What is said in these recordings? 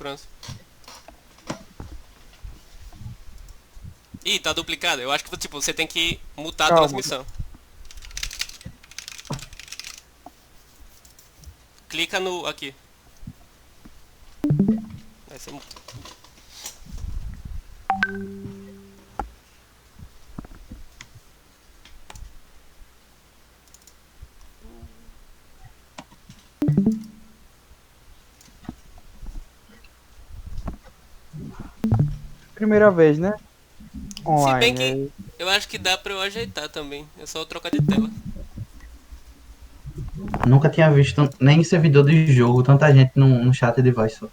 Pronto. Ih, tá duplicado. Eu acho que tipo, você tem que mutar a Calma. transmissão. Clica no. Aqui. Aí você muta. Primeira vez, né? Se bem Online. que eu acho que dá pra eu ajeitar também. É só eu trocar de tela. Nunca tinha visto nem em servidor de jogo tanta gente no chat de voz só.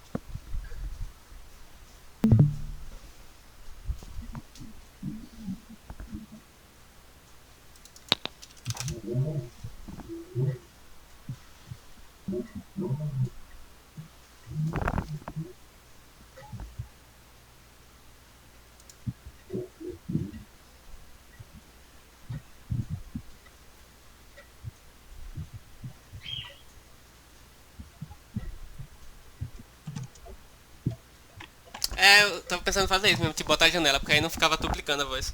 É, eu tava pensando em fazer isso mesmo, tipo botar a janela, porque aí não ficava duplicando a voz.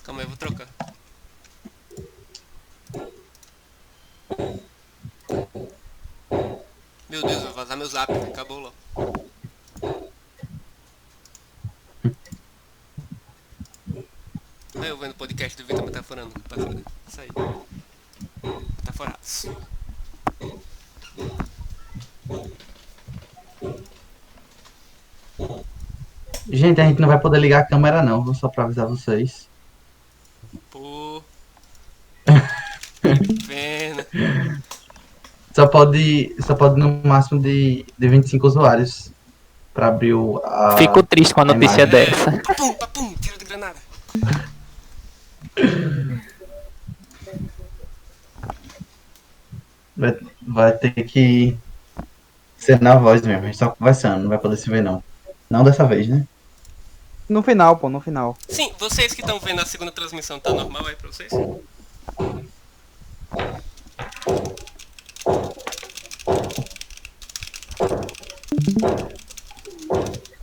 Calma aí, eu vou trocar. Meu Deus, vai vazar meu zap, acabou logo. Aí eu vendo o podcast do Vitor Metaforando. Isso aí. Metaforados. Gente, a gente não vai poder ligar a câmera não, viu? Só pra avisar vocês. Pô, que pena. Só pode no máximo de 25 usuários pra abrir Fico triste com a a notícia imagem. É, dessa. papum, papum, tiro de granada. Vai ter que ser na voz mesmo, a gente só conversando, não vai poder se ver não. Não dessa vez, né? No final, pô, no final. Sim, vocês que estão vendo a segunda transmissão, tá normal aí pra vocês?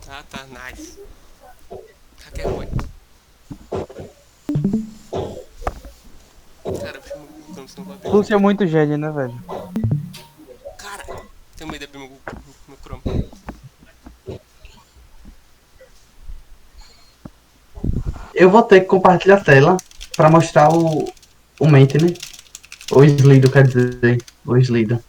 Ah, tá, nice. Hacker ruim. Cara, eu puxei meu Google Chrome, senão vai abrir Lúcio é aqui. muito gênio, né, velho? Cara, tenho medo de abrir meu Chrome. Eu vou ter que compartilhar a tela pra mostrar o Maintenance. O Slido, quer dizer, o Slido.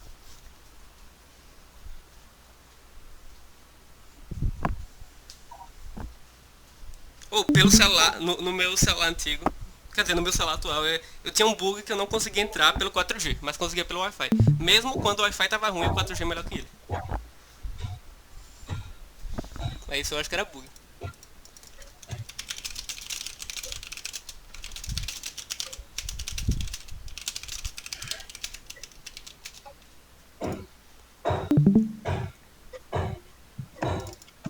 Ou pelo celular, no meu celular antigo. Quer dizer, no meu celular atual, eu tinha um bug que eu não conseguia entrar pelo 4G, mas conseguia pelo Wi-Fi. Mesmo quando o Wi-Fi tava ruim, o 4G é melhor que ele. Aí isso eu acho que era bug.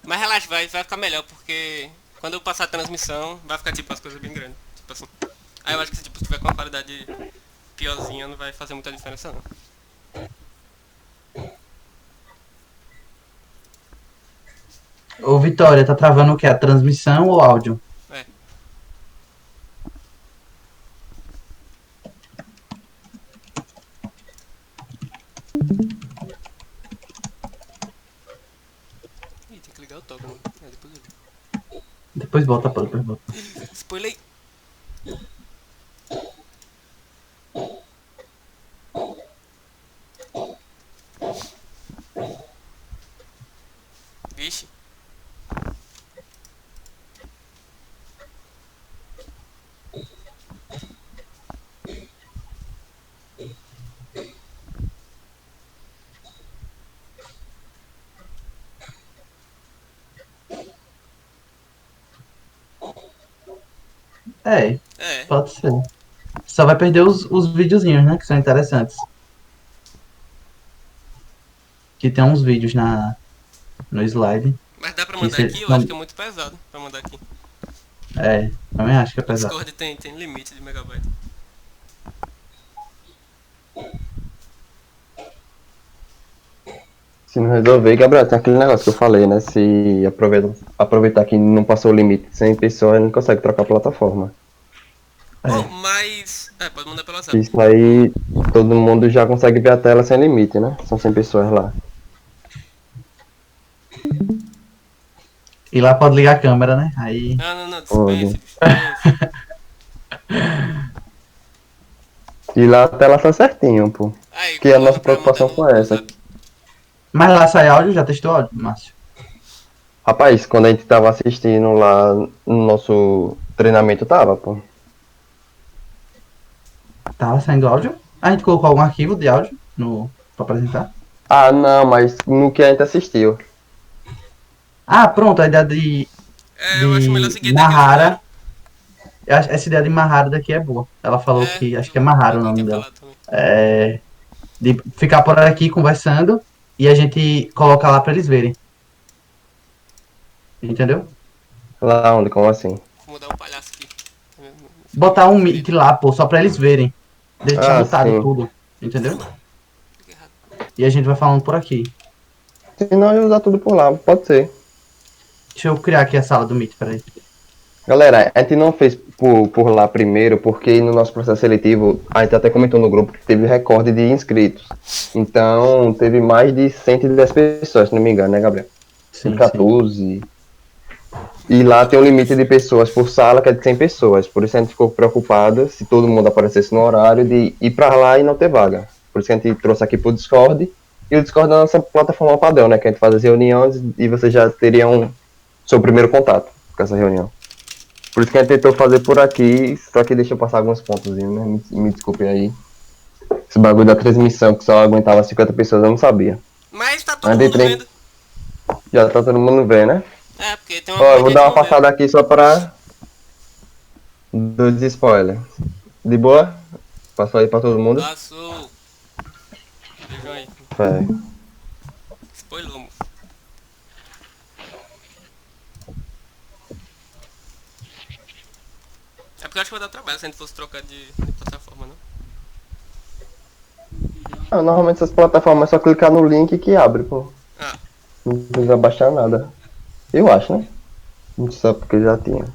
Mas relaxa, vai ficar melhor, porque quando eu passar a transmissão, vai ficar tipo as coisas bem grandes. Tipo assim. Aí eu acho que tipo, se tiver com uma qualidade piorzinha, não vai fazer muita diferença não. Ô Vitória, tá travando o quê? A transmissão ou o áudio? É. Ih, tem que ligar o toggle, né? É, depois eu ligo. Depois volta, pô, depois volta. Spoiler aí. Vixe. É, É. pode ser. Só vai perder os videozinhos, né? Que são interessantes. Que tem uns vídeos no slide. Mas dá pra Que mandar cê, aqui? Eu acho não, que é muito pesado pra mandar aqui. também acho que é O pesado. Discord tem limite de megabyte. Se não resolver, Gabriel, tem aquele negócio que eu falei, né? Se aproveitar que não passou o limite de 100 pessoas, não consegue trocar a plataforma. Oh, mas... pode mandar pelo WhatsApp. Isso aí, todo mundo já consegue ver a tela sem limite, né? São 100 pessoas lá. E lá pode ligar a câmera, né? Aí. Não, dispense. E lá a tela tá certinho, pô. Aí, Que a nossa coloca pra preocupação mandar foi no essa. WhatsApp. Mas lá sai áudio? Já testou áudio, Márcio? Rapaz, quando a gente tava assistindo lá no nosso treinamento, tava, pô. Tava saindo áudio? A gente colocou algum arquivo de áudio pra apresentar? Ah, não, mas no que a gente assistiu. Ah, pronto, a ideia de Eu acho melhor seguir daqui. Mahara. Essa ideia de Mahara daqui é boa. Ela falou que. Acho que é Mahara o nome dela. De ficar por aqui conversando e a gente coloca lá pra eles verem. Entendeu? Lá onde? Como assim? Vou mudar um palhaço aqui. Botar um mic lá, pô, só pra eles verem. Deixar mutado sim. tudo. Entendeu? E a gente vai falando por aqui. Se não, eu usar tudo por lá, pode ser. Deixa eu criar aqui a sala do Meet, peraí. Galera, a gente não fez por lá primeiro, porque no nosso processo seletivo, a gente até comentou no grupo que teve recorde de inscritos. Então, teve mais de 110 pessoas, se não me engano, né, Gabriel? Sim, 14. E lá tem um limite de pessoas por sala, que é de 100 pessoas. Por isso a gente ficou preocupado, se todo mundo aparecesse no horário, de ir pra lá e não ter vaga. Por isso que a gente trouxe aqui pro Discord. E o Discord é a nossa plataforma padrão, né? Que a gente faz as reuniões e você já teria seu primeiro contato com essa reunião. Por isso que a gente tentou fazer por aqui, só que deixa eu passar alguns pontos, né? Me desculpe aí. Esse bagulho da transmissão, que só aguentava 50 pessoas, eu não sabia. Mas tá todo mundo vendo. Já tá todo mundo vendo, né? Porque tem uma Ó, eu vou dar uma passada aqui só para dois spoilers. De boa? Passou aí pra todo mundo? Passou. Vejam aí. Spoilamos. Porque eu acho que vai dar trabalho se a gente fosse trocar de plataforma, não? Normalmente essas plataformas é só clicar no link que abre, pô. Não precisa baixar nada. Eu acho, né? Não sabe porque já tinha.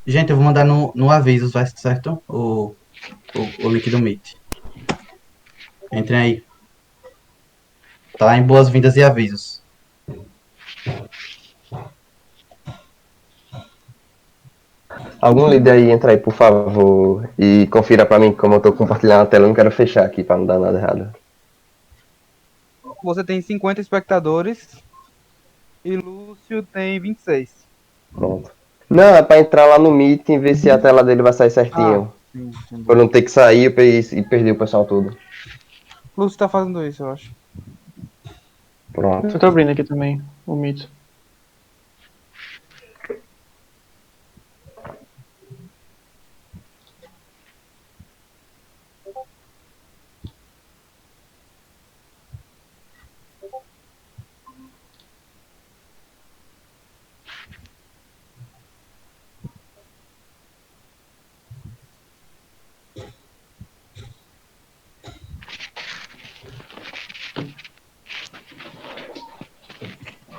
Gente, eu vou mandar no aviso, certo? O link do Meet. Entrem aí. Tá lá em boas-vindas e avisos. Algum líder aí entra aí, por favor, e confira pra mim como eu tô compartilhando a tela. Eu não quero fechar aqui pra não dar nada errado. Você tem 50 espectadores e Lúcio tem 26. Pronto. Não, é pra entrar lá no Meet e ver se a tela dele vai sair certinho. Sim, pra não ter que sair e perder o pessoal todo. Lúcio tá fazendo isso, eu acho. Pronto. Eu tô abrindo aqui também o Meet.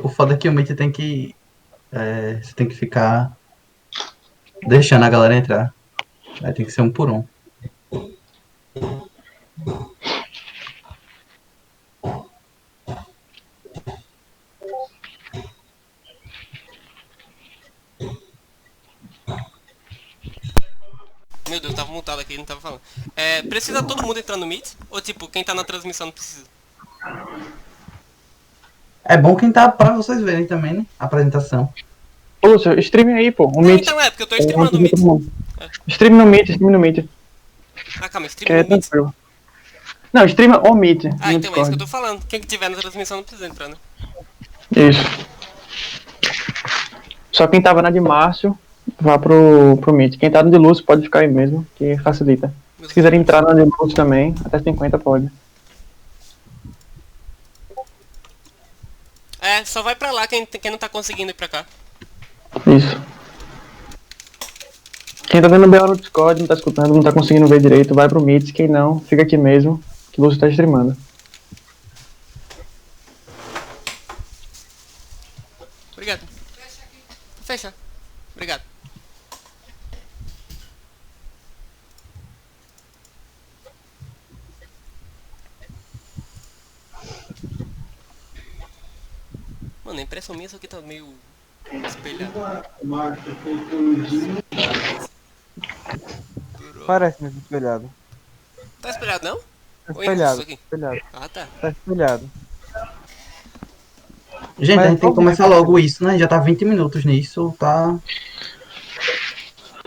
O foda é que o Meet tem que... você tem que ficar deixando a galera entrar. Aí tem que ser um por um. Meu Deus, tava mutado aqui, não tava falando. Precisa todo mundo entrar no Meet? Ou tipo, quem tá na transmissão não precisa? É bom quem tá pra vocês verem também, né? A apresentação. Ô, Lúcio, stream aí, pô, o Não, Meet. então porque eu tô streamando o Meet. Stream no Meet, stream no Meet. Calma, Que stream é no Meet. tranquilo. Não, streama o Meet. Então é no isso que eu Discord. tô falando. Quem que tiver na transmissão não precisa entrar, né? Isso. Só quem tava na de Márcio, vá pro Meet. Quem tá no de Lúcio pode ficar aí mesmo, que facilita. Se quiserem entrar na de Lúcio também, até 50 pode. É, só vai pra lá quem não tá conseguindo ir pra cá. Isso. Quem tá vendo BO no Discord, não tá escutando, não tá conseguindo ver direito, vai pro Meets. Quem não, fica aqui mesmo, que o Lúcio tá streamando. Obrigado. Fecha. Obrigado. Mano, a impressão minha isso aqui tá meio espelhado. Parece mesmo espelhado. Tá espelhado não? Tá Ou espelhado, isso aqui? espelhado. Ah, tá. Tá espelhado. Gente, Mas a gente tem que vamos começar ver. logo isso, né? Já tá 20 minutos nisso, tá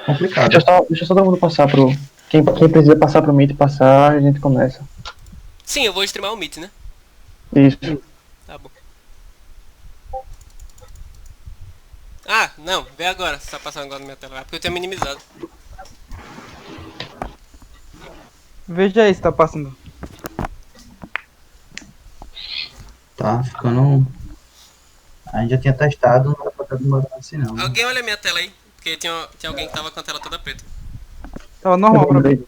complicado. Deixa só todo mundo passar pro... Quem precisa passar pro Meet, passar, a gente começa. Sim, eu vou streamar o Meet, né? Isso. Tá bom. Ah, não, vê agora se tá passando agora na minha tela. É porque eu tinha minimizado. Veja aí se tá passando. Tá ficando. A gente já tinha testado, não era pra estar demorando assim não. Alguém olha a minha tela aí, porque tinha alguém que tava com a tela toda preta. Tava normal pra mim.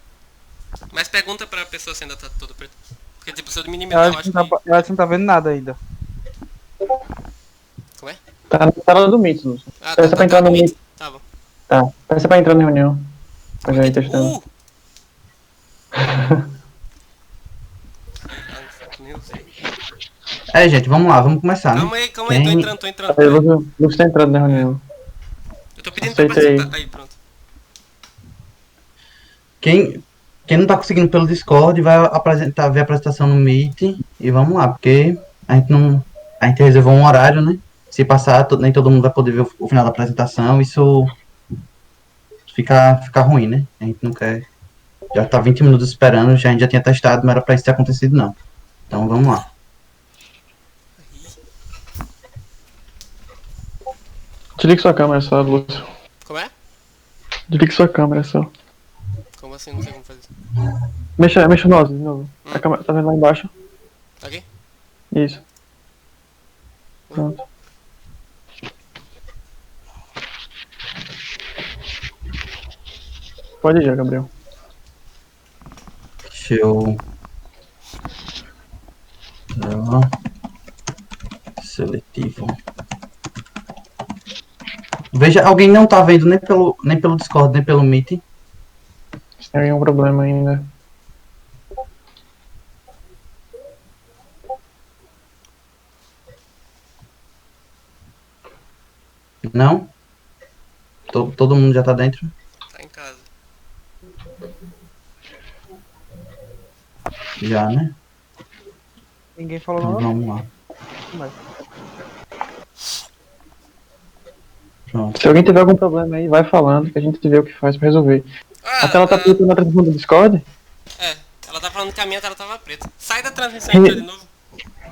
Mas pergunta pra pessoa se ainda tá toda preta. Porque tipo, se eu Eu minimizar, eu acho acho que ela não tá vendo nada ainda. Como é? Tá na tela do Meet, Lúcio. Ah, Peça pra entrar no Meet. Meet. Tá bom. Tá, peça pra entrar na reunião. Pra já ir testando. Meu Deus. É, gente, vamos lá, vamos começar, né? Calma aí, tô entrando. Aí, Lúcio tá entrando na reunião. Eu tô pedindo pra Aceitei. participar. Aí, pronto. Quem não tá conseguindo pelo Discord vai ver a apresentação no Meet e vamos lá, porque a gente reservou um horário, né? Se passar, nem todo mundo vai poder ver o final da apresentação, isso fica ruim, né? A gente não quer. Já tá 20 minutos esperando, a gente já tinha testado, não era pra isso ter acontecido, não. Então vamos lá. Desligue sua câmera só, Lúcio. Como é? Desligue sua câmera só. Como assim? Não sei como fazer isso. Mexa o mouse de novo. A câmera tá vendo lá embaixo? Tá aqui? Isso. Pronto. Pode ir já, Gabriel. Deixa eu. Seletivo. Veja, alguém não tá vendo nem pelo Discord, nem pelo Meet. Se tem algum problema ainda. Não? Todo mundo já tá dentro? Tá em casa. Já, né? Ninguém falou Então nada. vamos lá. Mas... Pronto. Se alguém tiver algum problema aí, vai falando que a gente vê o que faz pra resolver. Ah, A tela tá preta na transmissão do Discord? É, ela tá falando que a minha tela tava preta. Sai da transmissão e entra de novo.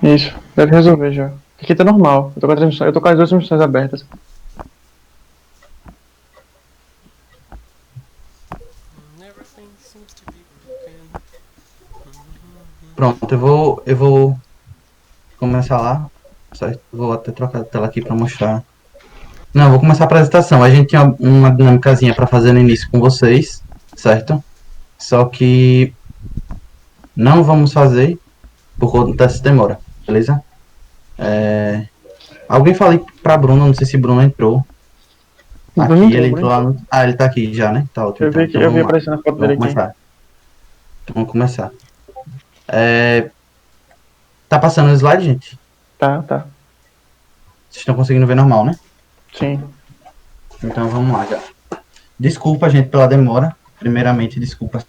Isso, deve resolver já. Aqui tá normal. Eu tô com as duas transmissões abertas. Everything seems to be broken. Pronto, eu vou começar lá. Certo? Vou até trocar a tela aqui pra mostrar. Não, vou começar a apresentação. A gente tinha uma dinâmicazinha pra fazer no início com vocês, certo? Só que não vamos fazer por conta dessa demora, beleza? Alguém fala aí pra Bruno, não sei se Bruno entrou. Aqui, ele entrou lá no... Ah, ele tá aqui já, né? Tá ótimo. Eu vi aparecendo a foto dele aqui. Vamos começar. Tá passando o slide, gente? Tá. Vocês estão conseguindo ver normal, né? Sim. Então vamos lá já. Desculpa, gente, pela demora. Primeiramente, desculpa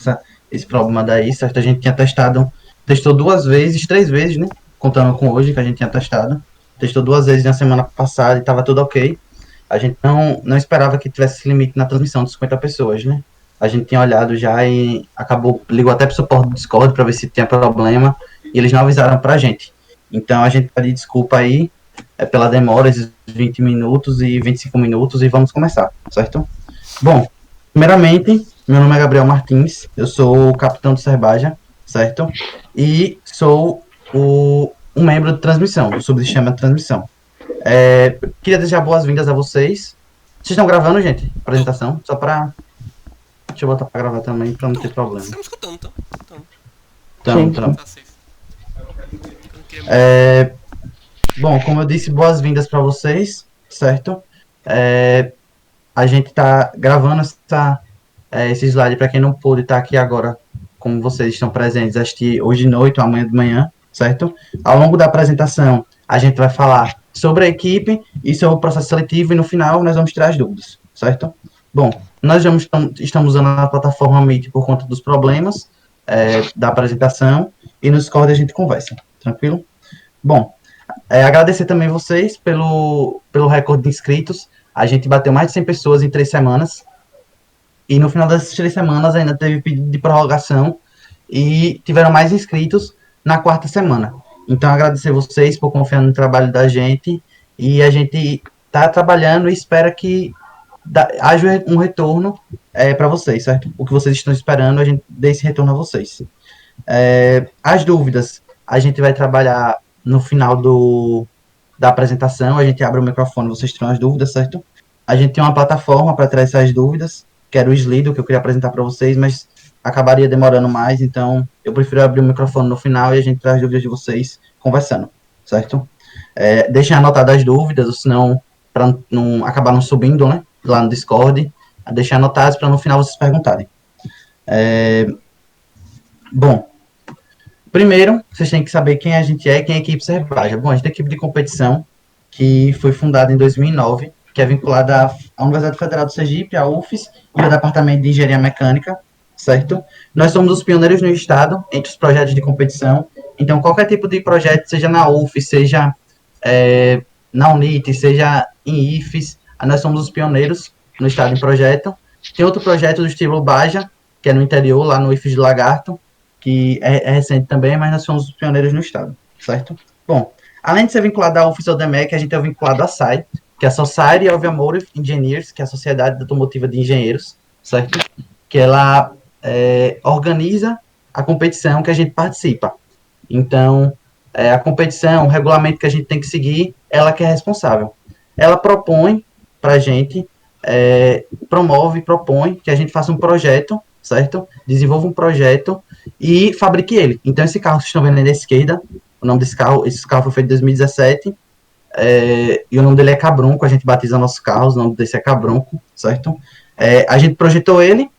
esse problema daí, certo? A gente tinha testou 3 vezes, né? Contando com hoje que a gente tinha testado. Testou 2 vezes na semana passada e tava tudo ok. A gente não esperava que tivesse esse limite na transmissão de 50 pessoas, né? A gente tinha olhado já e ligou até pro suporte do Discord para ver se tinha problema e eles não avisaram pra gente. Então a gente pede desculpa aí pela demora, esses 20 minutos e 25 minutos e vamos começar, certo? Bom, primeiramente, meu nome é Gabriel Martins, eu sou o capitão do Cerbaja, certo? E sou um membro de transmissão, do subsistema de transmissão, Queria desejar boas-vindas a vocês. Vocês estão gravando, gente? Apresentação? Só pra... Deixa eu botar pra gravar também, pra não ter problema. Estamos escutando, então. Então. Tá safe. Eu não queria Bom, como eu disse, boas-vindas para vocês, certo? A gente tá gravando esse slide para quem não pôde estar aqui agora, como vocês estão presentes, assistir hoje de noite ou amanhã de manhã, certo? Ao longo da apresentação, a gente vai falar sobre a equipe e sobre o processo seletivo e no final nós vamos tirar as dúvidas, certo? Bom, nós já estamos usando a plataforma Meet por conta dos problemas da apresentação e no Discord a gente conversa, tranquilo? Bom, agradecer também vocês pelo recorde de inscritos. A gente bateu mais de 100 pessoas em 3 semanas. E no final dessas 3 semanas ainda teve pedido de prorrogação e tiveram mais inscritos na 4ª semana. Então, agradecer vocês por confiar no trabalho da gente. E a gente está trabalhando e espera que haja um retorno para vocês, certo? O que vocês estão esperando, a gente dê esse retorno a vocês. As dúvidas, a gente vai trabalhar no final da apresentação, a gente abre o microfone, vocês tiram as dúvidas, certo? A gente tem uma plataforma para trazer essas dúvidas, que era o Slido, que eu queria apresentar para vocês, mas acabaria demorando mais, então eu prefiro abrir o microfone no final e a gente traz as dúvidas de vocês conversando, certo? Deixem anotadas as dúvidas, ou senão, para não acabar não subindo, né, lá no Discord, deixem anotadas para no final vocês perguntarem. Bom, primeiro, vocês têm que saber quem a gente é e quem é a equipe Cervaja. Bom, a gente é a equipe de competição que foi fundada em 2009, que é vinculada à Universidade Federal do Sergipe, à UFES e ao Departamento de Engenharia Mecânica, certo? Nós somos os pioneiros no estado entre os projetos de competição. Então, qualquer tipo de projeto, seja na UFES, seja na UNIT, seja em IFES, nós somos os pioneiros no estado em projeto. Tem outro projeto do estilo Baja, que é no interior, lá no IFES de Lagarto, que é recente também, mas nós somos os pioneiros no estado, certo? Bom, além de ser vinculado à UFES ou DEMEC, a gente é vinculado à SAI, que é a Society of Automotive Engineers, que é a Sociedade Automotiva de Engenheiros, certo? Que ela organiza a competição que a gente participa. Então, a competição, o regulamento que a gente tem que seguir, ela que é responsável. Ela propõe para a gente, propõe que a gente faça um projeto, certo? Desenvolva um projeto e fabrique ele. Então, esse carro que vocês estão vendo aí à esquerda, o nome desse carro, esse carro foi feito em 2017, e o nome dele é Cabronco, a gente batiza nossos carros, o nome desse é Cabronco, certo? A gente projetou ele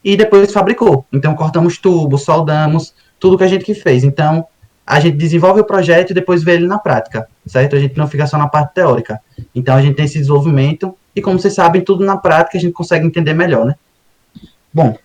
e depois fabricou. Então, cortamos tubo, soldamos, tudo que a gente que fez. Então, a gente desenvolve o projeto e depois vê ele na prática, certo? A gente não fica só na parte teórica. Então, a gente tem esse desenvolvimento e, como vocês sabem, tudo na prática a gente consegue entender melhor, né? Bom,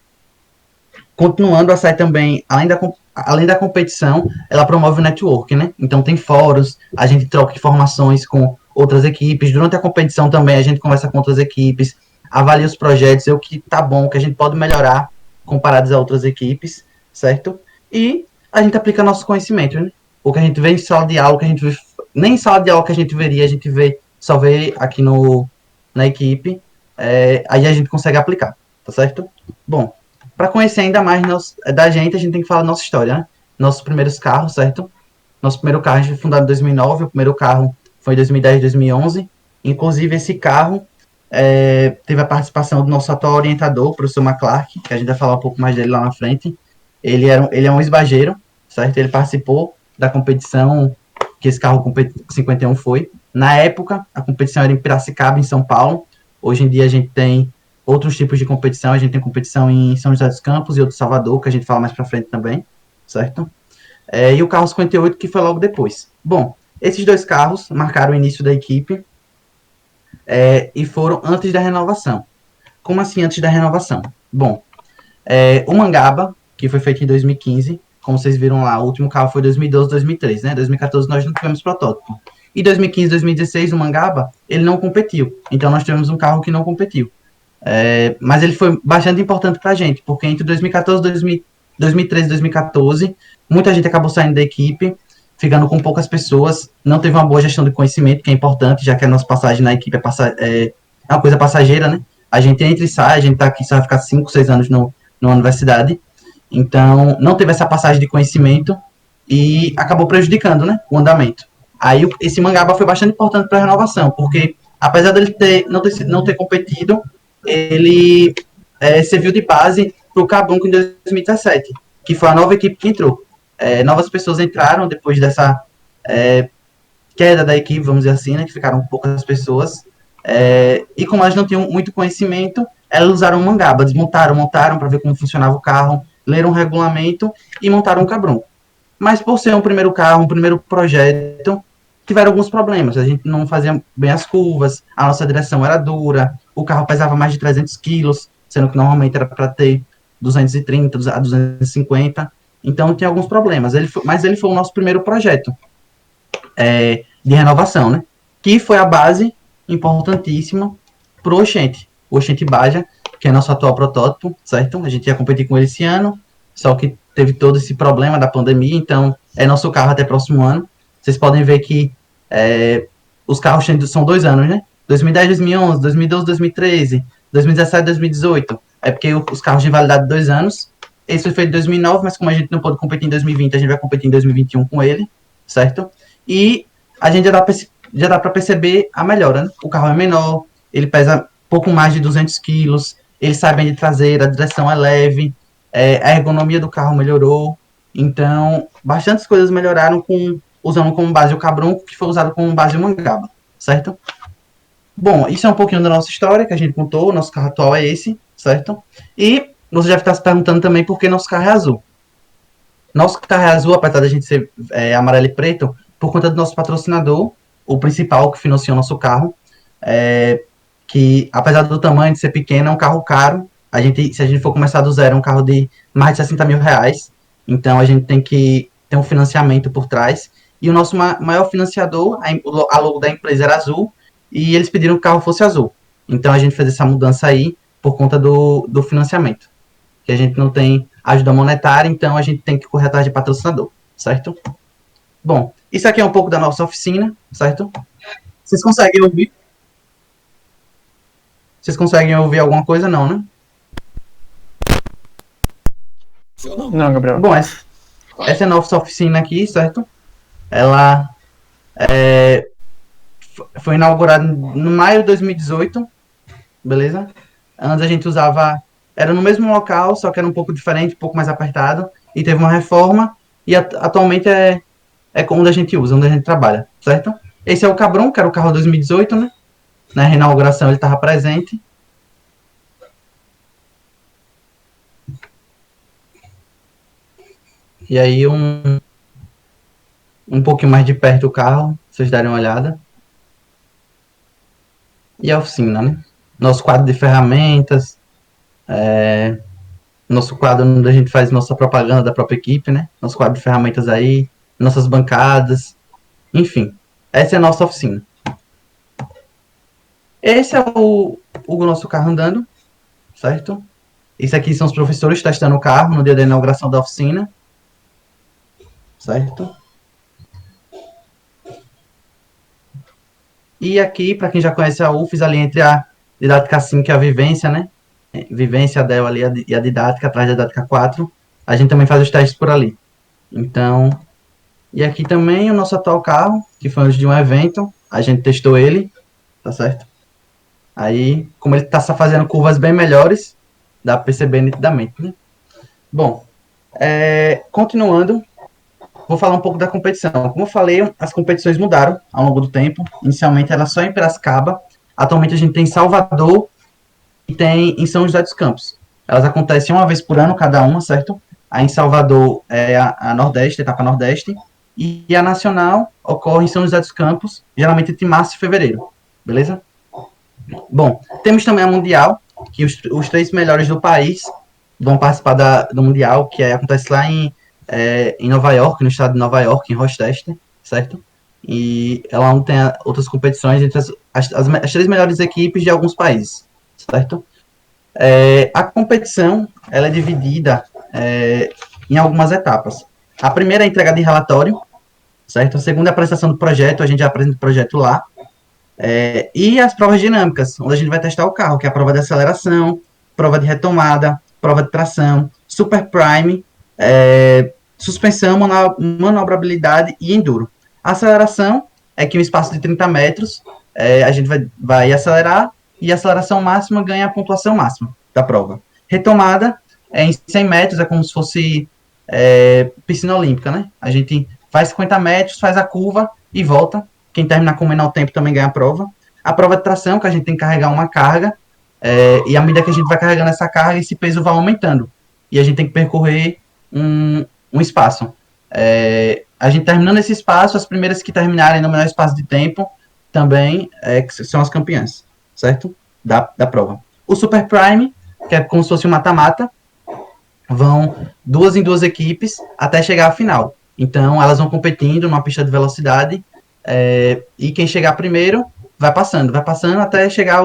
continuando, a SAI também, além da competição, ela promove o network, né? Então tem fóruns, a gente troca informações com outras equipes. Durante a competição também a gente conversa com outras equipes, avalia os projetos, o que tá bom, o que a gente pode melhorar comparados a outras equipes, certo? E a gente aplica nosso conhecimento, né? O que a gente vê em sala de aula, que a gente vê, nem em sala de aula que a gente veria, a gente só vê aqui na equipe, aí a gente consegue aplicar, tá certo? Bom, para conhecer ainda mais da gente, a gente tem que falar da nossa história, né? Nossos primeiros carros, certo? Nosso primeiro carro a gente foi fundado em 2009, o primeiro carro foi em 2010, 2011. Inclusive, esse carro teve a participação do nosso atual orientador, o professor McClark, que a gente vai falar um pouco mais dele lá na frente. Ele é um esbageiro, certo? Ele participou da competição que esse carro 51 foi. Na época, a competição era em Piracicaba, em São Paulo. Hoje em dia, a gente tem outros tipos de competição. A gente tem competição em São José dos Campos e outro Salvador, que a gente fala mais pra frente também, certo? E o carro 58, que foi logo depois. Bom, esses dois carros marcaram o início da equipe e foram antes da renovação. Como assim antes da renovação? Bom, o Mangaba, que foi feito em 2015, como vocês viram lá, o último carro foi 2012, 2013, né? 2014 nós não tivemos protótipo. E 2015, 2016, o Mangaba, ele não competiu. Então nós tivemos um carro que não competiu. Mas ele foi bastante importante pra gente, porque entre 2014, 2013 e 2014, muita gente acabou saindo da equipe, ficando com poucas pessoas, não teve uma boa gestão de conhecimento, que é importante, já que a nossa passagem na equipe é uma coisa passageira, né? A gente entra e sai, a gente tá aqui, só vai ficar 5, 6 anos na universidade, então não teve essa passagem de conhecimento e acabou prejudicando, né, o andamento. Aí esse Mangaba foi bastante importante para a renovação, porque apesar dele não ter competido, ele serviu de base para o Cabrum em 2017, que foi a nova equipe que entrou. Novas pessoas entraram depois dessa queda da equipe, vamos dizer assim, né, que ficaram poucas pessoas. E como elas não tinham muito conhecimento, elas usaram o Mangaba, desmontaram, montaram para ver como funcionava o carro, leram o regulamento e montaram um Cabrum. Mas por ser um primeiro carro, um primeiro projeto, tiveram alguns problemas. A gente não fazia bem as curvas, a nossa direção era dura, o carro pesava mais de 300 quilos, sendo que normalmente era para ter 230 a 250. Então tinha alguns problemas. Mas ele foi o nosso primeiro projeto de renovação, né? Que foi a base importantíssima para o Oxente. O Oxente Baja, que é nosso atual protótipo, certo? A gente ia competir com ele esse ano, só que teve todo esse problema da pandemia, então é nosso carro até próximo ano. Vocês podem ver que os carros são 2 anos, né? 2010, 2011, 2012, 2013, 2017, 2018. É porque os carros de validade de 2 anos. Esse foi feito em 2009, mas como a gente não pôde competir em 2020, a gente vai competir em 2021 com ele, certo? E a gente já dá para perceber a melhora, né? O carro é menor, ele pesa pouco mais de 200 quilos, ele sai bem de traseira, a direção é leve, a ergonomia do carro melhorou. Então, bastantes coisas melhoraram usando como base o Cabrum, que foi usado como base o Mangaba, certo? Bom, isso é um pouquinho da nossa história que a gente contou, o nosso carro atual é esse, certo? E você já está se perguntando também por que nosso carro é azul. Nosso carro é azul, apesar da gente ser amarelo e preto, por conta do nosso patrocinador, o principal que financiou nosso carro, que apesar do tamanho de ser pequeno, é um carro caro. Se a gente for começar do zero, é um carro de mais de 60 mil reais. Então a gente tem que ter um financiamento por trás. E o nosso maior financiador, a logo da empresa era azul, e eles pediram que o carro fosse azul. Então a gente fez essa mudança aí por conta do financiamento. Que a gente não tem ajuda monetária, então a gente tem que correr atrás de patrocinador, certo? Bom, isso aqui é um pouco da nossa oficina, certo? Vocês conseguem ouvir? Vocês conseguem ouvir alguma coisa? Não, né? Não, Gabriel. Bom, essa é a nossa oficina aqui, certo? Ela foi inaugurada no maio de 2018, beleza? Antes a gente era no mesmo local, só que era um pouco diferente, um pouco mais apertado, e teve uma reforma, e atualmente é onde a gente usa, onde a gente trabalha, certo? Esse é o Cabrum, que era o carro 2018, né? Na reinauguração ele estava presente. E aí um pouquinho mais de perto o carro, vocês darem uma olhada. E a oficina, né? Nosso quadro de ferramentas, nosso quadro onde a gente faz nossa propaganda da própria equipe, né? Nosso quadro de ferramentas aí, nossas bancadas, enfim. Essa é a nossa oficina. Esse é o nosso carro andando, certo? Esse aqui são os professores testando o carro no dia da inauguração da oficina, certo? E aqui, para quem já conhece a UFES, ali entre a didática 5 e a vivência, né? Vivência, a DEL ali e a didática, atrás da didática 4, a gente também faz os testes por ali. Então, e aqui também o nosso atual carro, que foi antes de um evento, a gente testou ele, tá certo? Aí, como ele está fazendo curvas bem melhores, dá para perceber nitidamente, né? Bom, continuando, vou falar um pouco da competição. Como eu falei, as competições mudaram ao longo do tempo. Inicialmente era só em Piracicaba. Atualmente a gente tem em Salvador e tem em São José dos Campos. Elas acontecem uma vez por ano, cada uma, certo? Aí em Salvador é a Nordeste, a etapa Nordeste. E a Nacional ocorre em São José dos Campos, geralmente entre março e fevereiro. Beleza? Bom, temos também a Mundial, que os 3 melhores do país vão participar do Mundial, que acontece lá em Nova York, no estado de Nova York, em Rochester, certo? E ela não tem outras competições entre as 3 melhores equipes de alguns países, certo? A competição, ela é dividida em algumas etapas. A primeira é a entrega de relatório, certo? A segunda é a apresentação do projeto, a gente já apresenta o projeto lá. E as provas dinâmicas, onde a gente vai testar o carro, que é a prova de aceleração, prova de retomada, prova de tração, super prime, suspensão, manobrabilidade e enduro. A aceleração é que um espaço de 30 metros, a gente vai acelerar, e a aceleração máxima ganha a pontuação máxima da prova. Retomada é em 100 metros, é como se fosse piscina olímpica, né? A gente faz 50 metros, faz a curva e volta. Quem terminar com o menor tempo também ganha a prova. A prova de tração, que a gente tem que carregar uma carga, e à medida que a gente vai carregando essa carga, esse peso vai aumentando. E a gente tem que percorrer um espaço. A gente terminando esse espaço, as primeiras que terminarem no menor espaço de tempo também são as campeãs, certo? Da prova. O Super Prime, que é como se fosse um mata-mata, vão 2 em 2 equipes até chegar à final. Então, elas vão competindo numa pista de velocidade, e quem chegar primeiro vai passando até chegar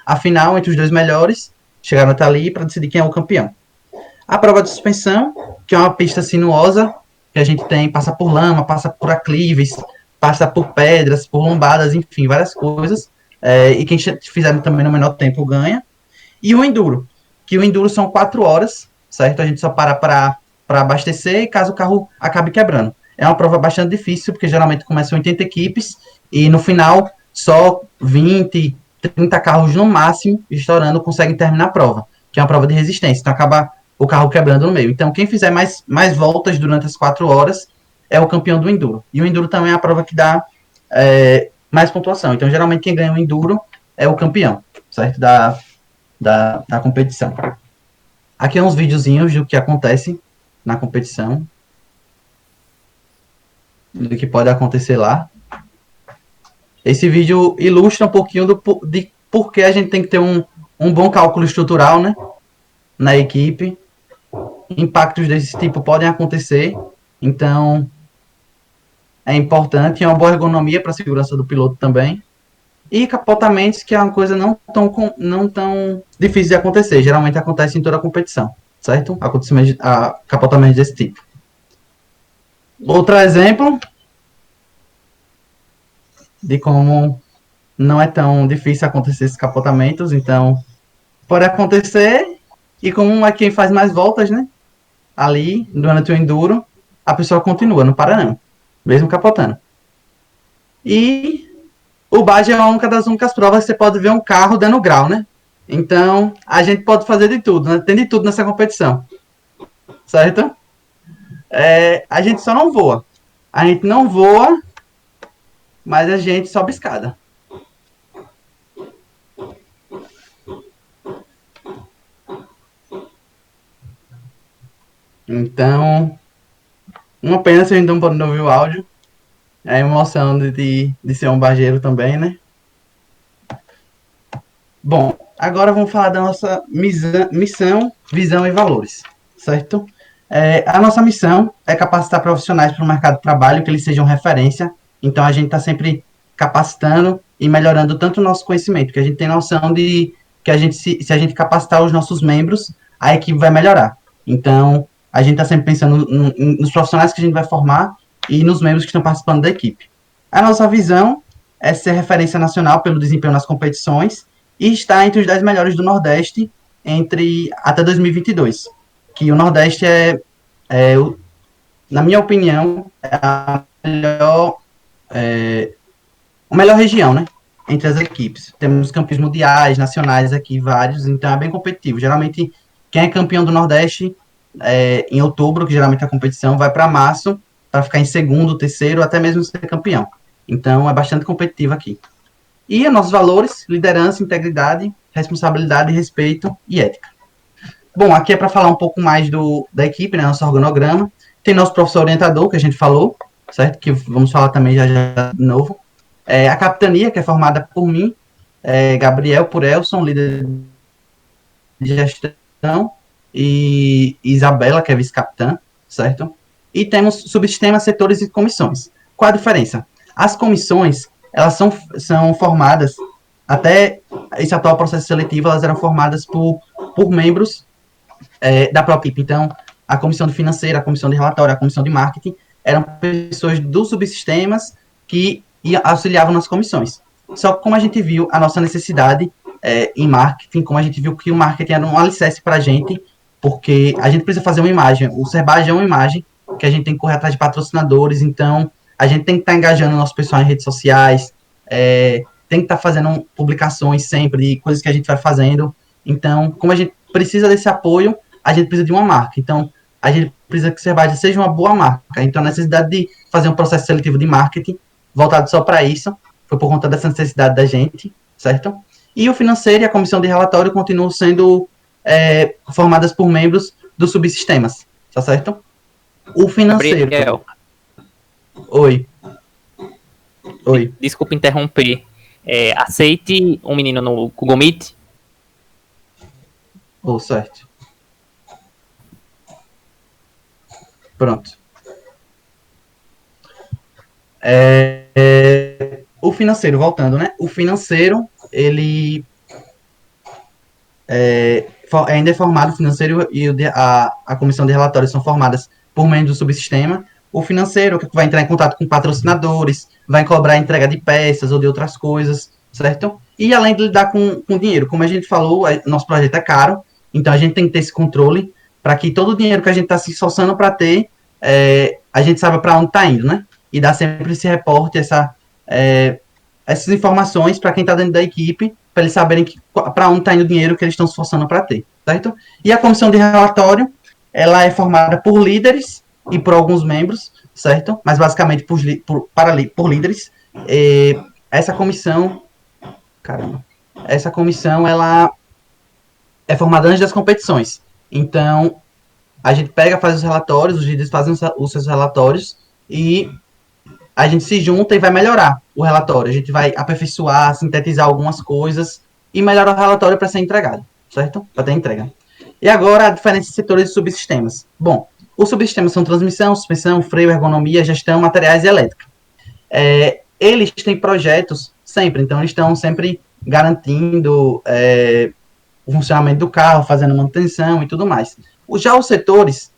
a final entre os 2 melhores, chegaram até ali para decidir quem é o campeão. A prova de suspensão, que é uma pista sinuosa, que a gente passa por lama, passa por aclives, passa por pedras, por lombadas, enfim, várias coisas. E quem fizer também no menor tempo ganha. E o enduro, que o enduro são 4 horas, certo? A gente só para abastecer caso o carro acabe quebrando. É uma prova bastante difícil, porque geralmente começam 80 equipes e no final só 20, 30 carros no máximo, estourando, conseguem terminar a prova, que é uma prova de resistência. Então acaba o carro quebrando no meio. Então quem fizer mais voltas durante as 4 horas é o campeão do enduro. E o enduro também é a prova que dá mais pontuação. Então geralmente quem ganha o enduro é o campeão, certo? Da competição. Aqui é uns videozinhos do que acontece na competição, do que pode acontecer lá. Esse vídeo ilustra um pouquinho de por que a gente tem que ter um bom cálculo estrutural, né, na equipe. Impactos desse tipo podem acontecer, então é importante, é uma boa ergonomia para a segurança do piloto também. E capotamentos, que é uma coisa não tão difícil de acontecer, geralmente acontece em toda a competição, certo? Capotamentos desse tipo. Outro exemplo de como não é tão difícil acontecer esses capotamentos, então pode acontecer, e como é quem faz mais voltas, né, ali durante o enduro, a pessoa continua, não para não, mesmo capotando. E o Baja é uma das únicas provas que você pode ver um carro dando grau, né? Então a gente pode fazer de tudo, né? Tem de tudo nessa competição, certo? A gente só não voa. A gente não voa, mas a gente sobe escada. Então, uma pena se a gente não pode ouvir o áudio. É a emoção de ser um bargeiro também, né? Bom, agora vamos falar da nossa missão, visão e valores, certo? A nossa missão é capacitar profissionais para o mercado de trabalho, que eles sejam referência. Então, a gente está sempre capacitando e melhorando tanto o nosso conhecimento, que a gente tem noção de que se a gente capacitar os nossos membros, a equipe vai melhorar. Então, a gente está sempre pensando nos profissionais que a gente vai formar e nos membros que estão participando da equipe. A nossa visão é ser referência nacional pelo desempenho nas competições e estar entre os 10 melhores do Nordeste até 2022. Que o Nordeste na minha opinião, é a melhor região, né, entre as equipes. Temos campeões mundiais, nacionais aqui, vários, então é bem competitivo. Geralmente, quem é campeão do Nordeste, em outubro, que geralmente a competição, vai para março, para ficar em segundo, terceiro, até mesmo ser campeão. Então, é bastante competitivo aqui. E os nossos valores: liderança, integridade, responsabilidade, respeito e ética. Bom, aqui é para falar um pouco mais da equipe, né, nosso organograma. Tem nosso professor orientador, que a gente falou, certo? Que vamos falar também já de novo. A capitania, que é formada por mim, Gabriel Purelson, líder de gestão, e Isabela, que é vice-capitã, certo? E temos subsistemas, setores e comissões. Qual a diferença? As comissões, elas são formadas, até esse atual processo seletivo, elas eram formadas por membros da própria equipe. Então, a comissão de financeira, a comissão de relatório, a comissão de marketing, eram pessoas dos subsistemas que auxiliavam nas comissões. Só que como a gente viu a nossa necessidade em marketing, como a gente viu que o marketing era um alicerce para a gente, porque a gente precisa fazer uma imagem. O Serbage é uma imagem que a gente tem que correr atrás de patrocinadores, então a gente tem que estar engajando o nosso pessoal em redes sociais, tem que estar fazendo publicações sempre de coisas que a gente vai fazendo. Então, como a gente precisa desse apoio, a gente precisa de uma marca. Então, a gente precisa que o Serbadia seja uma boa marca. Então, a necessidade de fazer um processo seletivo de marketing voltado só para isso foi por conta dessa necessidade da gente, certo? E o financeiro e a comissão de relatório continuam sendo formadas por membros dos subsistemas, tá certo? O financeiro... Gabriel, Oi. desculpa interromper. Aceite um menino no Google Meet. Certo. Pronto. O financeiro, voltando, né? O financeiro, ele ainda é formado, o financeiro e a comissão de relatórios são formadas por membros do subsistema. O financeiro que vai entrar em contato com patrocinadores, vai cobrar a entrega de peças ou de outras coisas, certo? E além de lidar com dinheiro, como a gente falou, nosso projeto é caro, então a gente tem que ter esse controle para que todo o dinheiro que a gente está se esforçando para ter, a gente saiba para onde está indo, né? E dar sempre esse reporte, essas informações para quem está dentro da equipe, para eles saberem para onde está indo o dinheiro que eles estão se esforçando para ter, certo? E a comissão de relatório, ela é formada por líderes e por alguns membros, certo? Mas basicamente por líderes. Essa comissão, ela é formada antes das competições. Então, a gente faz os relatórios, os líderes fazem os seus relatórios e a gente se junta e vai melhorar o relatório. A gente vai aperfeiçoar, sintetizar algumas coisas e melhorar o relatório para ser entregado, certo? Para ter entrega. E agora, a diferença de setores de subsistemas. Bom, os subsistemas são transmissão, suspensão, freio, ergonomia, gestão, materiais e elétrica. Eles têm projetos sempre, então eles estão sempre garantindo o funcionamento do carro, fazendo manutenção e tudo mais. Já os setores,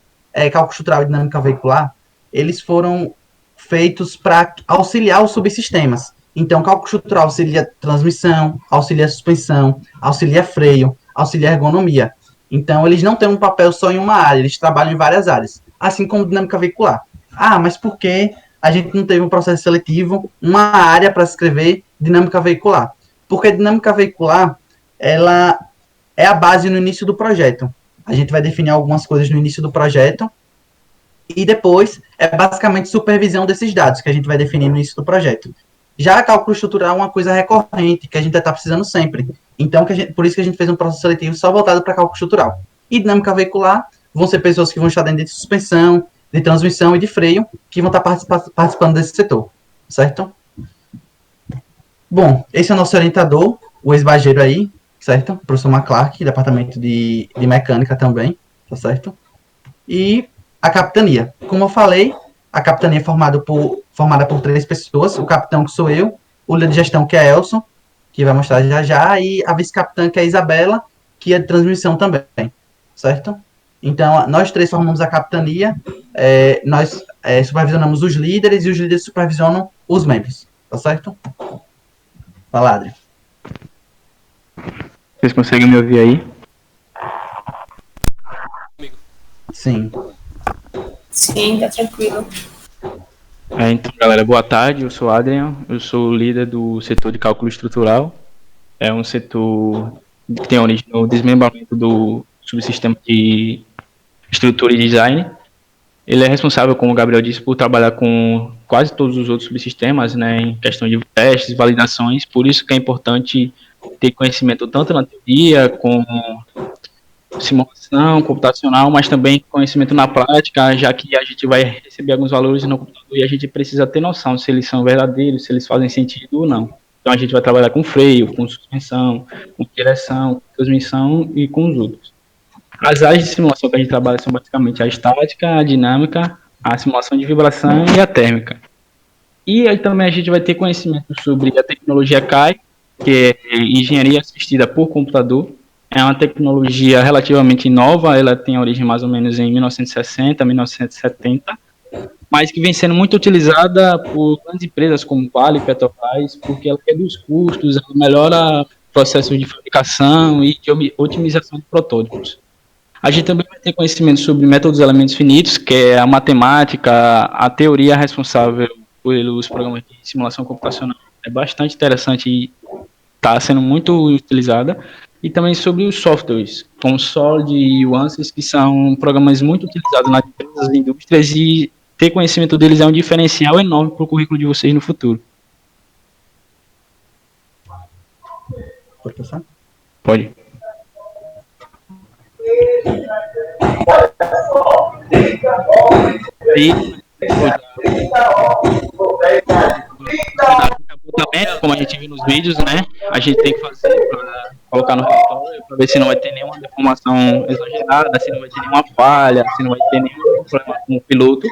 cálculo estrutural e dinâmica veicular, eles foram feitos para auxiliar os subsistemas. Então, cálculo estrutural auxilia transmissão, auxilia suspensão, auxilia freio, auxilia ergonomia. Então, eles não têm um papel só em uma área, eles trabalham em várias áreas, assim como dinâmica veicular. Mas por que a gente não teve um processo seletivo, uma área para escrever dinâmica veicular? Porque dinâmica veicular, ela é a base no início do projeto. A gente vai definir algumas coisas no início do projeto e depois é basicamente supervisão desses dados que a gente vai definir no início do projeto. Já cálculo estrutural é uma coisa recorrente, que a gente está precisando sempre. Então, por isso que a gente fez um processo seletivo só voltado para cálculo estrutural. E dinâmica veicular vão ser pessoas que vão estar dentro de suspensão, de transmissão e de freio, que vão estar participando desse setor, certo? Bom, esse é o nosso orientador, o ex-bageiro aí, certo? O professor McClark, departamento de mecânica também, tá certo? E a capitania. Como eu falei, a capitania é formada por 3 pessoas, o capitão, que sou eu, o líder de gestão, que é Elson, que vai mostrar já, e a vice-capitã, que é a Isabela, que é de transmissão também, certo? Então, nós 3 formamos a capitania, nós supervisionamos os líderes, e os líderes supervisionam os membros, tá certo? Fala, Adri. Vocês conseguem me ouvir aí? Sim. Sim, tá tranquilo. Então, galera, boa tarde. Eu sou Adrian, eu sou o líder do setor de cálculo estrutural. É um setor que tem origem no desmembramento do subsistema de estrutura e design. Ele é responsável, como o Gabriel disse, por trabalhar com quase todos os outros subsistemas, né, em questão de testes, validações. Por isso que é importante ter conhecimento tanto na teoria como simulação computacional, mas também conhecimento na prática, já que a gente vai receber alguns valores no computador e a gente precisa ter noção se eles são verdadeiros, se eles fazem sentido ou não. Então a gente vai trabalhar com freio, com suspensão, com direção, com transmissão e com os outros. As áreas de simulação que a gente trabalha são basicamente a estática, a dinâmica, a simulação de vibração e a térmica. E aí também a gente vai ter conhecimento sobre a tecnologia CAI, que é engenharia assistida por computador. É uma tecnologia relativamente nova, ela tem origem mais ou menos em 1960, 1970, mas que vem sendo muito utilizada por grandes empresas como Vale e Petrobras, porque ela reduz custos, ela melhora o processo de fabricação e de otimização de protótipos. A gente também vai ter conhecimento sobre métodos de elementos finitos, que é a matemática, a teoria responsável pelos programas de simulação computacional. É bastante interessante e está sendo muito utilizada. E também sobre os softwares, como Solid e o Ansys, que são programas muito utilizados nas empresas e indústrias, e ter conhecimento deles é um diferencial enorme para o currículo de vocês no futuro. Pode passar? Pode. E, como a gente viu nos vídeos, né? A gente tem que fazer para colocar no relatório para ver se não vai ter nenhuma deformação exagerada, se não vai ter nenhuma falha, se não vai ter nenhum problema com o piloto.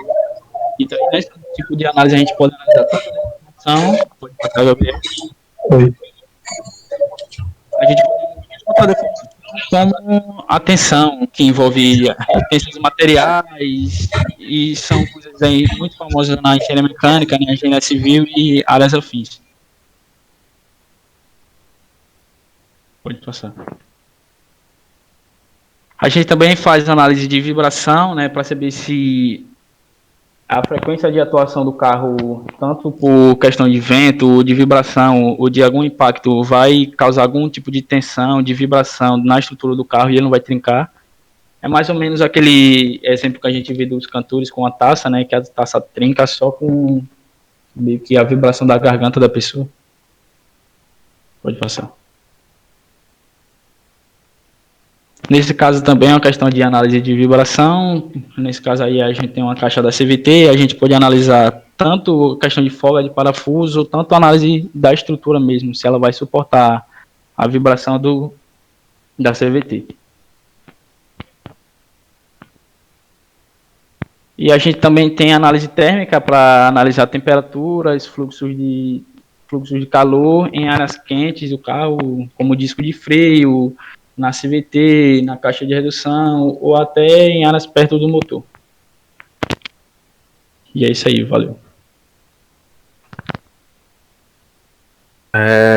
Então, nesse tipo de análise, a gente pode analisar tanto a deformação, pode passar, Gabriel. Oi. A gente pode tanto a deformação como a tensão, que envolve tensões materiais, e são coisas aí muito famosas na engenharia mecânica, na engenharia civil e áreas afins. Pode passar. A gente também faz análise de vibração, né, para saber se a frequência de atuação do carro, tanto por questão de vento, de vibração ou de algum impacto, vai causar algum tipo de tensão, de vibração na estrutura do carro e ele não vai trincar. É mais ou menos aquele exemplo que a gente vê dos cantores com a taça, né, que a taça trinca só com meio que a vibração da garganta da pessoa. Pode passar. Nesse caso também é uma questão de análise de vibração. Nesse caso aí a gente tem uma caixa da CVT, a gente pode analisar tanto a questão de folga de parafuso, tanto a análise da estrutura mesmo, se ela vai suportar a vibração da CVT. E a gente também tem análise térmica para analisar temperaturas, fluxos de calor em áreas quentes do carro, como disco de freio, na CVT, na caixa de redução, ou até em áreas perto do motor. E é isso aí, valeu.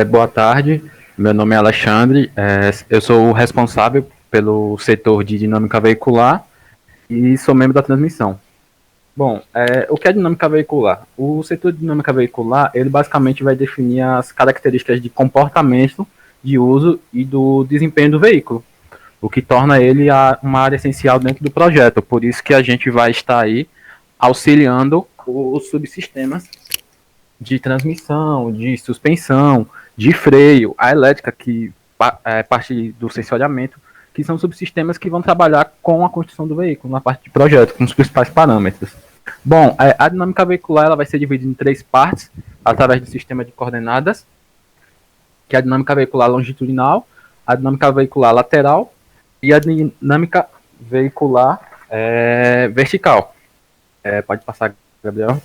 Boa tarde, meu nome é Alexandre, eu sou o responsável pelo setor de dinâmica veicular e sou membro da transmissão. Bom, o que é dinâmica veicular? O setor de dinâmica veicular, ele basicamente vai definir as características de comportamento, de uso e do desempenho do veículo, o que torna ele uma área essencial dentro do projeto. Por isso que a gente vai estar aí auxiliando os subsistemas de transmissão, de suspensão, de freio, a elétrica, que é parte do sensoriamento, que são subsistemas que vão trabalhar com a construção do veículo, na parte de projeto, com os principais parâmetros. Bom, a dinâmica veicular ela vai ser dividida em 3 partes, através do sistema de coordenadas, que é a dinâmica veicular longitudinal, a dinâmica veicular lateral e a dinâmica veicular vertical. Pode passar, Gabriel.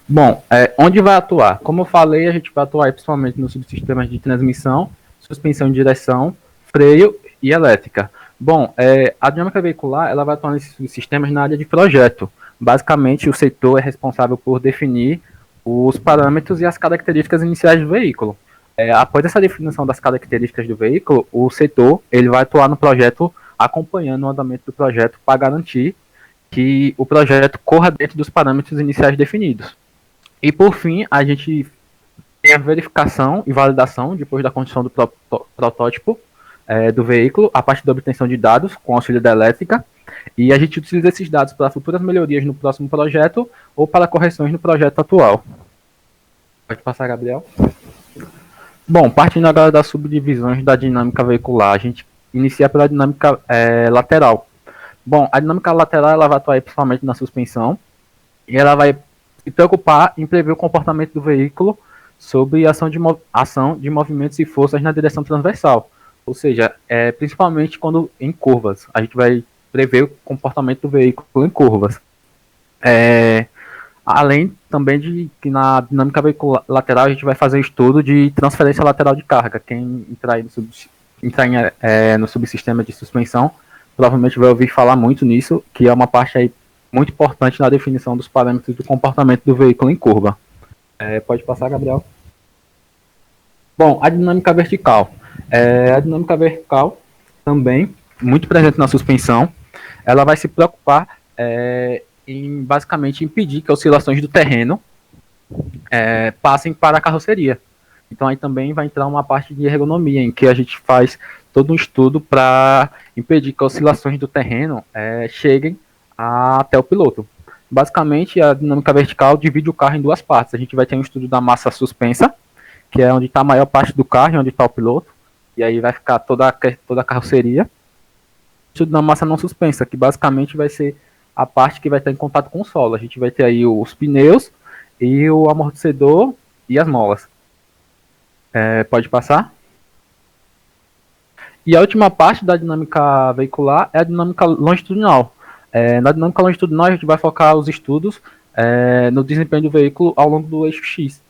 Bom, onde vai atuar? Como eu falei, a gente vai atuar principalmente nos subsistemas de transmissão, suspensão de direção, freio e elétrica. Bom, a dinâmica veicular ela vai atuar nesses sistemas na área de projeto. Basicamente, o setor é responsável por definir os parâmetros e as características iniciais do veículo. Após essa definição das características do veículo, o setor ele vai atuar no projeto, acompanhando o andamento do projeto para garantir que o projeto corra dentro dos parâmetros iniciais definidos. E, por fim, a gente tem a verificação e validação, depois da construção do protótipo do veículo, a partir da obtenção de dados com auxílio da elétrica, e a gente utiliza esses dados para futuras melhorias no próximo projeto ou para correções no projeto atual. Pode passar, Gabriel. Bom, partindo agora das subdivisões da dinâmica veicular, a gente inicia pela dinâmica lateral. Bom, a dinâmica lateral ela vai atuar principalmente na suspensão, e ela vai se preocupar em prever o comportamento do veículo sobre ação de movimentos e forças na direção transversal. Ou seja, principalmente quando em curvas. A gente vai prever o comportamento do veículo em curvas. Além também de que na dinâmica veicular lateral a gente vai fazer estudo de transferência lateral de carga. Quem entrar aí no subsistema de suspensão provavelmente vai ouvir falar muito nisso, que é uma parte aí muito importante na definição dos parâmetros do comportamento do veículo em curva. Pode passar, Gabriel. Bom, a dinâmica vertical. A dinâmica vertical, também muito presente na suspensão, ela vai se preocupar em basicamente impedir que oscilações do terreno passem para a carroceria. Então aí também vai entrar uma parte de ergonomia, em que a gente faz todo um estudo para impedir que oscilações do terreno cheguem até o piloto. Basicamente, a dinâmica vertical divide o carro em duas partes. A gente vai ter um estudo da massa suspensa, que é onde está a maior parte do carro e onde está o piloto, e aí vai ficar toda a carroceria. O estudo da massa não suspensa, que basicamente vai ser a parte que vai estar em contato com o solo. A gente vai ter aí os pneus e o amortecedor e as molas. Pode passar? E a última parte da dinâmica veicular é a dinâmica longitudinal. Na dinâmica longitudinal, a gente vai focar os estudos no desempenho do veículo ao longo do eixo X,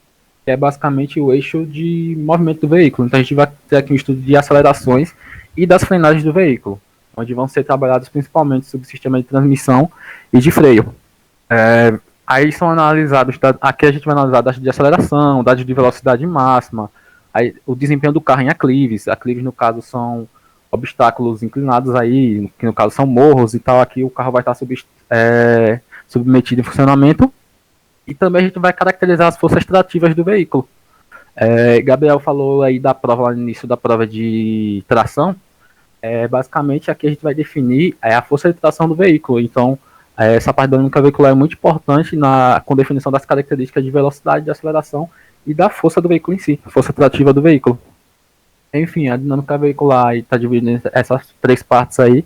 que é basicamente o eixo de movimento do veículo. Então, a gente vai ter aqui um estudo de acelerações e das frenagens do veículo, onde vão ser trabalhados principalmente sobre o sistema de transmissão e de freio. Aí são analisados, aqui a gente vai analisar dados de aceleração, dados de velocidade máxima, aí, o desempenho do carro em aclives. Aclives, no caso, são obstáculos inclinados aí, que no caso são morros e tal. Aqui o carro vai estar submetido em funcionamento. E também a gente vai caracterizar as forças trativas do veículo. Gabriel falou aí da prova, lá no início da prova de tração. Basicamente aqui a gente vai definir a força de tração do veículo. Então, essa parte da dinâmica veicular é muito importante com definição das características de velocidade, de aceleração e da força do veículo em si, a força trativa do veículo. Enfim, a dinâmica veicular está dividida em essas três partes aí.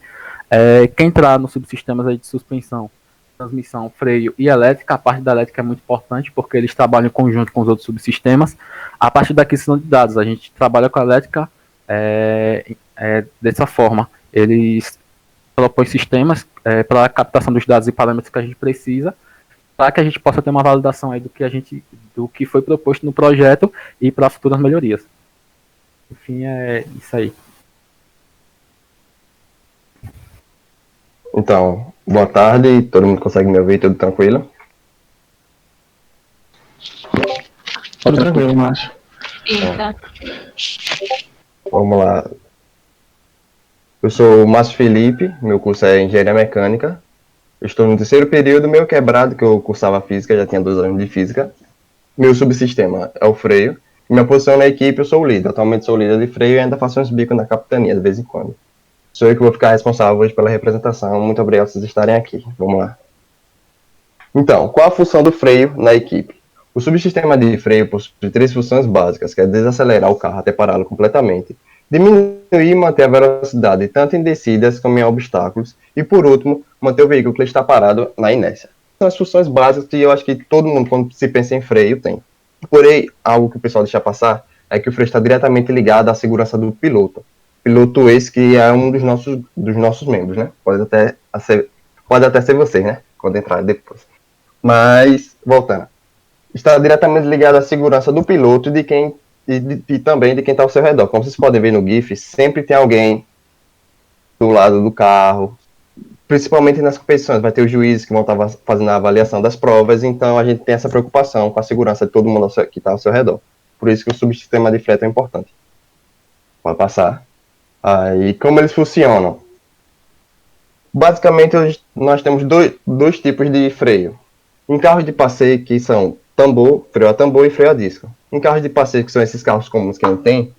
Quem entrar nos subsistemas aí de suspensão, transmissão, freio e elétrica, a parte da elétrica é muito importante porque eles trabalham em conjunto com os outros subsistemas. A parte da aquisição de dados, a gente trabalha com a elétrica dessa forma. Eles propõem sistemas para a captação dos dados e parâmetros que a gente precisa, para que a gente possa ter uma validação aí do que foi proposto no projeto e para futuras melhorias. Enfim, é isso aí. Então, boa tarde, todo mundo consegue me ouvir, tudo tranquilo? Tudo tranquilo, Márcio. Eita. Vamos lá. Eu sou o Márcio Felipe, meu curso é Engenharia Mecânica. Eu estou no terceiro período, meio quebrado, que eu cursava Física, já tinha 2 anos de Física. Meu subsistema é o freio. Minha posição na equipe, eu sou o líder. Atualmente sou o líder de freio e ainda faço uns bicos na capitania, de vez em quando. Sou eu que vou ficar responsável hoje pela representação. Muito obrigado por vocês estarem aqui. Vamos lá. Então, qual a função do freio na equipe? O subsistema de freio possui 3 funções básicas, que é desacelerar o carro até pará-lo completamente, diminuir e manter a velocidade tanto em descidas como em obstáculos, e por último, manter o veículo que está parado na inércia. São as funções básicas que eu acho que todo mundo, quando se pensa em freio, tem. Porém, algo que o pessoal deixa passar é que o freio está diretamente ligado à segurança do piloto. Piloto esse que é um dos nossos membros, né? Pode até ser vocês, né? Quando entrar depois. Mas, voltando. Está diretamente ligado à segurança do piloto e também de quem está ao seu redor. Como vocês podem ver no GIF, sempre tem alguém do lado do carro, principalmente nas competições. Vai ter os juízes que vão estar fazendo a avaliação das provas, então a gente tem essa preocupação com a segurança de todo mundo que está ao seu redor. Por isso que o subsistema de freio é tão importante. Pode passar. Aí, como eles funcionam? Basicamente, nós temos dois tipos de freio. Em carros de passeio, que são tambor, freio a tambor e freio a disco. Em carros de passeio, que são esses carros comuns que a gente tem,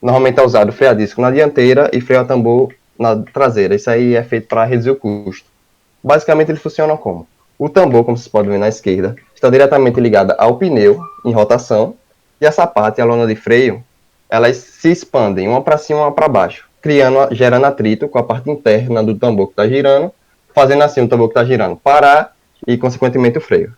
normalmente é usado freio a disco na dianteira e freio a tambor na traseira. Isso aí é feito para reduzir o custo. Basicamente, eles funcionam como? O tambor, como vocês podem ver na esquerda, está diretamente ligado ao pneu em rotação, e a sapata e a lona de freio, elas se expandem, uma para cima e uma para baixo, gerando atrito com a parte interna do tambor que está girando, fazendo assim o tambor que está girando parar e, consequentemente, o freio.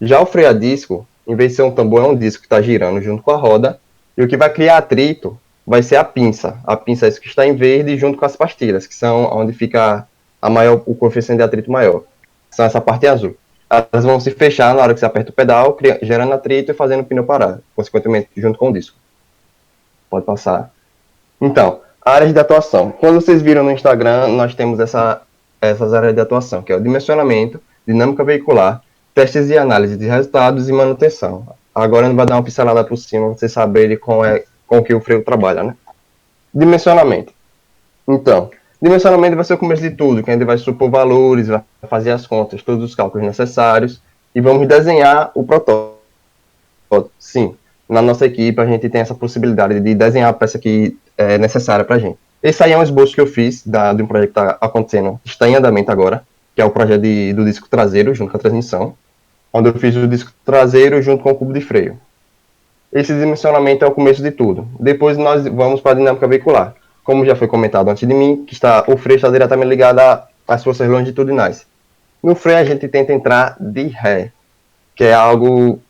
Já o freio a disco, em vez de ser um tambor, é um disco que está girando junto com a roda, e o que vai criar atrito vai ser a pinça. A pinça é isso que está em verde junto com as pastilhas, que são onde fica o coeficiente de atrito maior. São essa parte azul. Elas vão se fechar na hora que você aperta o pedal, gerando atrito e fazendo o pneu parar, consequentemente, junto com o disco. Pode passar. Então, áreas de atuação. Quando vocês viram no Instagram, nós temos essas áreas de atuação, que é o dimensionamento, dinâmica veicular, testes e análise de resultados e manutenção. Agora a gente vai dar uma pincelada por cima, para vocês saberem com que o freio trabalha, né? Dimensionamento. Então, Dimensionamento vai ser o começo de tudo, que a gente vai supor valores, vai fazer as contas, todos os cálculos necessários, e vamos desenhar o protótipo. Sim, na nossa equipe a gente tem essa possibilidade de desenhar a peça que é necessária para a gente. Esse aí é um esboço que eu fiz de um projeto que está acontecendo, está em andamento agora, que é o projeto do disco traseiro junto com a transmissão, onde eu fiz o disco traseiro junto com o cubo de freio. Esse dimensionamento é o começo de tudo. Depois nós vamos para a dinâmica veicular. Como já foi comentado antes de mim, o freio está diretamente ligado às forças longitudinais. No freio a gente tenta entrar de ré, que é algo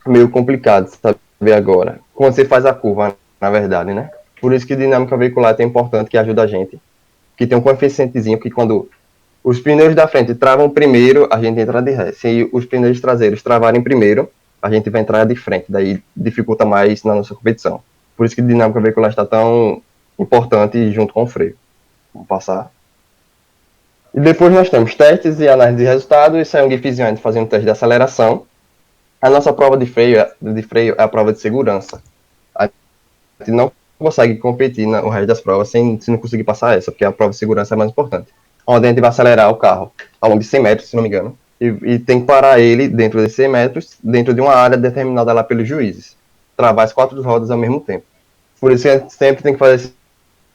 meio complicado de saber agora. Quando você faz a curva, na verdade, né? Por isso que dinâmica veicular é tão importante, que ajuda a gente. Que tem um coeficientezinho que quando os pneus da frente travam primeiro, a gente entra de ré. Se os pneus traseiros travarem primeiro, a gente vai entrar de frente. Daí dificulta mais na nossa competição. Por isso que dinâmica veicular está tão importante junto com o freio. Vamos passar. E depois nós temos testes e análise de resultados. Isso é um gifzinho a gente fazendo um teste de aceleração. A nossa prova de freio é a prova de segurança. A gente não consegue competir no resto das provas se não conseguir passar essa, porque a prova de segurança é mais importante. Onde a gente vai acelerar o carro ao longo de 100 metros, se não me engano, e tem que parar ele dentro de 100 metros, dentro de uma área determinada lá pelos juízes. Travar as 4 rodas ao mesmo tempo. Por isso que a gente sempre tem que fazer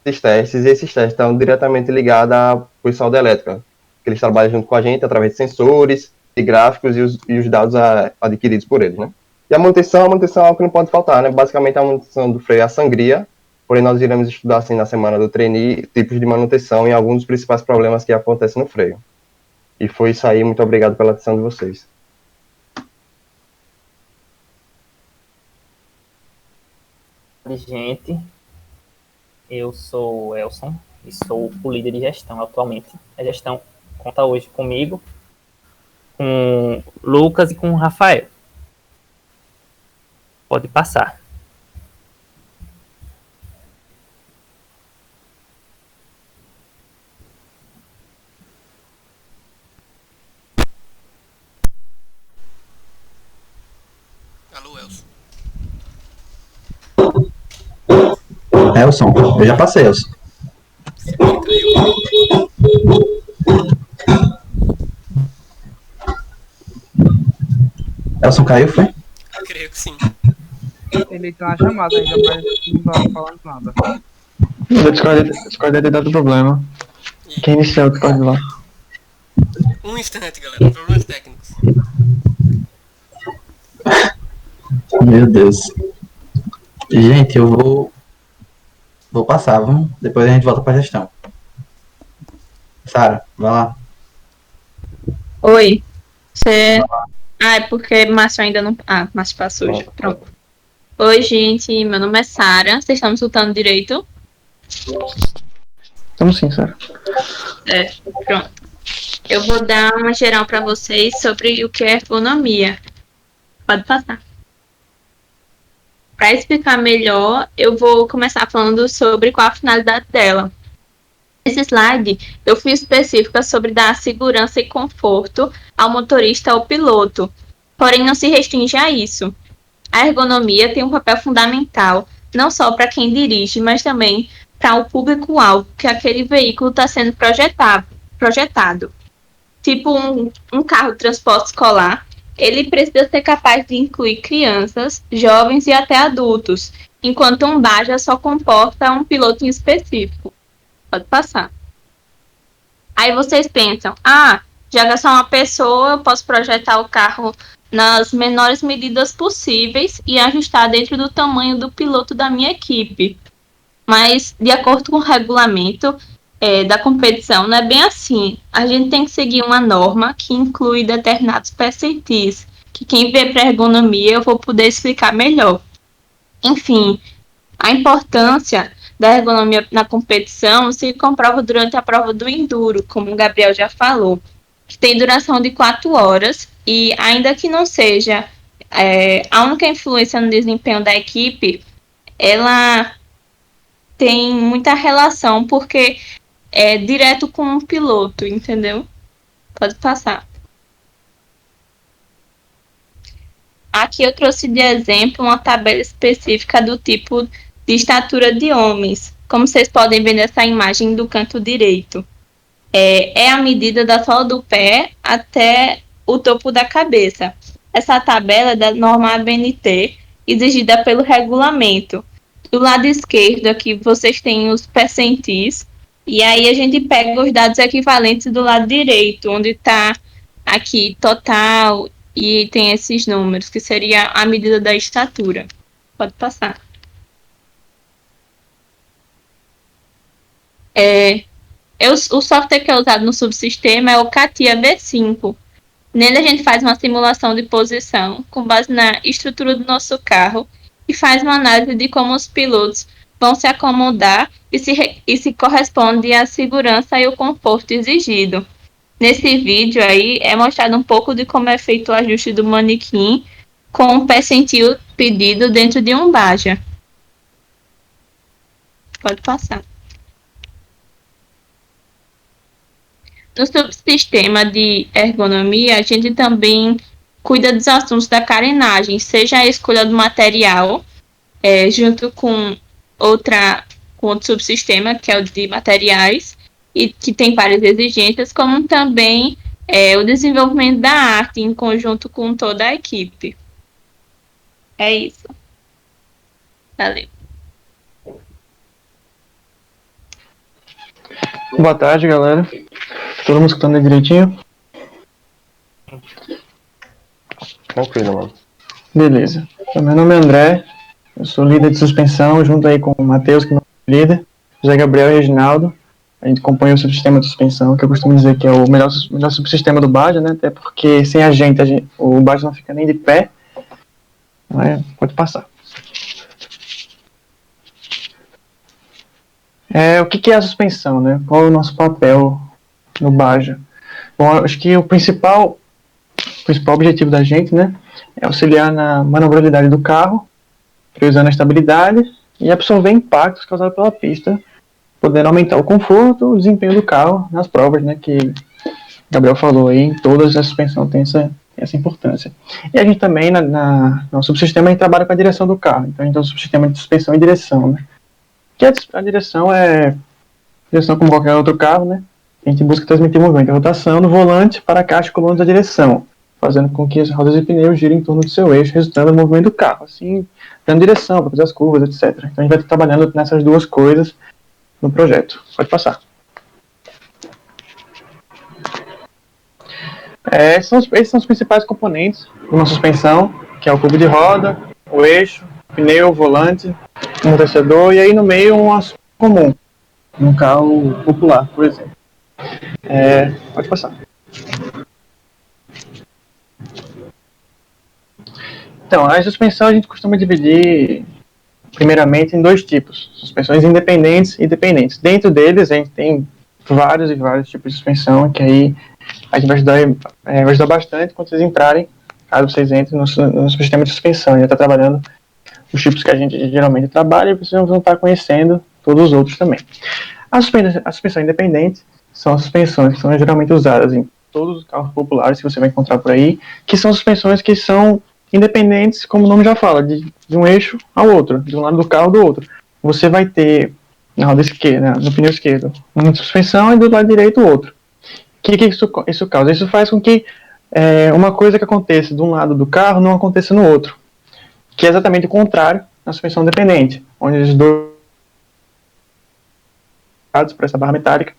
esses testes, e esses testes estão diretamente ligados ao pessoal da elétrica, que eles trabalham junto com a gente através de sensores, de gráficos e os dados adquiridos por eles, né? E a manutenção é algo que não pode faltar, né? Basicamente a manutenção do freio é a sangria, porém nós iremos estudar assim na semana do trainee tipos de manutenção e alguns dos principais problemas que acontecem no freio. E foi isso aí, muito obrigado pela atenção de vocês. Gente, eu sou o Elson e sou o líder de gestão atualmente. A gestão conta hoje comigo, com o Lucas e com o Rafael. Pode passar. Alô, Elson. Elson, eu já passei, Elson. Elson caiu, foi? Creio que sim. Ele tá na chamada ainda, mas não tá falando nada. O Discord deve ter dado problema. Quem iniciou o Discord lá? Um instante, galera. Problemas técnicos. Meu Deus. Gente, eu vou passar, vamos? Depois a gente volta pra gestão. Sara, vai lá. Oi. Você. Ah, é porque Márcio ainda não. Ah, Márcio passou já. Pronto. Oi, gente. Meu nome é Sara. Vocês estão me escutando direito? Estamos sim, Sara. É, pronto. Eu vou dar uma geral para vocês sobre o que é ergonomia. Pode passar. Para explicar melhor, eu vou começar falando sobre qual a finalidade dela. Nesse slide, eu fui específica sobre dar segurança e conforto ao motorista ou piloto, porém não se restringe a isso. A ergonomia tem um papel fundamental, não só para quem dirige, mas também para o público-alvo que aquele veículo está sendo projetado. Tipo um carro de transporte escolar, ele precisa ser capaz de incluir crianças, jovens e até adultos, enquanto um Baja só comporta um piloto em específico. Pode passar. Aí vocês pensam, já que é só uma pessoa, eu posso projetar o carro nas menores medidas possíveis e ajustar dentro do tamanho do piloto da minha equipe. Mas, de acordo com o regulamento da competição, não é bem assim. A gente tem que seguir uma norma que inclui determinados percentis, que quem vê para ergonomia eu vou poder explicar melhor. Enfim, a importância da ergonomia na competição se comprova durante a prova do Enduro, como o Gabriel já falou, que tem duração de 4 horas e, ainda que não seja a única influência no desempenho da equipe, ela tem muita relação, porque é direto com o piloto, entendeu? Pode passar. Aqui eu trouxe de exemplo uma tabela específica do tipo de estatura de homens. como vocês podem ver nessa imagem do canto direito, é a medida da sola do pé até o topo da cabeça. Essa tabela é da norma ABNT, exigida pelo regulamento. Do lado esquerdo aqui vocês têm os percentis, e aí a gente pega os dados equivalentes do lado direito, onde está aqui total e tem esses números, que seria a medida da estatura. Pode passar. O software que é usado no subsistema é o CATIA V5. Nele a gente faz uma simulação de posição com base na estrutura do nosso carro e faz uma análise de como os pilotos vão se acomodar e se corresponde à segurança e o conforto exigido. Nesse vídeo aí é mostrado um pouco de como é feito o ajuste do manequim com um percentil pedido dentro de um Baja. Pode passar. No subsistema de ergonomia, a gente também cuida dos assuntos da carenagem, seja a escolha do material, junto com outro subsistema, que é o de materiais, e que tem várias exigências, como também o desenvolvimento da arte em conjunto com toda a equipe. É isso. Valeu. Boa tarde, galera. Todo mundo escutando aí direitinho? Tranquilo, mano. Beleza. Então, meu nome é André, eu sou líder de suspensão, junto aí com o Matheus, que é o líder, José Gabriel e Reginaldo. A gente compõe o subsistema de suspensão, que eu costumo dizer que é o melhor subsistema do Baja, né? Até porque sem a gente o Baja não fica nem de pé. Pode passar. O que é a suspensão, né? Qual é o nosso papel no Baja? Bom, acho que o principal objetivo da gente, né, é auxiliar na manobrabilidade do carro, priorizando a estabilidade e absorver impactos causados pela pista, podendo aumentar o conforto e o desempenho do carro nas provas, né, que o Gabriel falou aí, todas as suspensões têm essa importância. E a gente também, no subsistema, a gente trabalha com a direção do carro, então a gente tem um subsistema de suspensão e direção, né, que a direção como qualquer outro carro, né, a gente busca transmitir movimento e rotação do volante para a caixa e colunas da direção, fazendo com que as rodas e pneus girem em torno do seu eixo, resultando no movimento do carro, assim, dando direção para fazer as curvas, etc. Então a gente vai estar trabalhando nessas duas coisas no projeto. Pode passar. Esses são os principais componentes de uma suspensão, que é o cubo de roda, o eixo, o pneu, o volante, o amortecedor, e aí no meio um assunto comum, num carro popular, por exemplo. Pode passar. Então, a suspensão a gente costuma dividir primeiramente em dois tipos, suspensões independentes e dependentes. Dentro deles a gente tem vários e vários tipos de suspensão, que aí a gente vai ajudar bastante quando vocês entrarem, caso vocês entrem no sistema de suspensão. A gente está trabalhando os tipos que a gente geralmente trabalha e vocês vão estar conhecendo todos os outros também. A suspensão independente são as suspensões que são geralmente usadas em todos os carros populares que você vai encontrar por aí, que são suspensões que são independentes, como o nome já fala, de um eixo ao outro, de um lado do carro do outro. Você vai ter na roda esquerda, no pneu esquerdo, uma suspensão e do lado direito outro. O que isso causa? Isso faz com que uma coisa que aconteça de um lado do carro não aconteça no outro, que é exatamente o contrário na suspensão dependente, onde os dois para essa barra metálica.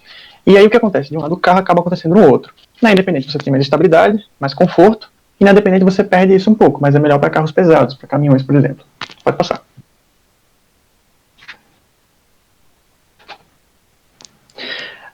E aí o que acontece? De um lado do carro acaba acontecendo no outro. Na independente você tem mais estabilidade, mais conforto, e na dependente você perde isso um pouco, mas é melhor para carros pesados, para caminhões, por exemplo. Pode passar.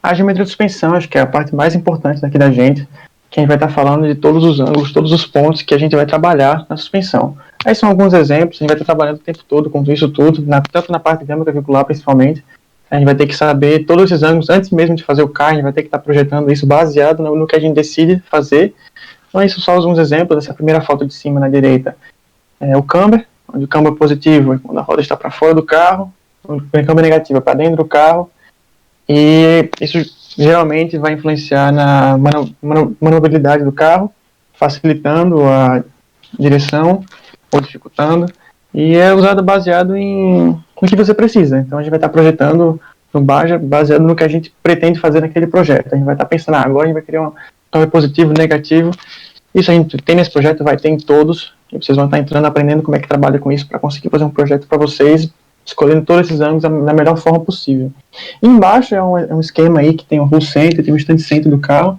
A geometria de suspensão, acho que é a parte mais importante daqui da gente, que a gente vai estar falando de todos os ângulos, todos os pontos que a gente vai trabalhar na suspensão. Aí são alguns exemplos, a gente vai estar trabalhando o tempo todo com isso tudo, tanto na parte dinâmica veicular principalmente. A gente vai ter que saber todos esses ângulos antes mesmo de fazer o carro, a gente vai ter que estar projetando isso baseado no que a gente decide fazer. Então, isso são só alguns exemplos. Essa primeira foto de cima na direita é o camber, onde o camber positivo é quando a roda está para fora do carro, o camber negativo é para dentro do carro, e isso geralmente vai influenciar na manobrabilidade do carro, facilitando a direção ou dificultando, e é usado baseado em no que você precisa. Então a gente vai estar projetando no Baja baseado no que a gente pretende fazer naquele projeto. A gente vai estar pensando, agora a gente vai criar um story positivo, negativo. Isso a gente tem nesse projeto, vai ter em todos. E vocês vão estar entrando, aprendendo como é que trabalha com isso para conseguir fazer um projeto para vocês, escolhendo todos esses ângulos da melhor forma possível. E embaixo é um esquema aí que tem o Rule Center, tem o Stand Center do carro,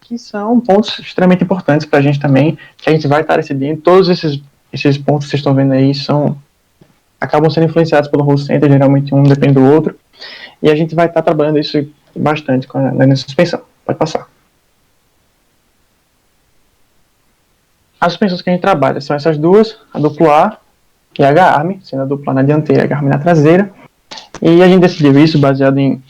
que são pontos extremamente importantes para a gente também, que a gente vai estar decidindo. Todos esses pontos que vocês estão vendo aí acabam sendo influenciados pelo Rule Center, geralmente um depende do outro, e a gente vai estar trabalhando isso bastante na suspensão. Pode passar. As suspensões que a gente trabalha são essas duas, a dupla A e a H-Arm, sendo a dupla na dianteira e a H-Arm na traseira. E a gente decidiu isso baseado em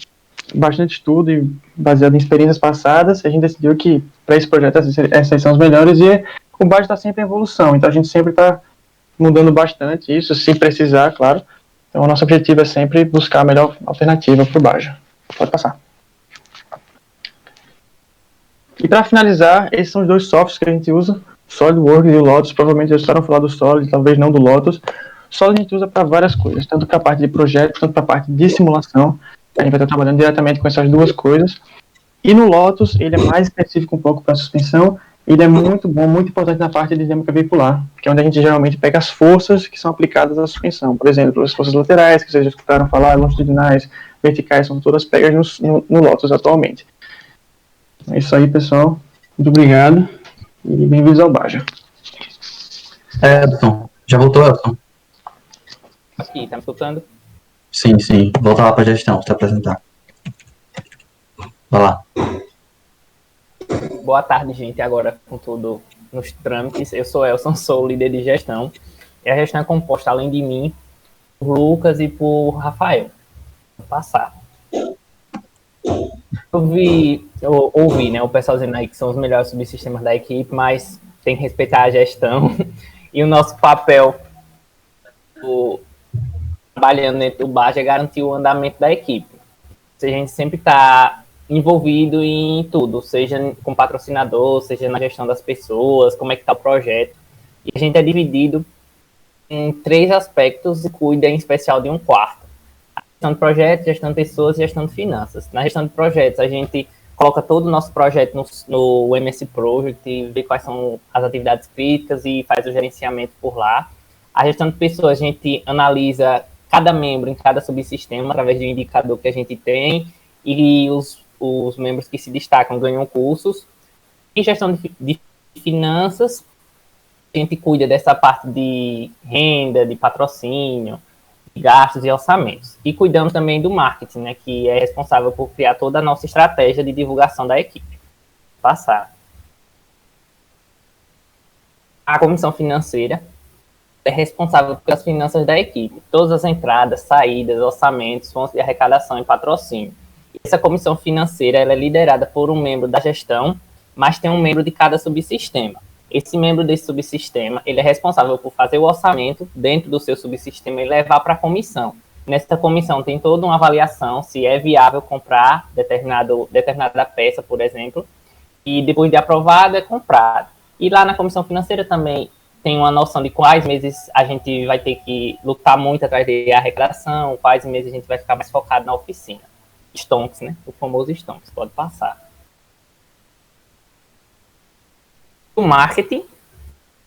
bastante estudo e baseado em experiências passadas. A gente decidiu que para esse projeto essas são as melhores, e o Baja está sempre em evolução, então a gente sempre está mudando bastante isso, se precisar, claro. Então o nosso objetivo é sempre buscar a melhor alternativa para o Baja. Pode passar. E para finalizar, esses são os dois softwares que a gente usa, SolidWorks e o Lotus. Provavelmente já estaram falando do Solid, talvez não do Lotus. O Solid a gente usa para várias coisas, tanto para a parte de projeto, tanto para a parte de simulação. A gente vai estar trabalhando diretamente com essas duas coisas. E no Lotus, ele é mais específico um pouco para a suspensão. Ele é muito bom, muito importante na parte de dinâmica veicular, que é onde a gente geralmente pega as forças que são aplicadas à suspensão. Por exemplo, as forças laterais, que vocês já escutaram falar, longitudinais, verticais, são todas pegas no Lotus atualmente. É isso aí, pessoal. Muito obrigado. E bem-vindos ao Baja. Edson, já voltou, Edson? Aqui, tá me escutando? Sim. Volta lá para a gestão, para apresentar. Vai lá. Boa tarde, gente. Agora, com tudo nos trâmites, eu sou Elson, sou líder de gestão. E a gestão é composta, além de mim, por Lucas e por Rafael. Vou passar. Eu ouvi, né, o pessoal dizendo aí que são os melhores subsistemas da equipe, mas tem que respeitar a gestão. E o nosso papel trabalhando dentro do Baja é garantir o andamento da equipe. A gente sempre está envolvido em tudo, seja com patrocinador, seja na gestão das pessoas, como é que está o projeto. E a gente é dividido em 3 aspectos e cuida em especial de um quarto. Gestão de projetos, gestão de pessoas e gestão de finanças. Na gestão de projetos, a gente coloca todo o nosso projeto no MS Project, vê quais são as atividades críticas e faz o gerenciamento por lá. A gestão de pessoas, a gente analisa cada membro em cada subsistema através de um indicador que a gente tem, e os membros que se destacam ganham cursos. Em gestão de finanças, a gente cuida dessa parte de renda, de patrocínio, gastos e orçamentos. E cuidamos também do marketing, né, que é responsável por criar toda a nossa estratégia de divulgação da equipe. Passar. A comissão financeira é responsável pelas finanças da equipe. Todas as entradas, saídas, orçamentos, fontes de arrecadação e patrocínio. Essa comissão financeira ela é liderada por um membro da gestão, mas tem um membro de cada subsistema. Esse membro desse subsistema, ele é responsável por fazer o orçamento dentro do seu subsistema e levar para a comissão. Nessa comissão tem toda uma avaliação se é viável comprar determinada peça, por exemplo, e depois de aprovado é comprado. E lá na comissão financeira também tem uma noção de quais meses a gente vai ter que lutar muito atrás da arrecadação, quais meses a gente vai ficar mais focado na oficina. Stonks, né? O famoso Stonks, pode passar. O marketing,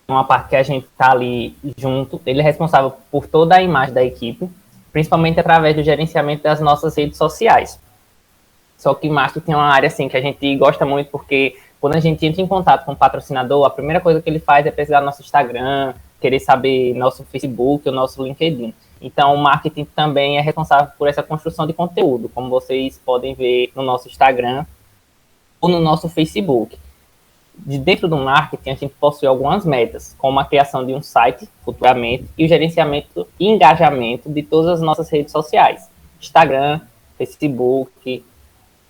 uma parte que a gente está ali junto, ele é responsável por toda a imagem da equipe, principalmente através do gerenciamento das nossas redes sociais. Só que marketing é uma área assim, que a gente gosta muito, porque quando a gente entra em contato com o patrocinador, a primeira coisa que ele faz é pesquisar nosso Instagram, querer saber nosso Facebook, o nosso LinkedIn. Então, o marketing também é responsável por essa construção de conteúdo, como vocês podem ver no nosso Instagram ou no nosso Facebook. De dentro do marketing, a gente possui algumas metas, como a criação de um site futuramente e o gerenciamento e engajamento de todas as nossas redes sociais. Instagram, Facebook,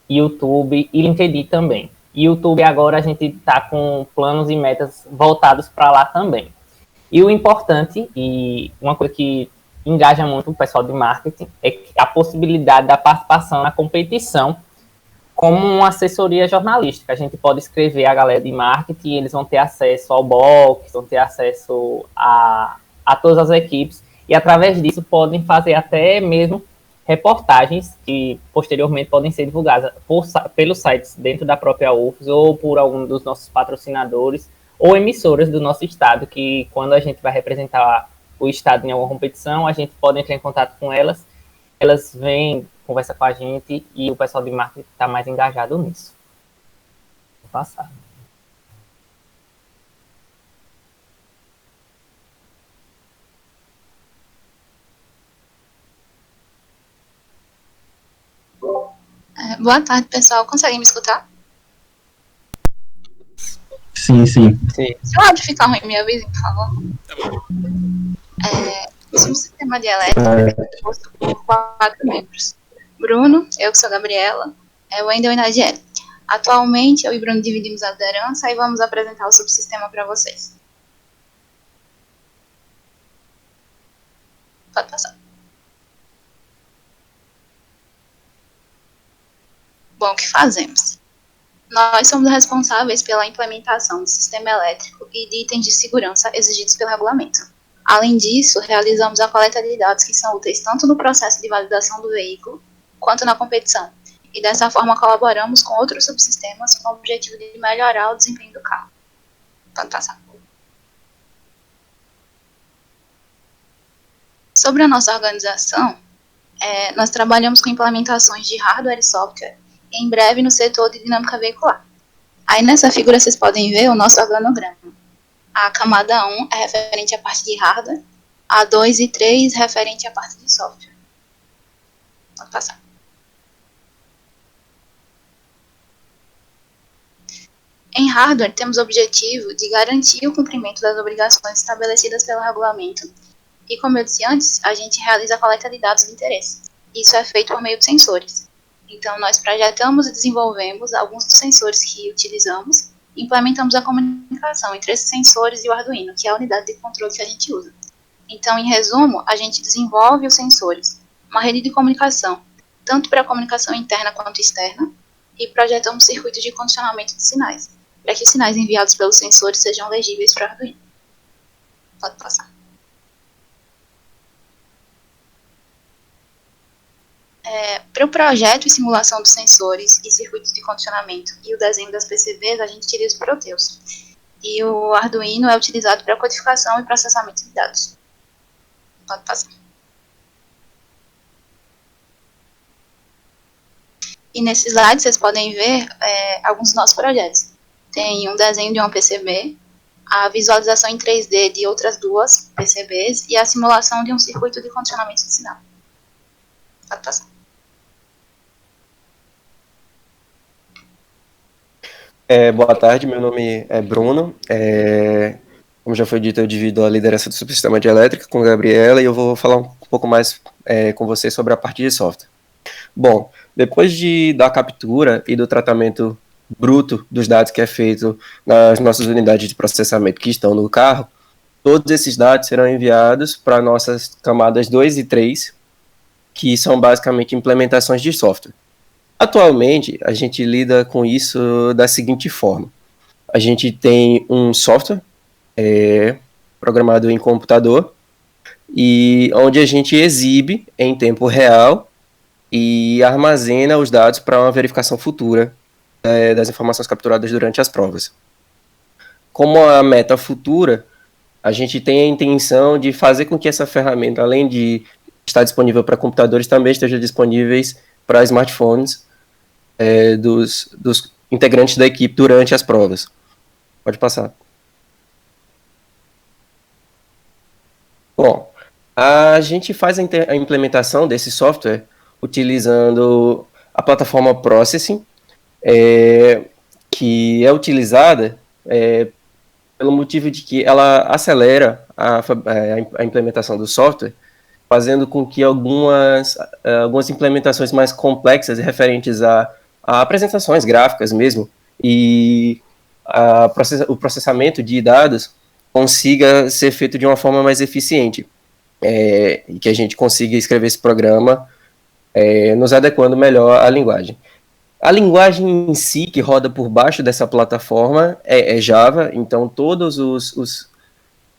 YouTube e LinkedIn também. E YouTube agora a gente está com planos e metas voltados para lá também. E o importante, e uma coisa que engaja muito o pessoal de marketing, é a possibilidade da participação na competição como uma assessoria jornalística. A gente pode escrever a galera de marketing, eles vão ter acesso ao box, vão ter acesso a todas as equipes, e através disso podem fazer até mesmo reportagens que posteriormente podem ser divulgadas pelos sites dentro da própria UFES ou por algum dos nossos patrocinadores ou emissoras do nosso estado, que quando a gente vai representar o estado em alguma competição, a gente pode entrar em contato com elas, elas vêm, conversam com a gente e o pessoal de marketing está mais engajado nisso. Vou passar. Boa tarde, pessoal. Conseguem me escutar? Sim, sim. Sim. Se o áudio ficar ruim, me avisem, por favor. O subsistema de elétrica é composto por 4 membros. Bruno, eu que sou a Gabriela, o Wendel e Nadiele. Atualmente, eu e Bruno dividimos a liderança e vamos apresentar o subsistema para vocês. Pode passar. Bom, o que fazemos? Nós somos responsáveis pela implementação do sistema elétrico e de itens de segurança exigidos pelo regulamento. Além disso, realizamos a coleta de dados que são úteis tanto no processo de validação do veículo, quanto na competição. E dessa forma colaboramos com outros subsistemas com o objetivo de melhorar o desempenho do carro. Pode passar. Sobre a nossa organização, nós trabalhamos com implementações de hardware e software, em breve no setor de dinâmica veicular. Aí nessa figura vocês podem ver o nosso organograma. A camada 1 é referente à parte de hardware, a 2 e 3 referente à parte de software. Pode passar. Em hardware, temos o objetivo de garantir o cumprimento das obrigações estabelecidas pelo regulamento e, como eu disse antes, a gente realiza a coleta de dados de interesse. Isso é feito por meio de sensores. Então, nós projetamos e desenvolvemos alguns dos sensores que utilizamos e implementamos a comunicação entre esses sensores e o Arduino, que é a unidade de controle que a gente usa. Então, em resumo, a gente desenvolve os sensores, uma rede de comunicação, tanto para a comunicação interna quanto externa, e projetamos circuitos de condicionamento de sinais, para que os sinais enviados pelos sensores sejam legíveis para o Arduino. Pode passar. Para o projeto e simulação dos sensores e circuitos de condicionamento e o desenho das PCBs, a gente utiliza o Proteus. E o Arduino é utilizado para codificação e processamento de dados. Pode passar. E nesse slide vocês podem ver alguns dos nossos projetos. Tem um desenho de uma PCB, a visualização em 3D de outras duas PCBs e a simulação de um circuito de condicionamento de sinal. Pode passar. Boa tarde, meu nome é Bruno. Como já foi dito, eu divido a liderança do subsistema de elétrica com a Gabriela e eu vou falar um pouco mais com você sobre a parte de software. Bom, depois da captura e do tratamento bruto dos dados que é feito nas nossas unidades de processamento que estão no carro, todos esses dados serão enviados para nossas camadas 2 e 3, que são basicamente implementações de software. Atualmente, a gente lida com isso da seguinte forma. A gente tem um software programado em computador, e onde a gente exibe em tempo real e armazena os dados para uma verificação futura das informações capturadas durante as provas. Como a meta futura, a gente tem a intenção de fazer com que essa ferramenta, além de estar disponível para computadores, também esteja disponíveis para smartphones dos integrantes da equipe durante as provas. Pode passar. Bom, a gente faz a implementação desse software utilizando a plataforma Processing, que é utilizada pelo motivo de que ela acelera a implementação do software, fazendo com que algumas implementações mais complexas referentes a apresentações gráficas mesmo e o processamento de dados consiga ser feito de uma forma mais eficiente, e que a gente consiga escrever esse programa nos adequando melhor à linguagem. A linguagem em si, que roda por baixo dessa plataforma, é Java, então todos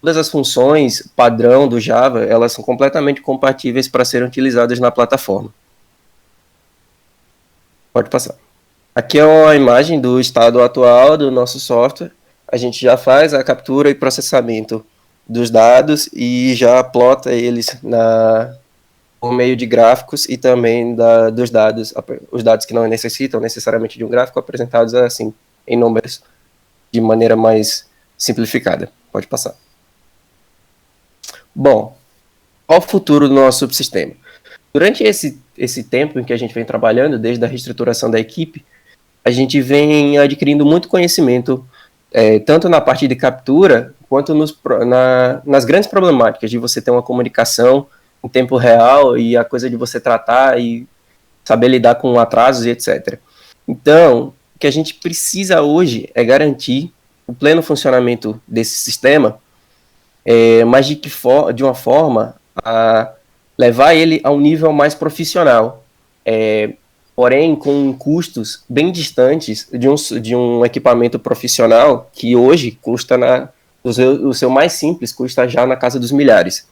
todas as funções padrão do Java, elas são completamente compatíveis para serem utilizadas na plataforma. Pode passar. Aqui é uma imagem do estado atual do nosso software. A gente já faz a captura e processamento dos dados e já plota eles por meio de gráficos e também dos dados, os dados que não necessitam necessariamente de um gráfico, apresentados assim, em números, de maneira mais simplificada. Pode passar. Bom, qual o futuro do nosso subsistema? Durante esse tempo em que a gente vem trabalhando, desde a reestruturação da equipe, a gente vem adquirindo muito conhecimento, tanto na parte de captura, quanto nas grandes problemáticas de você ter uma comunicação em tempo real e a coisa de você tratar e saber lidar com atrasos e etc. Então, o que a gente precisa hoje é garantir o pleno funcionamento desse sistema, mas de uma forma a levar ele a um nível mais profissional, porém com custos bem distantes de um equipamento profissional que hoje custa, o seu mais simples custa já na casa dos milhares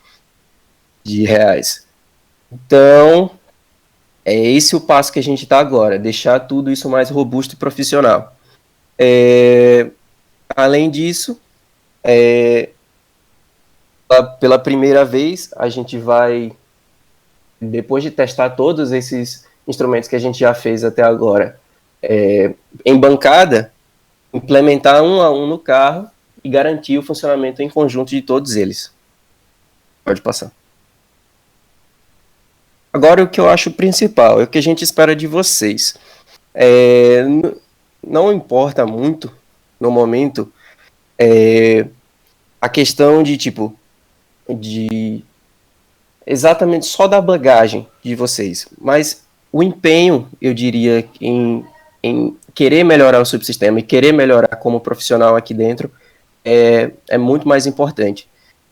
de reais. Então, é esse o passo que a gente está agora, deixar tudo isso mais robusto e profissional. Além disso, pela primeira vez, a gente vai, depois de testar todos esses instrumentos que a gente já fez até agora, em bancada, implementar um a um no carro e garantir o funcionamento em conjunto de todos eles. Pode passar. Agora, o que eu acho principal, é o que a gente espera de vocês. Não importa muito, no momento, a questão de exatamente só da bagagem de vocês, mas o empenho, eu diria, em querer melhorar o subsistema e querer melhorar como profissional aqui dentro é muito mais importante.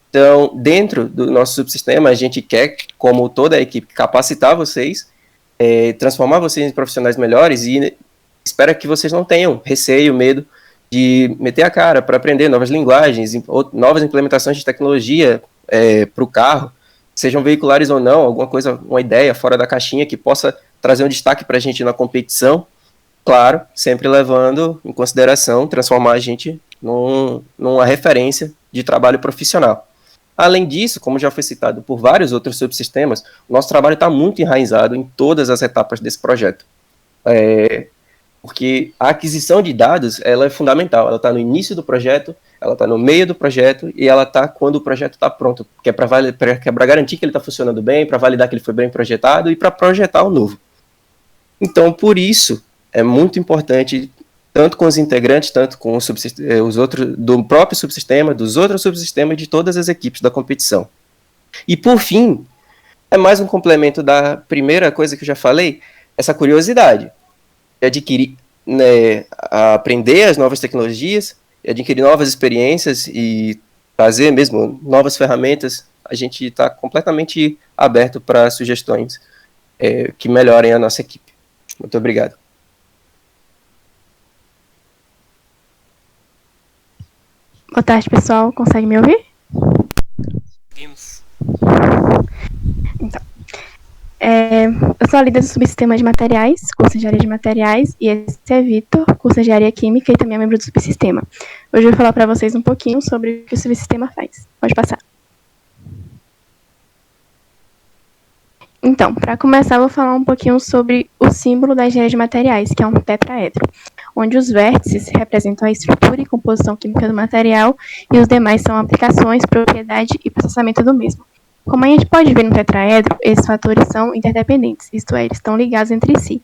Então, dentro do nosso subsistema, a gente quer, como toda a equipe, capacitar vocês, transformar vocês em profissionais melhores e espera que vocês não tenham receio, medo de meter a cara para aprender novas linguagens, novas implementações de tecnologia para o carro, sejam veiculares ou não, alguma coisa, uma ideia fora da caixinha que possa trazer um destaque para a gente na competição, claro, sempre levando em consideração transformar a gente numa referência de trabalho profissional. Além disso, como já foi citado por vários outros subsistemas, o nosso trabalho está muito enraizado em todas as etapas desse projeto. Porque a aquisição de dados ela é fundamental, ela está no início do projeto, ela está no meio do projeto e ela está quando o projeto está pronto, que é para garantir que ele está funcionando bem, para validar que ele foi bem projetado e para projetar o novo. Então, por isso, é muito importante, tanto com os integrantes, tanto com os outros, do próprio subsistema, dos outros subsistemas, de todas as equipes da competição. E, por fim, é mais um complemento da primeira coisa que eu já falei, essa curiosidade de adquirir, aprender as novas tecnologias, adquirir novas experiências e trazer mesmo novas ferramentas. A gente está completamente aberto para sugestões que melhorem a nossa equipe. Muito obrigado. Boa tarde, pessoal. Consegue me ouvir? Seguimos. Então, eu sou a líder do subsistema de materiais, curso de engenharia de materiais, e esse é Vitor, curso de engenharia química e também é membro do subsistema. Hoje eu vou falar para vocês um pouquinho sobre o que o subsistema faz. Pode passar. Então, para começar, eu vou falar um pouquinho sobre o símbolo da engenharia de materiais, que é um tetraedro, onde os vértices representam a estrutura e composição química do material e os demais são aplicações, propriedade e processamento do mesmo. Como a gente pode ver no tetraedro, esses fatores são interdependentes, isto é, eles estão ligados entre si.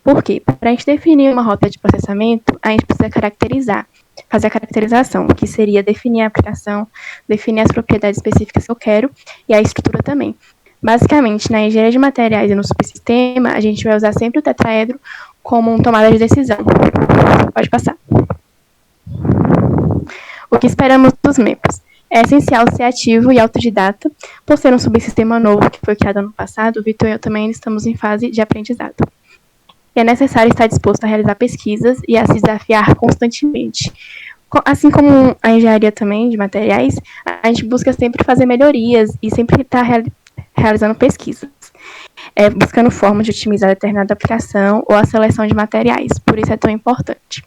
Por quê? Para a gente definir uma rota de processamento, a gente precisa fazer a caracterização, que seria definir a aplicação, definir as propriedades específicas que eu quero e a estrutura também. Basicamente, na engenharia de materiais e no subsistema, a gente vai usar sempre o tetraedro como uma tomada de decisão. Pode passar. O que esperamos dos membros? É essencial ser ativo e autodidata, por ser um subsistema novo que foi criado ano passado, o Vitor e eu também estamos em fase de aprendizado. E é necessário estar disposto a realizar pesquisas e a se desafiar constantemente, Assim como a engenharia também de materiais, a gente busca sempre fazer melhorias e sempre estar realizando pesquisas, buscando formas de otimizar determinada aplicação ou a seleção de materiais. Por isso é tão importante.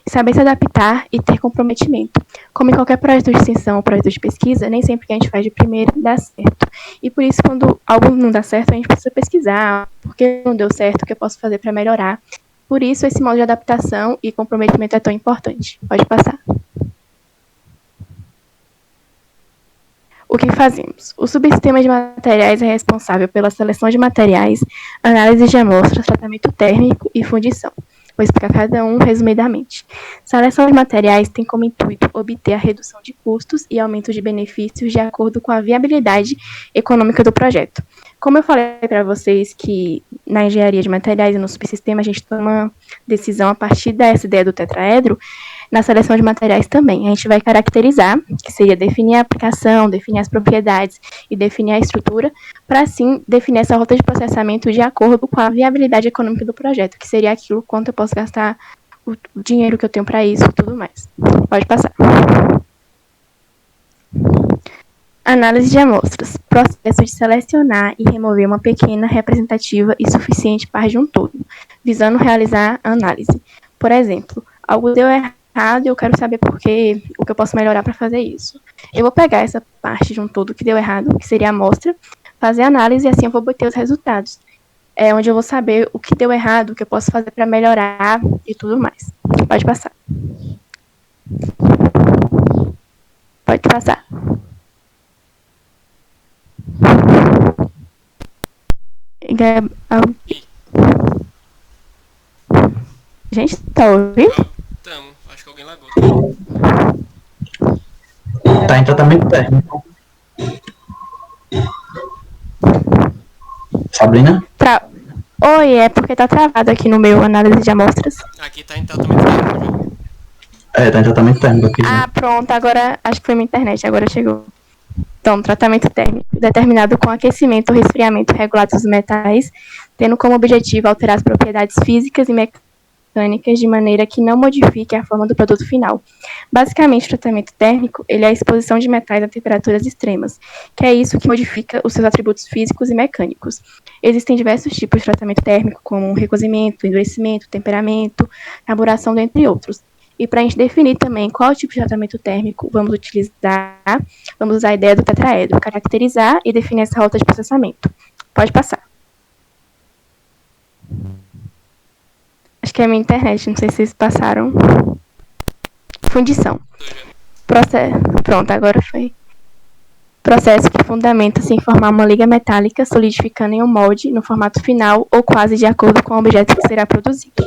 Saber se adaptar e ter comprometimento. Como em qualquer projeto de extensão ou projeto de pesquisa, nem sempre que a gente faz de primeira dá certo. E por isso, quando algo não dá certo, a gente precisa pesquisar por que não deu certo, o que eu posso fazer para melhorar. Por isso, esse modo de adaptação e comprometimento é tão importante. Pode passar. O que fazemos? O subsistema de materiais é responsável pela seleção de materiais, análise de amostras, tratamento térmico e fundição. Vou explicar cada um resumidamente. Seleção de materiais tem como intuito obter a redução de custos e aumento de benefícios de acordo com a viabilidade econômica do projeto. Como eu falei para vocês que na engenharia de materiais e no subsistema a gente toma decisão a partir dessa ideia do tetraedro, na seleção de materiais também. A gente vai caracterizar, que seria definir a aplicação, definir as propriedades e definir a estrutura, para assim definir essa rota de processamento de acordo com a viabilidade econômica do projeto, que seria aquilo quanto eu posso gastar, o dinheiro que eu tenho para isso e tudo mais. Pode passar. Análise de amostras. Processo de selecionar e remover uma pequena, representativa e suficiente parte de um todo, visando realizar a análise. Por exemplo, algo deu errado e eu quero saber por quê, o que eu posso melhorar para fazer isso. Eu vou pegar essa parte de um todo que deu errado, que seria a amostra, fazer a análise e assim eu vou obter os resultados. É onde eu vou saber o que deu errado, o que eu posso fazer para melhorar e tudo mais. Pode passar. Pode passar. Gente, tá ouvindo? Tamo, acho que alguém lagou. Tá em tratamento térmico. Sabrina? Oi, é porque tá travado aqui no meu análise de amostras. Aqui tá em tratamento térmico. Tá em tratamento térmico aqui. Ah, pronto, agora acho que foi minha internet, agora chegou. Então, tratamento térmico, determinado com aquecimento ou resfriamento regulado dos metais, tendo como objetivo alterar as propriedades físicas e mecânicas de maneira que não modifique a forma do produto final. Basicamente, o tratamento térmico ele é a exposição de metais a temperaturas extremas, que é isso que modifica os seus atributos físicos e mecânicos. Existem diversos tipos de tratamento térmico, como recozimento, endurecimento, temperamento, carburação, dentre outros. E para a gente definir também qual tipo de tratamento térmico vamos utilizar, vamos usar a ideia do tetraedro, caracterizar e definir essa rota de processamento. Pode passar. Acho que é a minha internet, não sei se vocês passaram. Fundição. Pronto, agora foi. Processo que fundamenta-se em formar uma liga metálica solidificando em um molde no formato final ou quase de acordo com o objeto que será produzido.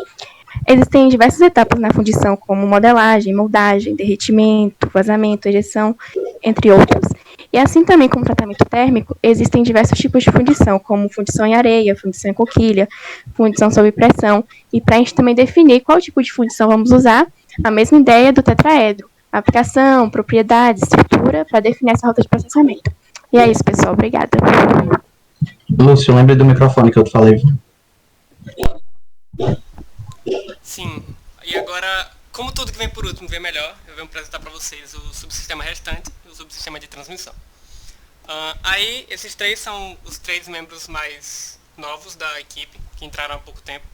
Existem diversas etapas na fundição, como modelagem, moldagem, derretimento, vazamento, ejeção, entre outros. E assim também como tratamento térmico, existem diversos tipos de fundição, como fundição em areia, fundição em coquilha, fundição sob pressão. E para a gente também definir qual tipo de fundição vamos usar, a mesma ideia do tetraedro, aplicação, propriedades, estrutura, para definir essa rota de processamento. E é isso, pessoal. Obrigada. Lúcio, lembre do microfone que eu te falei. Sim, e agora, como tudo que vem por último vem melhor, eu venho apresentar para vocês o subsistema restante e o subsistema de transmissão. Aí, esses três são os três membros mais novos da equipe, que entraram há pouco tempo,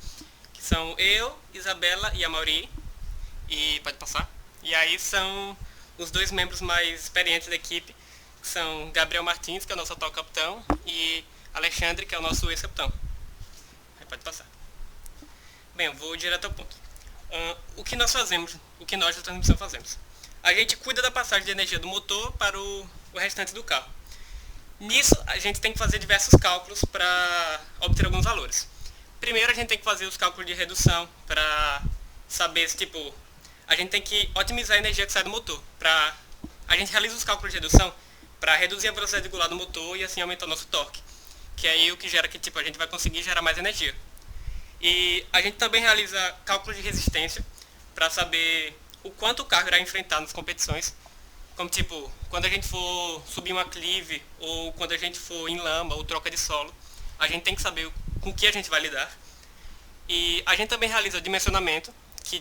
que são eu, Isabela e a Mauri, e pode passar. E aí são os dois membros mais experientes da equipe, que são Gabriel Martins, que é o nosso atual capitão, e Alexandre, que é o nosso ex-capitão. Aí pode passar. Bem, eu vou direto ao ponto. O que nós fazemos, o que nós da transmissão fazemos? A gente cuida da passagem de energia do motor para o restante do carro. Nisso, a gente tem que fazer diversos cálculos para obter alguns valores. Primeiro, a gente tem que fazer os cálculos de redução para saber se, a gente tem que otimizar a energia que sai do motor. A gente realiza os cálculos de redução para reduzir a velocidade angular do motor e assim aumentar o nosso torque. Que é aí o que gera que, a gente vai conseguir gerar mais energia. E a gente também realiza cálculos de resistência para saber o quanto o carro irá enfrentar nas competições. Como quando a gente for subir uma clive ou quando a gente for em lama ou troca de solo, a gente tem que saber com que a gente vai lidar. E a gente também realiza dimensionamento, que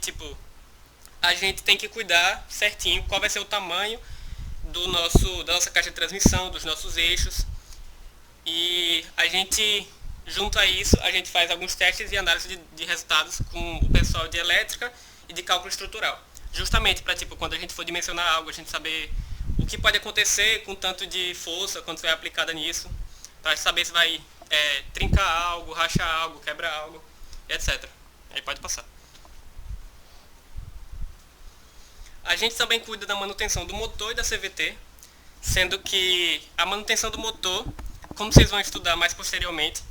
a gente tem que cuidar certinho qual vai ser o tamanho da nossa caixa de transmissão, dos nossos eixos. E a gente, junto a isso, a gente faz alguns testes e análise de resultados com o pessoal de elétrica e de cálculo estrutural. Justamente para, tipo, quando a gente for dimensionar algo, a gente saber o que pode acontecer com tanto de força, quando vai aplicada nisso, para saber se vai trincar algo, rachar algo, quebrar algo, etc. Aí pode passar. A gente também cuida da manutenção do motor e da CVT, sendo que a manutenção do motor, como vocês vão estudar mais posteriormente,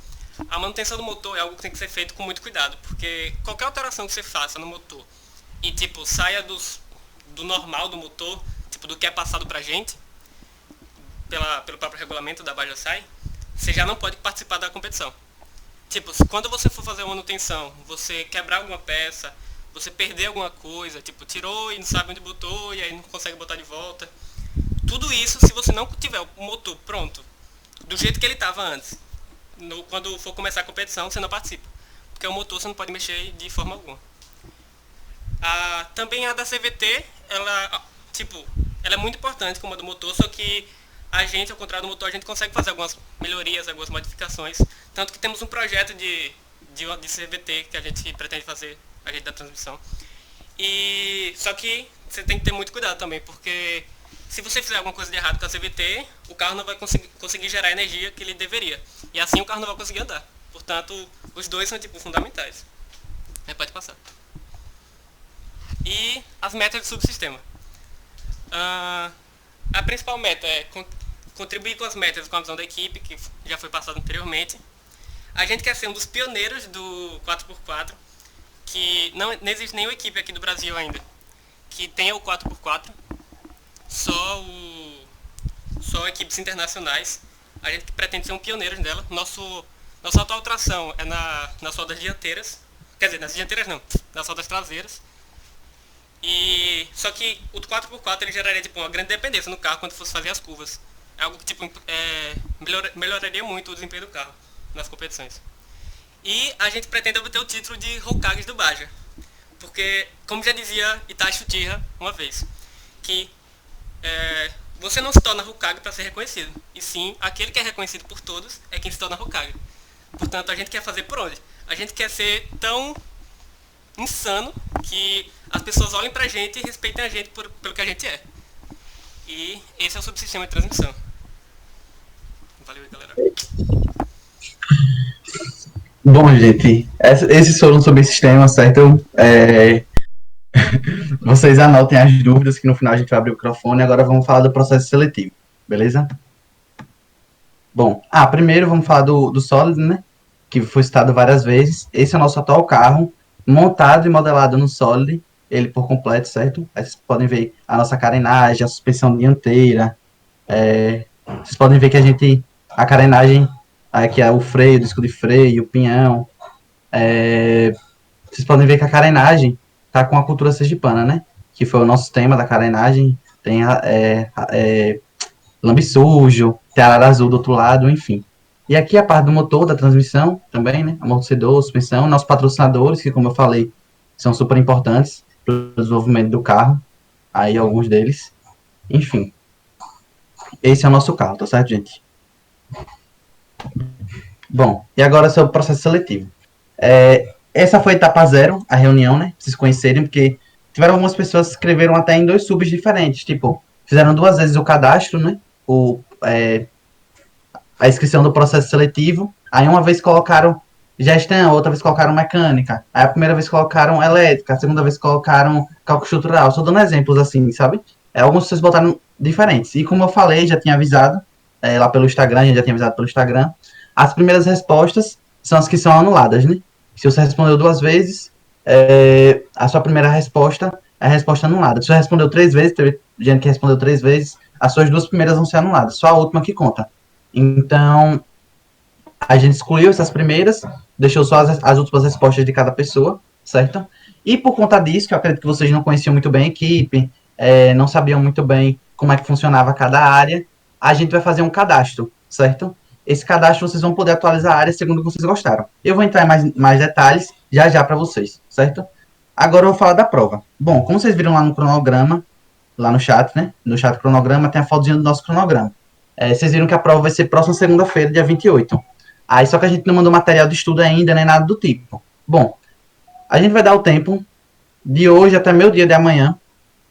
a manutenção do motor é algo que tem que ser feito com muito cuidado, porque qualquer alteração que você faça no motor e tipo saia do normal do motor, tipo do que é passado pra gente, pelo próprio regulamento da Bajasai, você já não pode participar da competição. Tipo, quando você for fazer uma manutenção, você quebrar alguma peça, você perder alguma coisa, tipo, tirou e não sabe onde botou e aí não consegue botar de volta. Tudo isso, se você não tiver o motor pronto, do jeito que ele estava antes, quando for começar a competição, você não participa. Porque o motor você não pode mexer de forma alguma. Também a da CVT, ela é muito importante como a do motor, só que a gente, ao contrário do motor, a gente consegue fazer algumas melhorias, algumas modificações. Tanto que temos um projeto de CVT que a gente pretende fazer, a gente da transmissão. Só que você tem que ter muito cuidado também, porque se você fizer alguma coisa de errado com a CVT, o carro não vai conseguir gerar a energia que ele deveria. E assim o carro não vai conseguir andar. Portanto, os dois são tipo fundamentais. Aí pode passar. E as metas de subsistema. A principal meta é contribuir com as metas com a visão da equipe, que já foi passado anteriormente. A gente quer ser um dos pioneiros do 4x4, que não existe nenhuma equipe aqui do Brasil ainda que tenha o 4x4, só equipes internacionais. A gente pretende ser um pioneiro dela. Nossa atual tração é nas rodas dianteiras, quer dizer, nas dianteiras não, nas rodas traseiras. Só que o 4x4 ele geraria tipo, uma grande dependência no carro quando fosse fazer as curvas. É algo que tipo, melhoraria muito o desempenho do carro nas competições. E a gente pretende obter o título de Hokage do Baja. Porque, como já dizia Itachi Uchiha uma vez, que você não se torna Hokage para ser reconhecido. E sim, aquele que é reconhecido por todos é quem se torna Hokage. Portanto, a gente quer fazer por onde? A gente quer ser tão insano que as pessoas olhem pra gente e respeitem a gente pelo que a gente é. E esse é o subsistema de transmissão. Valeu aí, galera. Bom, gente, esses foram sobre esse sistema, certo? Vocês anotem as dúvidas que no final a gente vai abrir o microfone. Agora vamos falar do processo seletivo, beleza? Bom, primeiro vamos falar do Solid, né? Que foi citado várias vezes. Esse é o nosso atual carro, montado e modelado no Solid, ele por completo, certo? Aí vocês podem ver a nossa carenagem, a suspensão dianteira. Vocês podem ver que a carenagem, aqui é o freio, o disco de freio, o pinhão. Vocês podem ver que a carenagem tá com a cultura sergipana, né? Que foi o nosso tema da carenagem. Tem lambe sujo, tem arara azul do outro lado, enfim. E aqui a parte do motor, da transmissão também, né? Amortecedor, suspensão, nossos patrocinadores, que como eu falei, são super importantes para o desenvolvimento do carro. Aí alguns deles. Enfim. Esse é o nosso carro, tá certo, gente? Bom, e agora sobre o processo seletivo. Essa foi a etapa 0, a reunião, né? Pra vocês conhecerem, porque tiveram algumas pessoas que escreveram até em 2 subs diferentes. Tipo, fizeram 2 vezes o cadastro, né? A inscrição do processo seletivo. Aí uma vez colocaram gestão, outra vez colocaram mecânica. Aí a primeira vez colocaram elétrica, a segunda vez colocaram cálculo estrutural. Só dando exemplos assim, sabe? Alguns vocês botaram diferentes. E como eu falei, já tinha avisado lá pelo Instagram, a gente já tinha avisado pelo Instagram. As primeiras respostas são as que são anuladas, né? Se você respondeu 2 vezes, a sua primeira resposta é a resposta anulada. Se você respondeu 3 vezes, teve gente que respondeu 3 vezes, as suas 2 primeiras vão ser anuladas. Só a última que conta. Então, a gente excluiu essas primeiras, deixou só as últimas respostas de cada pessoa, certo? E por conta disso, que eu acredito que vocês não conheciam muito bem a equipe, não sabiam muito bem como é que funcionava cada área, a gente vai fazer um cadastro, certo? Esse cadastro vocês vão poder atualizar a área segundo o que vocês gostaram. Eu vou entrar em mais detalhes já para vocês, certo? Agora eu vou falar da prova. Bom, como vocês viram lá no cronograma, lá no chat, né? No chat cronograma tem a fotozinha do nosso cronograma. Vocês viram que a prova vai ser próxima segunda-feira, dia 28. Aí só que a gente não mandou material de estudo ainda, nem nada do tipo. Bom, a gente vai dar o tempo de hoje até meio-dia de amanhã,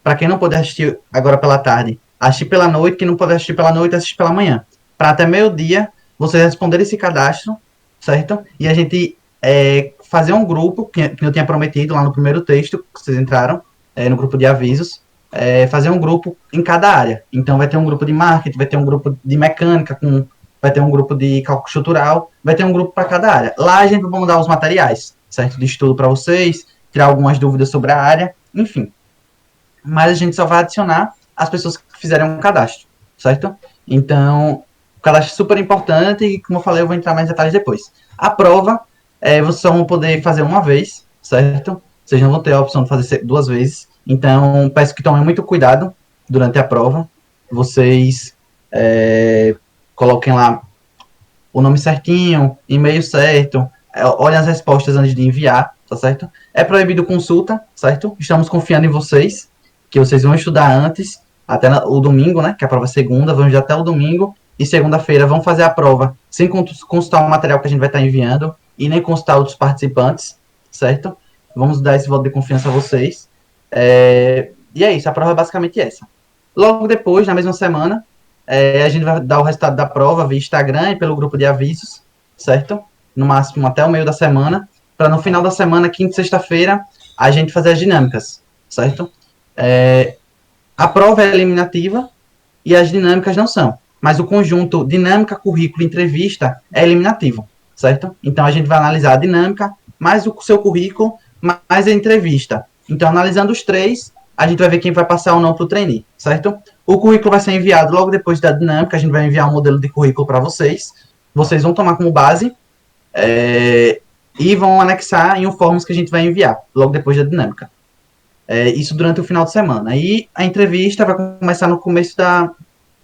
para quem não puder assistir agora pela tarde, assistir pela noite, quem não puder assistir pela noite, assistir pela manhã. Para até meio-dia, vocês responderem esse cadastro, certo? E a gente fazer um grupo, que eu tinha prometido lá no primeiro texto, que vocês entraram, no grupo de avisos, fazer um grupo em cada área. Então vai ter um grupo de marketing, vai ter um grupo de mecânica, vai ter um grupo de cálculo estrutural, vai ter um grupo para cada área. Lá a gente vai mandar os materiais, certo? De estudo para vocês, tirar algumas dúvidas sobre a área, enfim. Mas a gente só vai adicionar as pessoas que fizerem um cadastro, certo? Então, o cadastro é super importante e, como eu falei, eu vou entrar mais detalhes depois. A prova, vocês só vão poder fazer uma vez, certo? Vocês não vão ter a opção de fazer 2 vezes. Então, peço que tomem muito cuidado durante a prova. Vocês coloquem lá o nome certinho, e-mail certo, olhem as respostas antes de enviar, tá certo? É proibido consulta, certo? Estamos confiando em vocês, que vocês vão estudar antes, até o domingo, né? Que a prova é segunda, vamos até o domingo, e segunda-feira vão fazer a prova sem consultar o material que a gente vai estar enviando, e nem consultar outros participantes, certo? Vamos dar esse voto de confiança a vocês. E é isso, a prova é basicamente essa. Logo depois, na mesma semana, a gente vai dar o resultado da prova via Instagram e pelo grupo de avisos, certo? No máximo até o meio da semana, para no final da semana, quinta e sexta-feira, a gente fazer as dinâmicas, certo? A prova é eliminativa e as dinâmicas não são, mas o conjunto dinâmica, currículo e entrevista é eliminativo, certo? Então a gente vai analisar a dinâmica, mais o seu currículo, mais a entrevista. Então, analisando os 3, a gente vai ver quem vai passar ou não para o trainee, certo? O currículo vai ser enviado logo depois da dinâmica, a gente vai enviar um modelo de currículo para vocês. Vocês vão tomar como base e vão anexar em um forms que a gente vai enviar logo depois da dinâmica. Isso durante o final de semana. E a entrevista vai começar no começo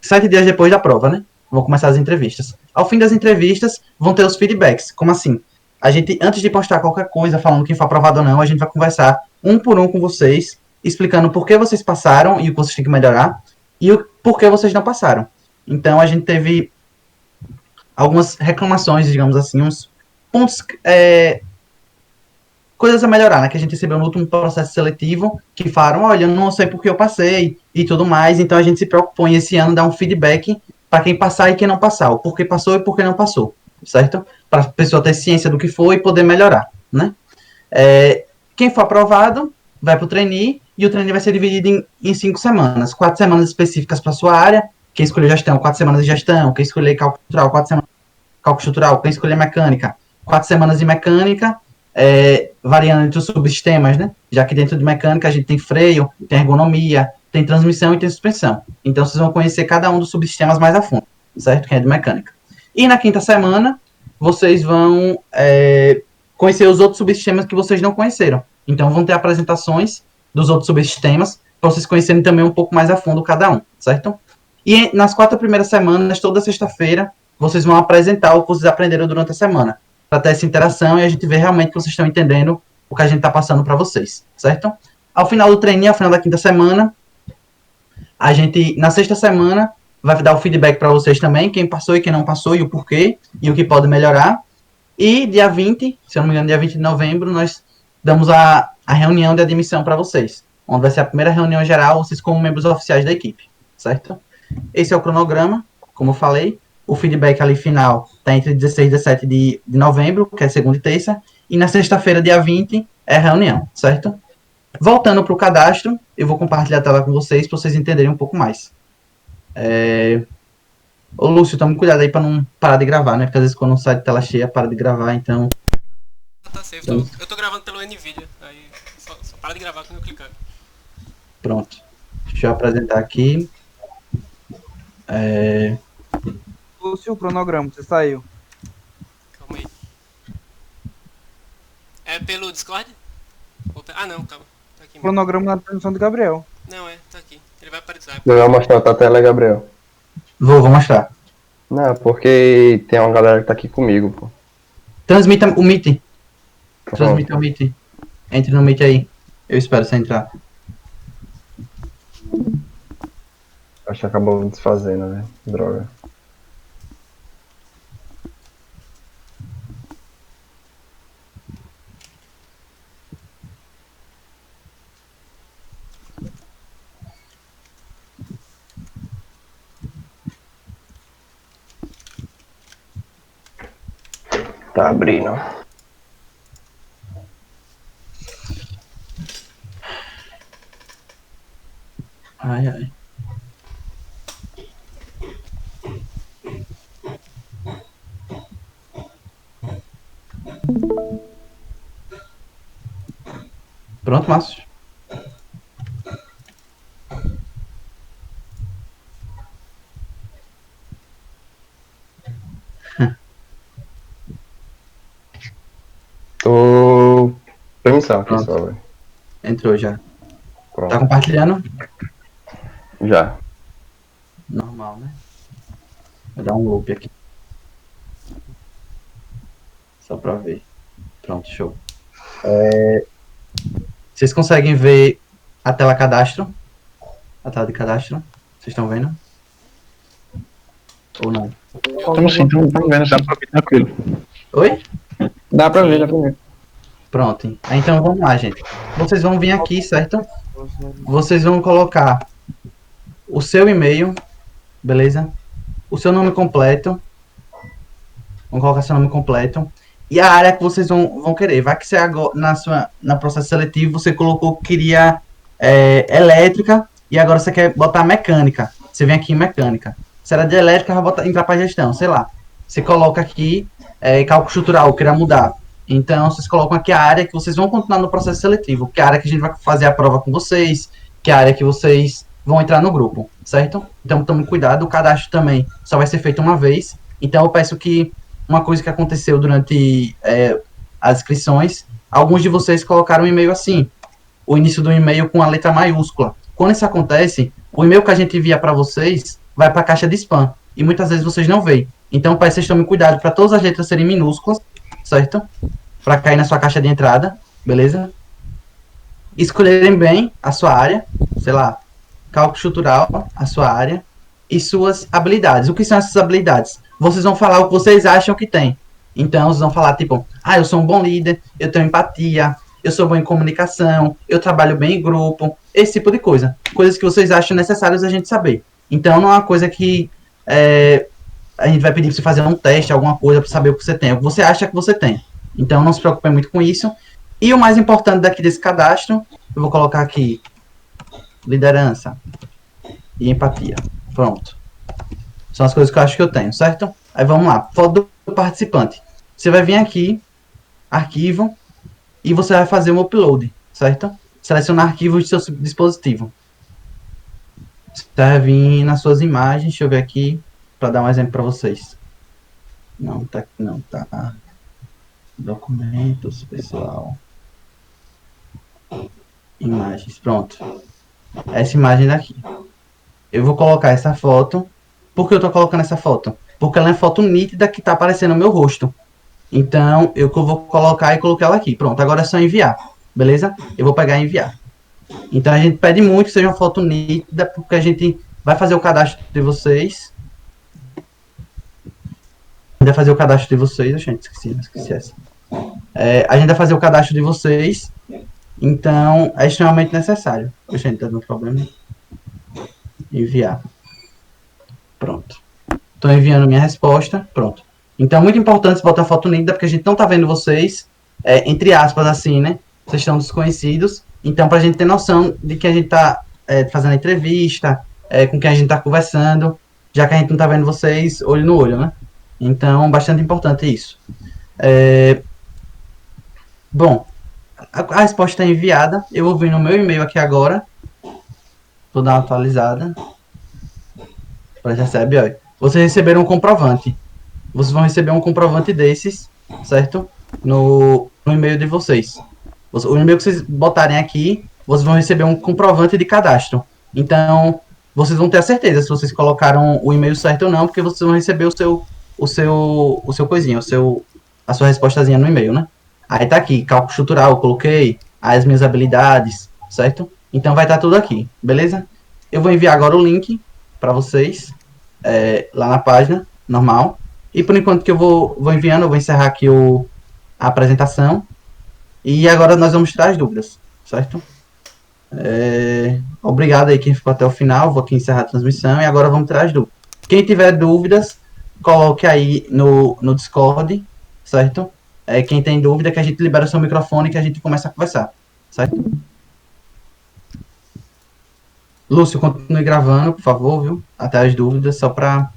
7 dias depois da prova, né? Vão começar as entrevistas. Ao fim das entrevistas, vão ter os feedbacks. Como assim? A gente, antes de postar qualquer coisa, falando quem foi aprovado ou não, a gente vai conversar um por um com vocês, explicando por que vocês passaram e o que vocês têm que melhorar, e o porquê vocês não passaram. Então, a gente teve algumas reclamações, digamos assim, uns pontos, coisas a melhorar, né? Que a gente recebeu no último processo seletivo, que falaram, olha, eu não sei por que eu passei, e tudo mais. Então, a gente se preocupou em esse ano dar um feedback para quem passar e quem não passar, o porquê passou e por que não passou, certo? Para a pessoa ter ciência do que foi e poder melhorar, né? Quem for aprovado vai para o trainee, e o trainee vai ser dividido em 5 semanas. 4 semanas específicas para a sua área, quem escolher gestão, 4 semanas de gestão, quem escolher cálculo estrutural, 4 semanas de cálculo estrutural, quem escolher mecânica, 4 semanas de mecânica, variando entre os subsistemas, né? Já que dentro de mecânica a gente tem freio, tem ergonomia, tem transmissão e tem suspensão. Então vocês vão conhecer cada um dos subsistemas mais a fundo, certo? Quem é de mecânica. E na 5ª semana, vocês vão conhecer os outros subsistemas que vocês não conheceram. Então vão ter apresentações dos outros subsistemas, para vocês conhecerem também um pouco mais a fundo cada um, certo? E nas 4 primeiras semanas, toda sexta-feira, vocês vão apresentar o que vocês aprenderam durante a semana, para ter essa interação e a gente ver realmente que vocês estão entendendo o que a gente está passando para vocês, certo? Ao final do treininho, ao final da 5ª semana, a gente, na 6ª semana, vai dar o feedback para vocês também, quem passou e quem não passou, e o porquê, e o que pode melhorar. E dia 20, se eu não me engano, dia 20 de novembro, nós damos a reunião de admissão para vocês, onde vai ser a primeira reunião geral, vocês como membros oficiais da equipe, certo? Esse é o cronograma, como eu falei. O feedback ali final está entre 16 e 17 de novembro, que é segunda e terça, e na sexta-feira, dia 20, é a reunião, certo? Voltando para o cadastro, eu vou compartilhar a tela com vocês, para vocês entenderem um pouco mais. Ô Lúcio, tome cuidado aí para não parar de gravar, né? Porque às vezes quando sai de tela cheia, para de gravar, então... Tá safe, eu tô gravando pelo NVIDIA, aí só para de gravar quando eu clicar. Pronto. Deixa eu apresentar aqui. Lúcio, o cronograma, você saiu. Calma aí. É pelo Discord? Ah, não, calma. Tá aqui O cronograma na transmissão do Gabriel. Não, tá aqui. Ele vai aparecer. Não vai mostrar a tua tela, Gabriel? Vou mostrar. Não, porque tem uma galera que tá aqui comigo, pô. Transmita o Meet. Transmita o Meet. Entre no Meet aí. Eu espero você entrar. Acho que acabou desfazendo, né? Droga. Tá abrindo. Ai, ai. Pronto, Márcio. Tô. Permissão aqui Pronto. só, velho. Entrou já. Tá Pronto. compartilhando? Já. Normal, né? Vou dar um loop aqui. Só pra ver. Pronto, show. Vocês conseguem ver a tela cadastro? A tela de cadastro? Vocês estão vendo? Ou não? Estamos sim, estamos vendo, dá pra ver tranquilo. Oi? Dá pra ver, dá pra ver. Pronto. Então vamos lá, gente. Vocês vão vir aqui, certo? Vocês vão colocar o seu e-mail, beleza? O seu nome completo. Vão colocar seu nome completo. E a área que vocês vão querer. Vai que você agora, na processo seletivo, você colocou que queria elétrica e agora você quer botar mecânica. Você vem aqui em mecânica. Se era de elétrica, vai entrar para gestão, sei lá. Você coloca aqui cálculo estrutural, queria mudar. Então, vocês colocam aqui a área que vocês vão continuar no processo seletivo, que é a área que a gente vai fazer a prova com vocês, que é a área que vocês vão entrar no grupo, certo? Então, tome cuidado, o cadastro também só vai ser feito uma vez. Então, eu peço que uma coisa que aconteceu durante as inscrições, alguns de vocês colocaram um e-mail assim, o início do e-mail com a letra maiúscula. Quando isso acontece, o e-mail que a gente envia para vocês vai para a caixa de spam, e muitas vezes vocês não veem. Então, peço que vocês tomem cuidado para todas as letras serem minúsculas, certo? Para cair na sua caixa de entrada, beleza? Escolherem bem a sua área, sei lá, cálculo estrutural, a sua área, e suas habilidades. O que são essas habilidades? Vocês vão falar o que vocês acham que tem. Então, vocês vão falar, tipo, eu sou um bom líder, eu tenho empatia, eu sou bom em comunicação, eu trabalho bem em grupo, esse tipo de coisa. Coisas que vocês acham necessárias a gente saber. Então, não é uma coisa que a gente vai pedir para você fazer um teste, alguma coisa, para saber o que você tem, o que você acha que você tem. Então, não se preocupe muito com isso. E o mais importante daqui desse cadastro, eu vou colocar aqui, liderança e empatia. Pronto. São as coisas que eu acho que eu tenho, certo? Aí vamos lá. Foto do participante. Você vai vir aqui, arquivo, e você vai fazer um upload, certo? Selecionar arquivos do seu dispositivo. Você vai vir nas suas imagens, deixa eu ver aqui, para dar um exemplo para vocês. Não, tá aqui, não, tá. Documentos, pessoal. Imagens, pronto. Essa imagem daqui. Eu vou colocar essa foto. Por que eu tô colocando essa foto? Porque ela é uma foto nítida que tá aparecendo no meu rosto. Então, eu vou colocar e colocar ela aqui. Pronto, agora é só enviar. Beleza? Eu vou pegar e enviar. Então, a gente pede muito que seja uma foto nítida, porque a gente vai fazer o cadastro de vocês. Vai fazer o cadastro de vocês. Gente, esqueci essa. A gente vai fazer o cadastro de vocês. Então, é extremamente necessário. Gente, tá dando problema. Enviar. Pronto. Estou enviando minha resposta. Pronto. Então, é muito importante botar a foto nítida, porque a gente não tá vendo vocês, entre aspas, assim, né? Vocês estão desconhecidos. Então, pra gente ter noção de que a gente tá fazendo entrevista, com quem a gente tá conversando, já que a gente não tá vendo vocês olho no olho, né? Então, bastante importante isso. Bom, a resposta está enviada. Eu vou vir no meu e-mail aqui agora. Vou dar uma atualizada. Você recebe, olha. Vocês receberam um comprovante. Vocês vão receber um comprovante desses, certo? No e-mail de vocês. O e-mail que vocês botarem aqui, vocês vão receber um comprovante de cadastro. Então, vocês vão ter a certeza se vocês colocaram o e-mail certo ou não, porque vocês vão receber o seu coisinho, a sua respostazinha no e-mail, né? Aí tá aqui, cálculo estrutural, eu coloquei, as minhas habilidades, certo? Então vai estar tudo aqui, beleza? Eu vou enviar agora o link para vocês, lá na página, normal. E por enquanto que eu vou enviando, eu vou encerrar aqui a apresentação. E agora nós vamos tirar as dúvidas, certo? Obrigado aí quem ficou até o final, vou aqui encerrar a transmissão e agora vamos tirar as dúvidas. Quem tiver dúvidas, coloque aí no Discord, certo? Quem tem dúvida, que a gente libera o seu microfone e que a gente começa a conversar, certo? Lúcio, continue gravando, por favor, viu? Até as dúvidas, só para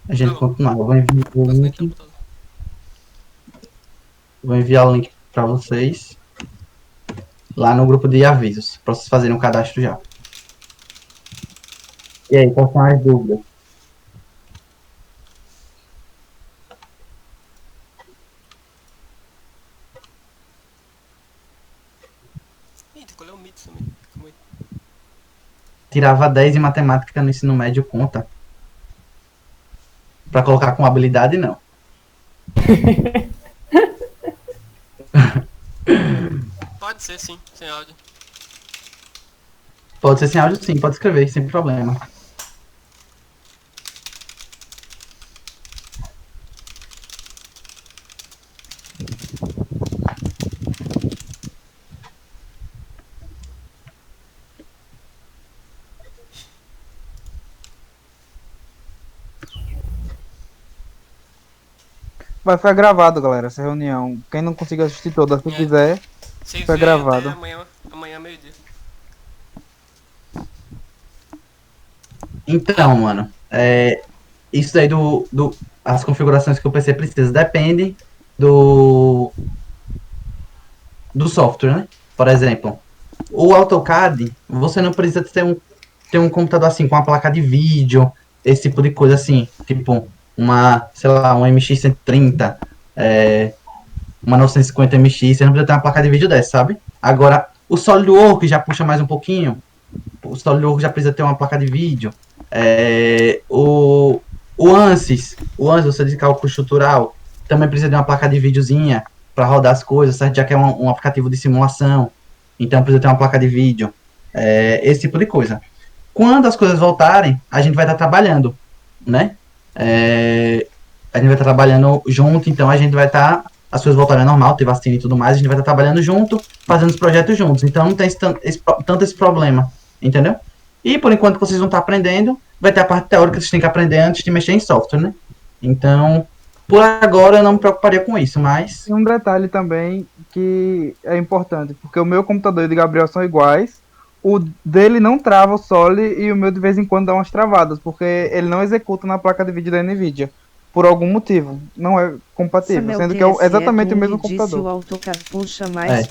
a gente continuar. Eu vou enviar o link. Vou enviar o link para vocês lá no grupo de avisos, para vocês fazerem um cadastro já. E aí, quais são as dúvidas? Eita, qual é o mito também? Calma aí. Tirava 10 em matemática no ensino médio, conta. Para colocar com habilidade, não. Pode ser sim, sem áudio. Pode ser sem áudio, sim, pode escrever, sem problema. Vai ficar gravado, galera, essa reunião. Quem não conseguir assistir toda, se quiser, fica gravado. Amanhã meio-dia. Então, mano, isso daí as configurações que o PC precisa depende do software, né? Por exemplo, o AutoCAD, você não precisa ter um computador assim, com uma placa de vídeo, esse tipo de coisa assim, tipo sei lá, um MX130, uma 950 MX, você não precisa ter uma placa de vídeo dessa, sabe? Agora, o SolidWorks já puxa mais um pouquinho, o SolidWorks já precisa ter uma placa de vídeo, o ANSYS, você de cálculo estrutural, também precisa de uma placa de videozinha para rodar as coisas, certo? Já que é um aplicativo de simulação, então precisa ter uma placa de vídeo, esse tipo de coisa. Quando as coisas voltarem, a gente vai estar trabalhando, né? A gente vai estar trabalhando junto, então a gente vai estar, as coisas voltarem ao normal, ter vacina e tudo mais, a gente vai estar trabalhando junto, fazendo os projetos juntos, então não tem tanto esse problema, entendeu? E por enquanto que vocês vão estar aprendendo, vai ter a parte teórica que vocês têm que aprender antes de mexer em software, né? Então, por agora eu não me preocuparia com isso, mas... E um detalhe também que é importante, porque o meu computador e o de Gabriel são iguais, o dele não trava o Soli e o meu de vez em quando dá umas travadas, porque ele não executa na placa de vídeo da NVIDIA. Por algum motivo. Não é compatível, sendo que é exatamente o mesmo computador. O AutoCAD puxa mais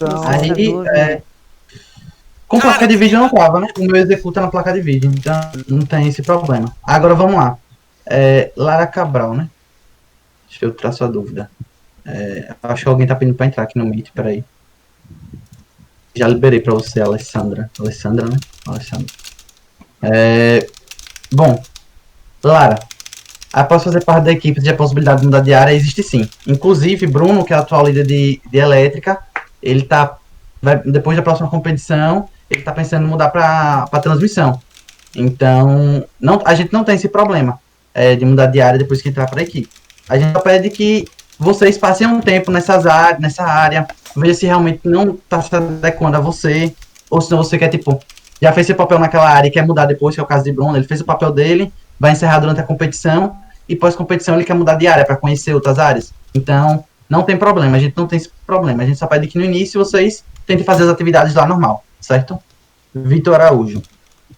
com placa de vídeo não trava, né? O meu executa na placa de vídeo, então não tem esse problema. Agora vamos lá. Lara Cabral, né? Deixa eu tirar sua dúvida. Acho que alguém tá pedindo pra entrar aqui no Meet, peraí. Já liberei pra você, Alessandra. Alessandra, né? Alessandra. Bom, Lara, após fazer parte da equipe de a possibilidade de mudar de área, existe sim. Inclusive, Bruno, que é o atual líder de elétrica, ele depois da próxima competição, ele tá pensando em mudar pra transmissão. Então, a gente não tem esse problema de mudar de área depois que entrar pra equipe. A gente só pede que vocês passem um tempo nessa área, veja se realmente não tá se adequando a você, ou se você quer, tipo, já fez seu papel naquela área e quer mudar depois, que é o caso de Bruno, ele fez o papel dele, vai encerrar durante a competição, e pós-competição ele quer mudar de área para conhecer outras áreas. Então, não tem problema, a gente não tem esse problema, a gente só pede que no início vocês tentem fazer as atividades lá normal, certo? Vitor Araújo.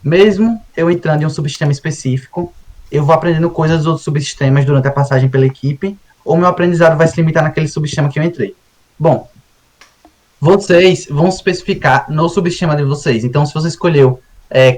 Mesmo eu entrando em um subsistema específico, eu vou aprendendo coisas dos outros subsistemas durante a passagem pela equipe, ou meu aprendizado vai se limitar naquele subsistema que eu entrei? Bom, vocês vão se especificar no subsistema de vocês. Então, se você escolheu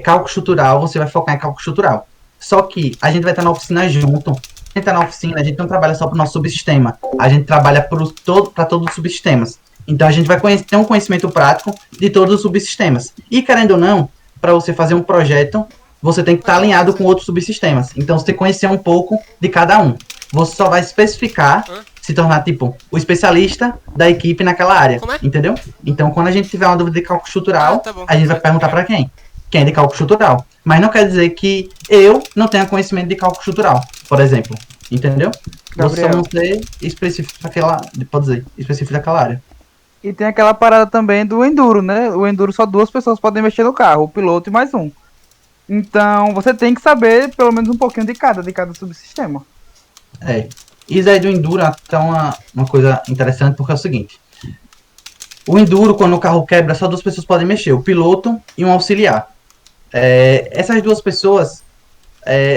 cálculo estrutural, você vai focar em cálculo estrutural. Só que a gente vai estar na oficina junto. A gente está na oficina, a gente não trabalha só para o nosso subsistema. A gente trabalha para todos os subsistemas. Então, a gente vai ter um conhecimento prático de todos os subsistemas. E, querendo ou não, para você fazer um projeto, você tem que estar alinhado com outros subsistemas. Então, você tem que conhecer um pouco de cada um. Você só vai especificar se tornar, tipo, o especialista da equipe naquela área, entendeu? Então, quando a gente tiver uma dúvida de cálculo estrutural, a gente vai perguntar para quem? Quem é de cálculo estrutural. Mas não quer dizer que eu não tenha conhecimento de cálculo estrutural, por exemplo, entendeu? Você só não ser específico daquela, pode dizer, específico daquela área. E tem aquela parada também do enduro, né? O enduro só 2 pessoas podem mexer no carro, o piloto e mais um. Então, você tem que saber pelo menos um pouquinho de cada subsistema. Isso aí do enduro é até uma coisa interessante, porque é o seguinte. O enduro, quando o carro quebra, só 2 pessoas podem mexer, o piloto e um auxiliar. Essas 2 pessoas,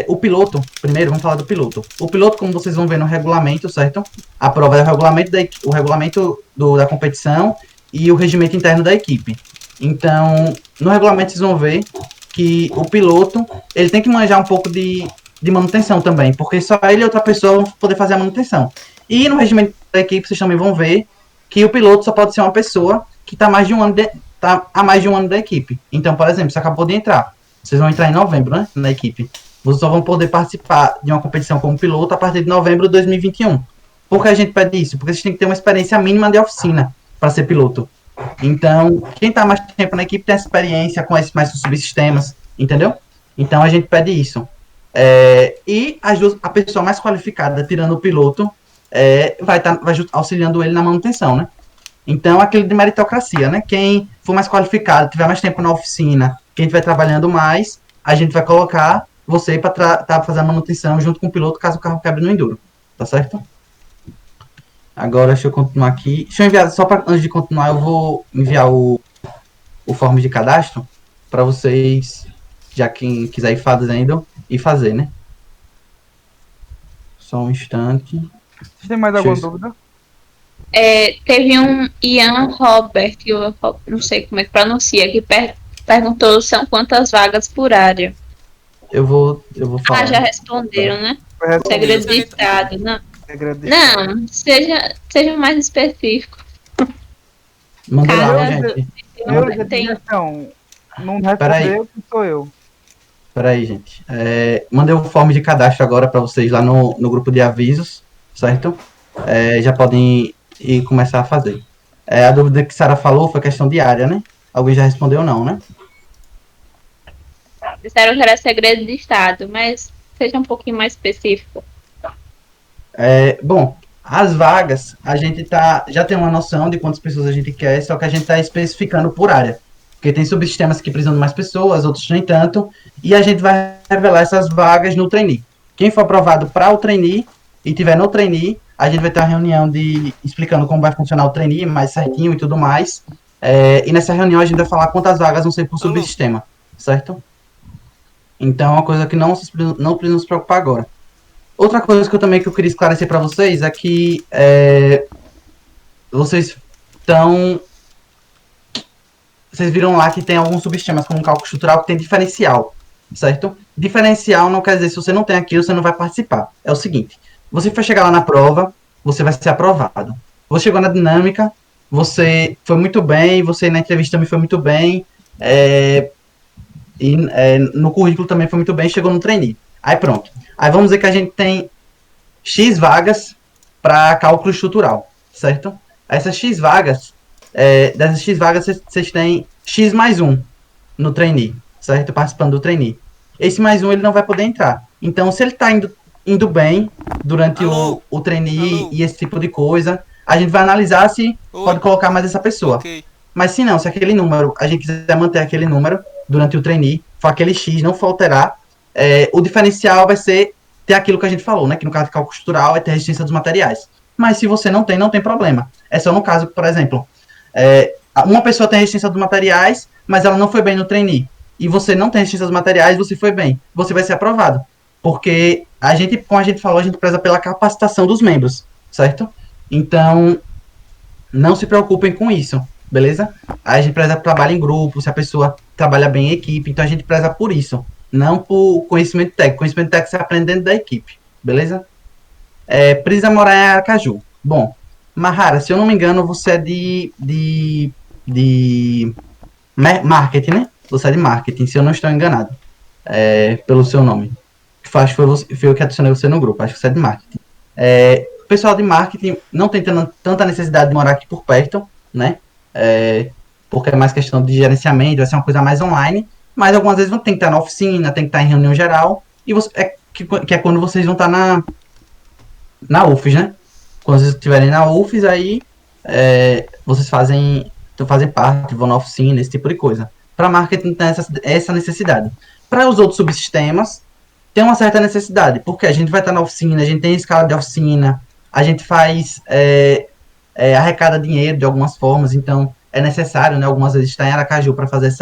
o piloto, primeiro vamos falar do piloto. O piloto, como vocês vão ver no regulamento, certo? A prova é o regulamento da competição e o regimento interno da equipe. Então, no regulamento vocês vão ver que o piloto, ele tem que manjar um pouco de manutenção também, porque só ele e outra pessoa vão poder fazer a manutenção. E no regimento da equipe vocês também vão ver que o piloto só pode ser uma pessoa que está há mais de um ano da equipe. Então, por exemplo, você acabou de entrar. Vocês vão entrar em novembro, né, na equipe. Vocês só vão poder participar de uma competição como piloto a partir de novembro de 2021. Por que a gente pede isso? Porque vocês têm que ter uma experiência mínima de oficina para ser piloto. Então, quem está mais tempo na equipe tem experiência, conhece mais os subsistemas, entendeu? Então, a gente pede isso. E a pessoa mais qualificada, tirando o piloto, vai auxiliando ele na manutenção, né? Então, aquele de meritocracia, né? Quem for mais qualificado, tiver mais tempo na oficina, quem estiver trabalhando mais, a gente vai colocar você para fazer a manutenção junto com o piloto, caso o carro quebre no enduro. Tá certo? Agora, deixa eu continuar aqui. Deixa eu enviar, antes de continuar, eu vou enviar o form de cadastro para vocês, já quem quiser ir fazendo, e fazer, né? Só um instante. Você tem mais alguma dúvida? Teve um Ian Robert, eu não sei como é que pronuncia, que perguntou são quantas vagas por área. Eu vou falar. Já responderam, né? Segredo de Estado, não. Não, seja mais específico. Manda lá, gente. Não respondeu, que sou eu. Peraí, gente. Mandei o form de cadastro agora para vocês lá no grupo de avisos, certo? Já podem ir começar a fazer. A dúvida que a Sara falou foi questão de área, né? Alguém já respondeu não, né? Disseram que era segredo de Estado, mas seja um pouquinho mais específico. Bom, as vagas, a gente já tem uma noção de quantas pessoas a gente quer, só que a gente está especificando por área. Porque tem subsistemas que precisam de mais pessoas, outros nem tanto, e a gente vai revelar essas vagas no trainee. Quem for aprovado para o trainee e tiver no trainee, a gente vai ter uma reunião explicando como vai funcionar o trainee mais certinho e tudo mais. E nessa reunião a gente vai falar quantas vagas vão ser por subsistema, certo? Então é uma coisa que não precisamos nos preocupar agora. Outra coisa que eu queria esclarecer para vocês é que vocês viram lá que tem alguns subsistemas como cálculo estrutural que tem diferencial, certo? Diferencial não quer dizer se você não tem aquilo, você não vai participar. É o seguinte, você vai chegar lá na prova, você vai ser aprovado. Você chegou na dinâmica, você foi muito bem, você na entrevista também foi muito bem, no currículo também foi muito bem, chegou no trainee. Aí pronto. Aí vamos dizer que a gente tem X vagas para cálculo estrutural, certo? Essas X vagas, dessas X vagas vocês têm X mais 1 no trainee, certo? Participando do trainee. Esse mais 1 ele não vai poder entrar. Então, se ele está indo bem durante o trainee e esse tipo de coisa, a gente vai analisar se pode colocar mais essa pessoa. Okay. Mas se não, se aquele número, a gente quiser manter aquele número durante o trainee, for aquele X, não for alterar, o diferencial vai ser ter aquilo que a gente falou, né? Que no caso de cálculo estrutural é ter resistência dos materiais. Mas se você não tem problema. É só no caso, por exemplo, uma pessoa tem resistência dos materiais, mas ela não foi bem no trainee. E você não tem resistência dos materiais, você foi bem. Você vai ser aprovado. Porque como a gente falou, a gente preza pela capacitação dos membros, certo? Então, não se preocupem com isso, beleza? A gente preza trabalho em grupo, se a pessoa trabalha bem em equipe, então a gente preza por isso. Não por conhecimento técnico. Conhecimento técnico você aprende dentro da equipe, beleza? Precisa morar em Aracaju. Bom, Mahara, se eu não me engano, você é de marketing, né? Você é de marketing, se eu não estou enganado. Pelo seu nome. Foi eu que adicionei você no grupo, acho que você é de marketing. pessoal de marketing não tem tanta necessidade de morar aqui por perto, né? Porque é mais questão de gerenciamento, vai ser uma coisa mais online, mas algumas vezes vão ter que estar na oficina, tem que estar em reunião geral, e que é quando vocês vão estar na UFES, né? Quando vocês estiverem na UFES, aí vocês fazem parte, vão na oficina, esse tipo de coisa. Para marketing tem essa necessidade. Para os outros subsistemas, tem uma certa necessidade, porque a gente vai estar na oficina, a gente tem escala de oficina, a gente faz arrecada dinheiro de algumas formas, então é necessário, né, algumas vezes estar em Aracaju para fazer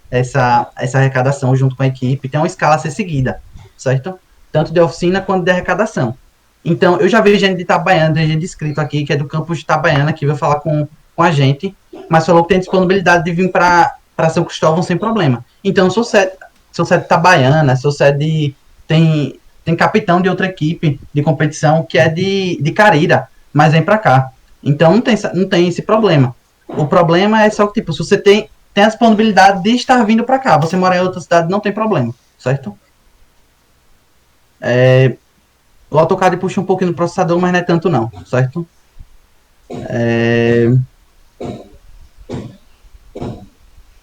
essa arrecadação junto com a equipe, tem uma escala a ser seguida, certo? Tanto de oficina quanto de arrecadação. Então, eu já vi gente de Itabaiana, tem gente inscrito aqui, que é do campus de Itabaiana, que veio falar com a gente, mas falou que tem disponibilidade de vir para São Cristóvão sem problema. Então, sou sede de Itabaiana, sou sede tem capitão de outra equipe de competição que é de Carira, mas vem para cá. Então, não tem esse problema. O problema é só que, tipo, se você tem a disponibilidade de estar vindo para cá, você mora em outra cidade, não tem problema, certo? O AutoCAD puxa um pouquinho no processador, mas não é tanto não, certo?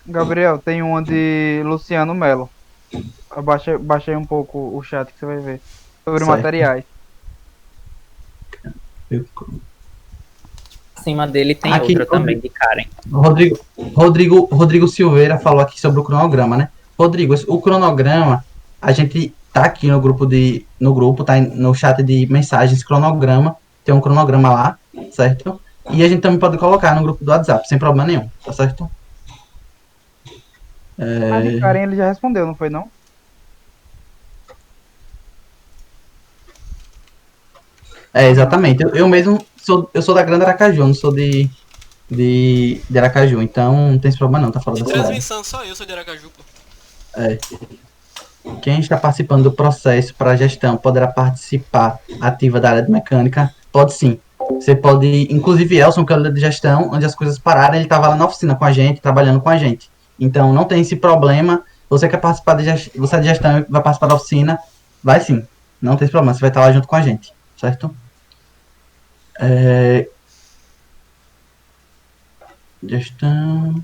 Gabriel, tem uma de Luciano Melo. Baixei um pouco o chat que você vai ver. Sobre Certo. materiais. Acima dele tem Aqui, outra também, de Karen. Rodrigo Silveira falou aqui sobre o cronograma, né? Rodrigo, o cronograma, a gente tá aqui no grupo, tá no chat de mensagens, cronograma, tem um cronograma lá, certo? E a gente também pode colocar no grupo do WhatsApp, sem problema nenhum, tá certo? A de Karen ele já respondeu, não foi não? Exatamente. Eu mesmo sou da Grande Aracaju, não sou de Aracaju, então não tem esse problema não, tá fora da cidade. Transmissão, só eu sou de Aracaju, pô. Quem está participando do processo para a gestão poderá participar ativa da área de mecânica? Pode sim. Você pode, inclusive Elson, que é o líder de gestão, onde as coisas pararam, ele estava lá na oficina com a gente, trabalhando com a gente. Então não tem esse problema. Você quer participar você é de gestão e vai participar da oficina? Vai sim. Não tem esse problema, você vai estar lá junto com a gente, certo? Gestão.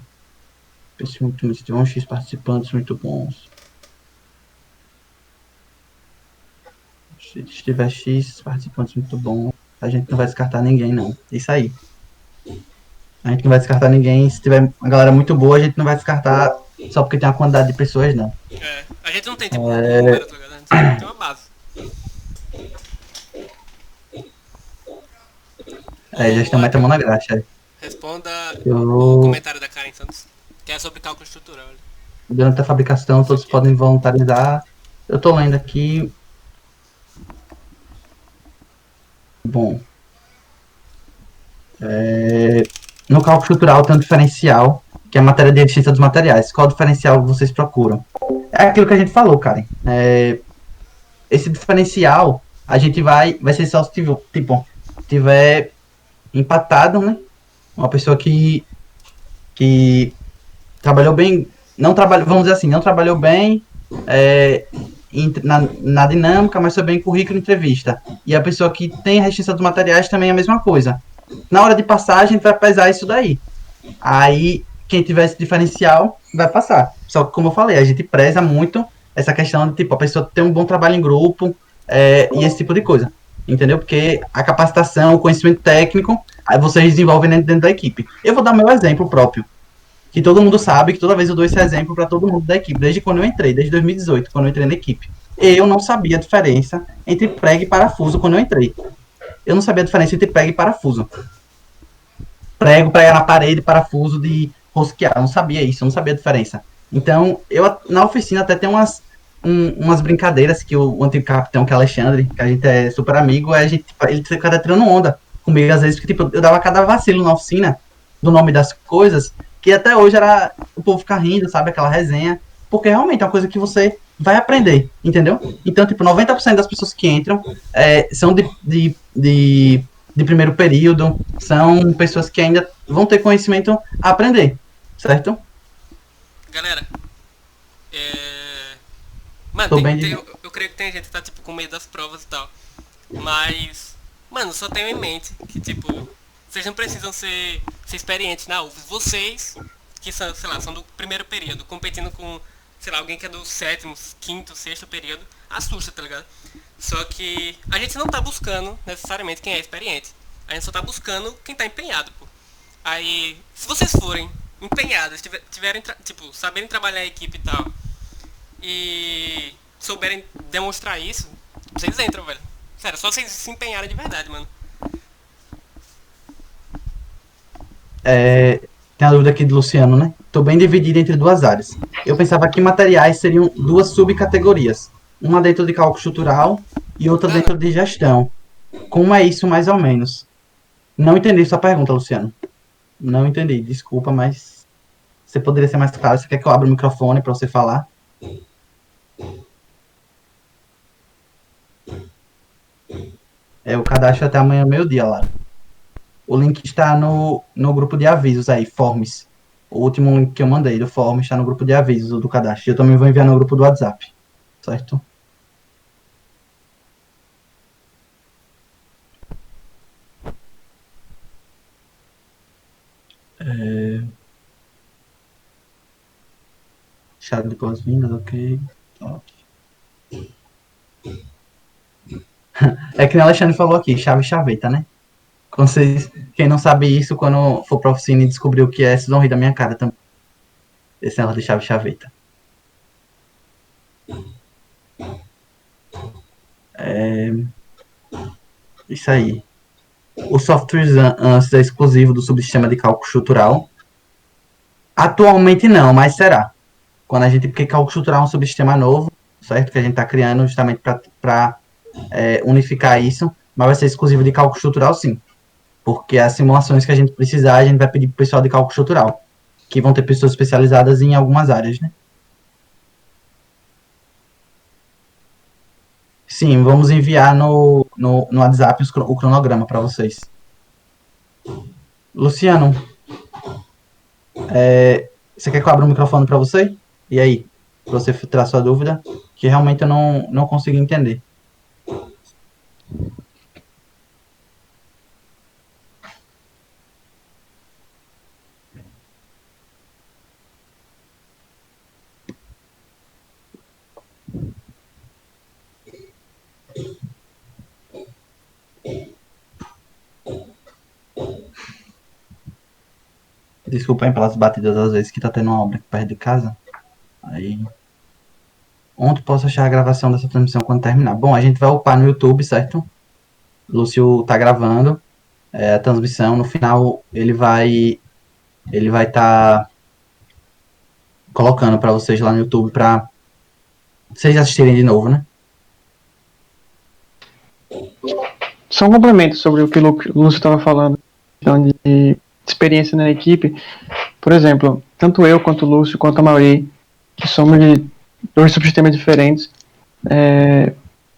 Esse muito X participantes muito bons. Se tiver X participantes muito bons, a gente não vai descartar ninguém, não. Isso aí. A gente não vai descartar ninguém. Se tiver uma galera muito boa, a gente não vai descartar só porque tem uma quantidade de pessoas, não. A gente não tem tipo um número, tá ligado? A gente tem uma base. Já estão metendo a mão na graxa. Responda o comentário da Karen Santos, que é sobre cálculo estrutural. Durante a fabricação, todos podem voluntarizar. Eu tô lendo aqui. Bom. No cálculo estrutural tem um diferencial, que é a matéria de eficiência dos materiais. Qual diferencial vocês procuram? É aquilo que a gente falou, Karen. Esse diferencial, a gente vai ser só se tiver empatado, né? Uma pessoa que trabalhou bem, vamos dizer assim, não trabalhou bem na dinâmica, mas foi bem em currículo e entrevista. E a pessoa que tem a restrição dos materiais também é a mesma coisa. Na hora de passar, a gente vai pesar isso daí. Aí, quem tiver esse diferencial, vai passar. Só que, como eu falei, a gente preza muito essa questão de, a pessoa ter um bom trabalho em grupo e esse tipo de coisa. Entendeu? Porque a capacitação, o conhecimento técnico, aí vocês desenvolvem dentro da equipe. Eu vou dar meu exemplo próprio, que todo mundo sabe, que toda vez eu dou esse exemplo para todo mundo da equipe, desde quando eu entrei, desde 2018, quando eu entrei na equipe. Eu não sabia a diferença entre prego e parafuso quando eu entrei. Eu não sabia a diferença entre prego e parafuso. Prego, pregar na parede, parafuso de rosquear. Eu não sabia isso, eu não sabia a diferença. Então, na oficina até tem umas brincadeiras que o antigo capitão, que é Alexandre, que a gente é super amigo, ele fica tirando onda comigo, às vezes, porque eu dava cada vacilo na oficina do nome das coisas, que até hoje era o povo ficar rindo, sabe, aquela resenha, porque realmente é uma coisa que você vai aprender, entendeu? Então, 90% das pessoas que entram são de primeiro período, são pessoas que ainda vão ter conhecimento a aprender, certo? Galera, mano, eu creio que tem gente que tá com medo das provas e tal, mas Mano, só tenho em mente que, tipo, vocês não precisam ser experientes na UFES. Vocês, que são, sei lá, são do primeiro período, competindo com, sei lá, alguém que é do sétimo, quinto, sexto período, assusta, tá ligado? Só que a gente não tá buscando necessariamente quem é experiente. A gente só tá buscando quem tá empenhado, pô. Aí, se vocês forem empenhados, tiverem, tipo, saberem trabalhar a equipe e tal, e souberem demonstrar isso, vocês entram, velho. Sério, só vocês se empenharem de verdade, mano. Tem a dúvida aqui do Luciano, né? Tô bem dividido entre duas áreas. Eu pensava que materiais seriam duas subcategorias. Uma dentro de cálculo estrutural e outra dentro de gestão. Como é isso, mais ou menos? Não entendi sua pergunta, Luciano. Não entendi, desculpa, mas você poderia ser mais claro. Você quer que eu abra o microfone para você falar? O cadastro até amanhã, meio-dia, Lara. O link está no grupo de avisos aí, Forms. O último link que eu mandei do Forms está no grupo de avisos do cadastro. Eu também vou enviar no grupo do WhatsApp, certo? Chave de boas-vindas, ok. É que o Alexandre falou aqui, chave e chaveta, né? Quem não sabe isso, quando for pra oficina e descobrir o que é, vocês vão rir da minha cara também. Esse negócio de chave e chaveta. Isso aí. O software antes é exclusivo do subsistema de cálculo estrutural. Atualmente não, mas será. Porque cálculo estrutural é um subsistema novo, certo? Que a gente está criando justamente para unificar isso, mas vai ser exclusivo de cálculo estrutural, sim. Porque as simulações que a gente precisar, a gente vai pedir para o pessoal de cálculo estrutural, que vão ter pessoas especializadas em algumas áreas, né? Sim, vamos enviar no WhatsApp o cronograma para vocês. Luciano, você quer que eu abra o microfone para você? E aí, para você tirar sua dúvida, que realmente eu não consigo entender. Desculpa aí pelas batidas às vezes que tá tendo uma obra aqui perto de casa. Aí. Onde posso achar a gravação dessa transmissão quando terminar? Bom, a gente vai upar no YouTube, certo? Lúcio tá gravando a transmissão. No final ele vai estar colocando para vocês lá no YouTube para vocês assistirem de novo, né? Só um complemento sobre o que o Lúcio estava falando, então, de experiência na equipe. Por exemplo, tanto eu quanto o Lúcio, quanto a Mauri, que somos de dois subsistemas diferentes,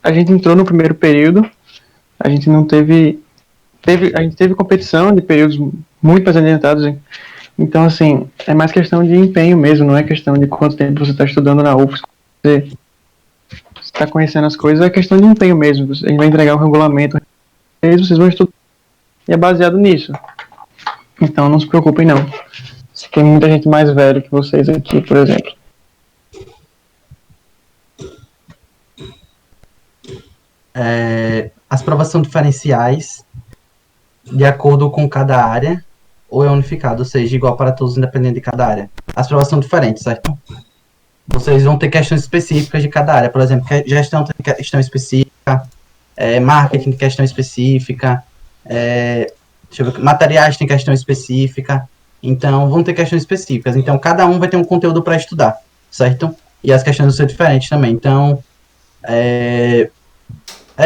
a gente entrou no primeiro período, a gente não teve a gente teve competição de períodos muito mais adiantados, hein? Então, assim, é mais questão de empenho mesmo, não é questão de quanto tempo você está estudando na UFSC, você está conhecendo as coisas, é questão de empenho mesmo. A gente vai entregar o regulamento, vocês vão estudar, e é baseado nisso. Então, não se preocupem, não. Tem muita gente mais velha que vocês aqui, por exemplo. As provas são diferenciais de acordo com cada área, ou é unificado, ou seja, igual para todos, independente de cada área. As provas são diferentes, certo? Vocês vão ter questões específicas de cada área. Por exemplo, gestão tem questão específica, marketing tem questão específica, deixa eu ver, materiais tem questão específica. Então, vão ter questões específicas. Então, cada um vai ter um conteúdo para estudar, certo? E as questões vão ser diferentes também. Então, é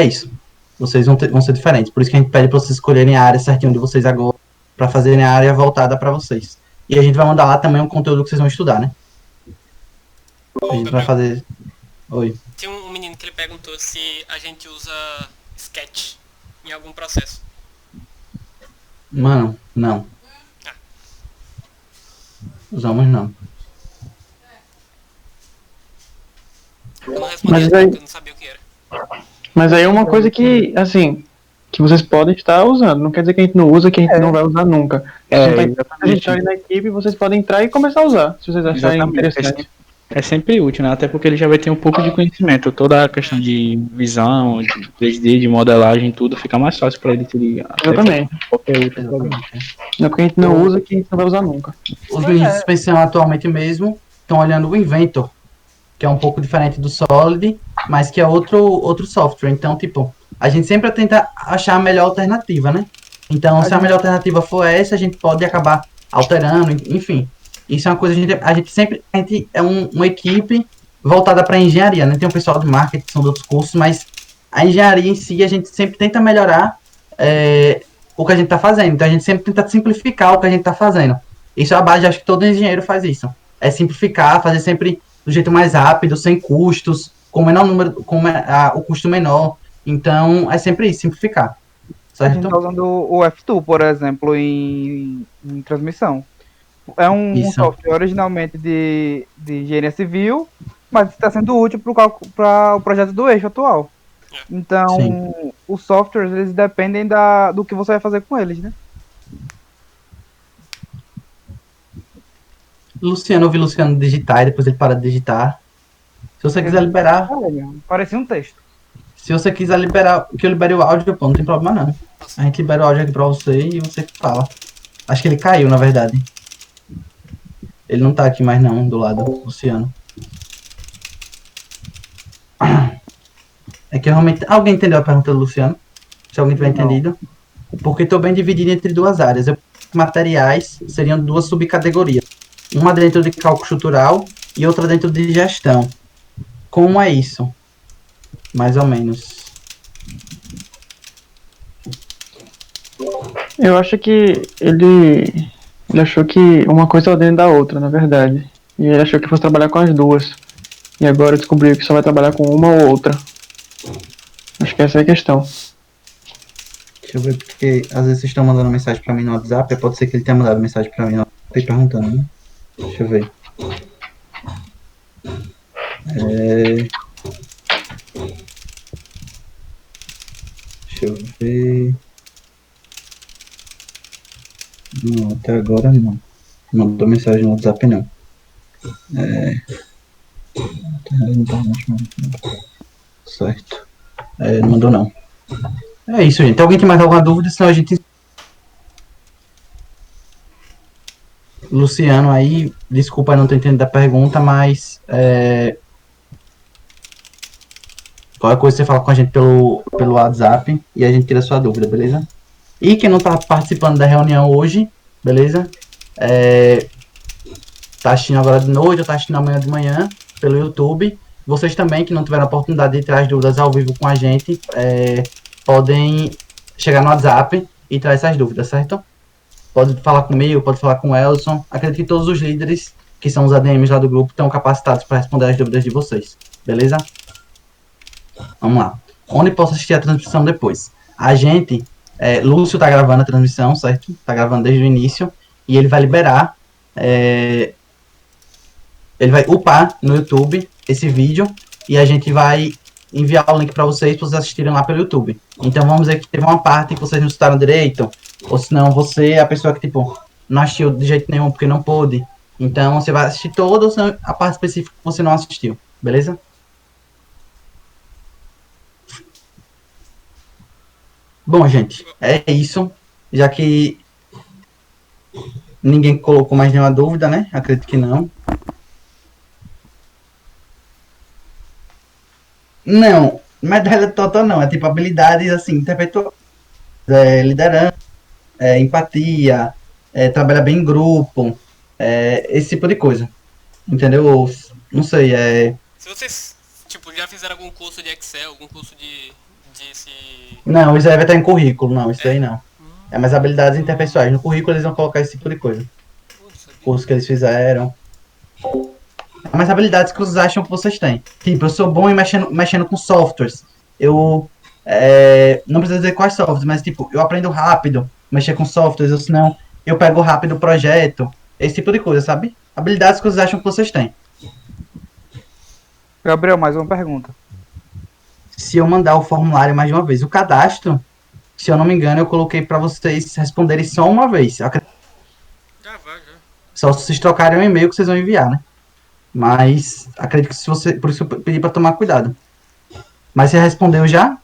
isso. Vocês vão ser diferentes. Por isso que a gente pede para vocês escolherem a área certinho de vocês agora, para fazerem a área voltada para vocês. E a gente vai mandar lá também o conteúdo que vocês vão estudar, né? A gente vai fazer... Oi. Tinha um menino que ele perguntou se a gente usa Sketch em algum processo. Mano, não. Usamos não. Eu não respondi, eu não sabia o que era. Mas aí é uma coisa que, assim, que vocês podem estar usando. Não quer dizer que a gente não usa, que a gente não vai usar nunca. A gente tá na equipe, vocês podem entrar e começar a usar, se vocês acharem interessante. É sempre útil, né? Até porque ele já vai ter um pouco de conhecimento. Toda a questão de visão, de 3D, de modelagem, tudo fica mais fácil para ele ter Exatamente. qualquer outro programa. Não é porque a gente não usa, que a gente não vai usar nunca. Os meninos de suspensão atualmente mesmo estão olhando o Inventor, que é um pouco diferente do Solid, mas que é outro software. Então, tipo, a gente sempre tenta achar a melhor alternativa, né? Então, se a melhor alternativa for essa, a gente pode acabar alterando, enfim. Isso é uma coisa que a gente é uma equipe voltada para engenharia, né? Tem um pessoal de marketing, que são de outros cursos, mas a engenharia em si, a gente sempre tenta melhorar o que a gente está fazendo. Então, a gente sempre tenta simplificar o que a gente está fazendo. Isso é a base, acho que todo engenheiro faz isso. É simplificar, fazer sempre do jeito mais rápido, sem custos, com o menor número, o custo menor. Então, é sempre isso, simplificar. Certo? A gente está usando o F2, por exemplo, em transmissão. É um software originalmente de engenharia civil, mas está sendo útil para o projeto do eixo atual. Então, os softwares, eles dependem do que você vai fazer com eles, né? Luciano, eu vi Luciano digitar e depois ele para de digitar. Se você quiser liberar... Parecia um texto. Se você quiser liberar, que eu libere o áudio, pô, não tem problema não. A gente libera o áudio aqui pra você e você fala. Acho que ele caiu, na verdade. Ele não tá aqui mais não, do lado, Luciano. É que realmente... Alguém entendeu a pergunta do Luciano? Se alguém tiver entendido. Porque estou bem dividido entre duas áreas. Materiais seriam duas subcategorias. Uma dentro de cálculo estrutural e outra dentro de gestão. Como é isso? Mais ou menos. Eu acho que ele achou que uma coisa estava dentro da outra, na verdade. E ele achou que fosse trabalhar com as duas. E agora descobriu que só vai trabalhar com uma ou outra. Acho que essa é a questão. Deixa eu ver, porque às vezes vocês estão mandando mensagem pra mim no WhatsApp. Pode ser que ele tenha mandado mensagem pra mim no WhatsApp perguntando, né? Deixa eu ver. Deixa eu ver. Não, até agora não. Não mandou mensagem no WhatsApp não. Certo. Não mandou não. É isso, gente. Alguém tem mais alguma dúvida? Senão a gente... Luciano aí, desculpa não ter entendido a pergunta, mas qualquer coisa você fala com a gente pelo WhatsApp e a gente tira a sua dúvida, beleza? E quem não tá participando da reunião hoje, beleza? Tá assistindo agora de noite ou tá assistindo amanhã de manhã pelo YouTube. Vocês também que não tiveram a oportunidade de tirar as dúvidas ao vivo com a gente, podem chegar no WhatsApp e trazer essas dúvidas, certo? Pode falar comigo, pode falar com o Elson. Acredito que todos os líderes, que são os ADMs lá do grupo, estão capacitados para responder as dúvidas de vocês. Beleza? Vamos lá. Onde posso assistir a transmissão depois? A gente, Lúcio tá gravando a transmissão, certo? Tá gravando desde o início. E ele vai liberar, ele vai upar no YouTube esse vídeo. E a gente vai enviar o link para vocês assistirem lá pelo YouTube. Então vamos dizer que teve uma parte que vocês não escutaram direito. Ou senão você é a pessoa que, tipo, não assistiu de jeito nenhum porque não pôde. Então você vai assistir toda, ou senão a parte específica que você não assistiu. Beleza? Bom, gente, é isso. Já que ninguém colocou mais nenhuma dúvida, né? Acredito que não. Não, medalha total não. É tipo habilidades, assim, interpretou, liderança, empatia, trabalhar bem em grupo, esse tipo de coisa. Entendeu? Não sei, Se vocês, tipo, já fizeram algum curso de Excel, algum curso de Não, isso aí vai estar em currículo, não, isso aí não. É mais habilidades interpessoais. No currículo eles vão colocar esse tipo de coisa. Curso que eles fizeram. É mais habilidades que vocês acham que vocês têm. Tipo, eu sou bom em mexendo com softwares. Eu não preciso dizer quais softwares, mas tipo, eu aprendo rápido mexer com softwares, ou senão eu pego rápido o projeto. Esse tipo de coisa, sabe? Habilidades que vocês acham que vocês têm. Gabriel, mais uma pergunta. Se eu mandar o formulário mais de uma vez, o cadastro, Se eu não me engano, eu coloquei pra vocês responderem só uma vez. Já vai, já. Só se vocês trocarem o e-mail que vocês vão enviar, né? Mas acredito que se você. Por isso eu pedi pra tomar cuidado. Mas você respondeu já?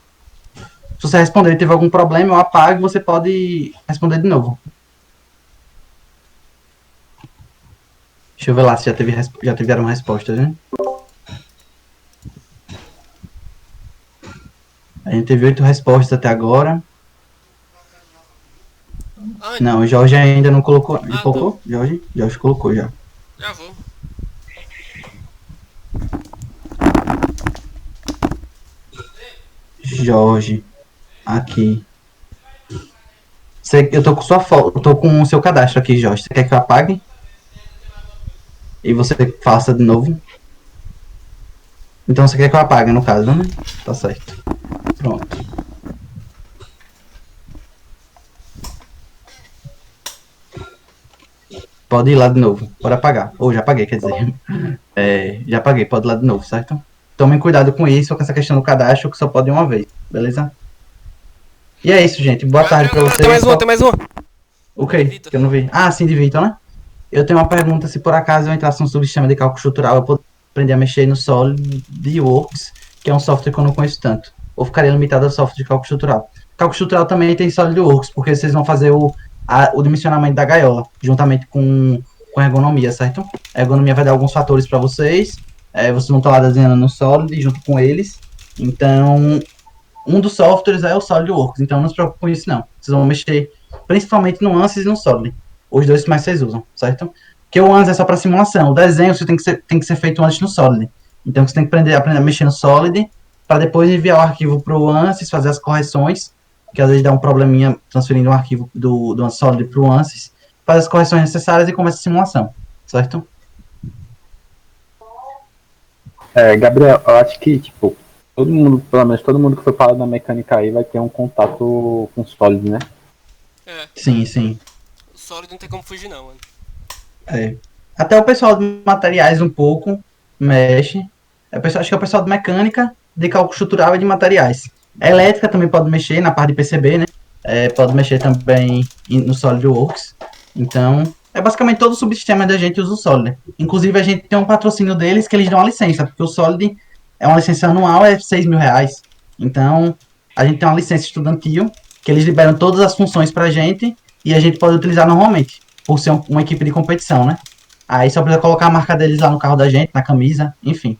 Se você respondeu e teve algum problema, eu apago e você pode responder de novo. Deixa eu ver lá se já tiveram respostas, né? A gente teve 8 respostas até agora. Não, o Jorge ainda não colocou. Ele colocou? Jorge? Jorge colocou já. Já vou. Jorge. Aqui. Eu tô com sua foto. Eu tô com o seu cadastro aqui, Jorge. Você quer que eu apague? E você faça de novo? Então você quer que eu apague, no caso, né? Tá certo. Pronto. Pode ir lá de novo. Pode apagar. Ou já apaguei, quer dizer. Já apaguei. Pode ir lá de novo, certo? Tomem cuidado com isso, com essa questão do cadastro, que só pode ir uma vez. Beleza? E é isso, gente. Boa tarde pra vocês. Tem mais uma. O quê? Que eu não vi. Ah, sim, de Vitor, né? Eu tenho uma pergunta. Se por acaso eu entrasse no subsistema de cálculo estrutural, eu poderia aprender a mexer no SolidWorks, que é um software que eu não conheço tanto. Ou ficaria limitado ao software de cálculo estrutural? Cálculo estrutural também tem SolidWorks, porque vocês vão fazer o dimensionamento da gaiola, juntamente com a ergonomia, certo? A ergonomia vai dar alguns fatores para vocês. Vocês vão estar lá desenhando no Solid junto com eles. Então, um dos softwares é o SolidWorks. Então, não se preocupe com isso, não. Vocês vão mexer principalmente no ANSYS e no Solid. Os dois que mais vocês usam, certo? Porque o ANSYS é só para simulação. O desenho você tem que ser feito antes no Solid. Então, você tem que aprender a mexer no Solid para depois enviar o arquivo para o ANSYS, fazer as correções, que às vezes dá um probleminha transferindo um arquivo do Solid para o ANSYS, faz as correções necessárias e começa a simulação, certo? Gabriel, eu acho que, tipo, todo mundo, pelo menos todo mundo que foi para da mecânica aí vai ter um contato com o Solid, né? Sim, sim. O Solid não tem como fugir, não, mano. Até o pessoal de materiais um pouco mexe. Acho que é o pessoal de mecânica, de cálculo estrutural e de materiais. A elétrica também pode mexer na parte de PCB, né? Pode mexer também no SolidWorks. Então, basicamente todo o subsistema da gente usa o Solid. Inclusive, a gente tem um patrocínio deles que eles dão a licença, porque o Solid é uma licença anual, é R$6.000. Então, a gente tem uma licença estudantil, que eles liberam todas as funções pra gente, e a gente pode utilizar normalmente, por ser uma equipe de competição, né? Aí só precisa colocar a marca deles lá no carro da gente, na camisa, enfim.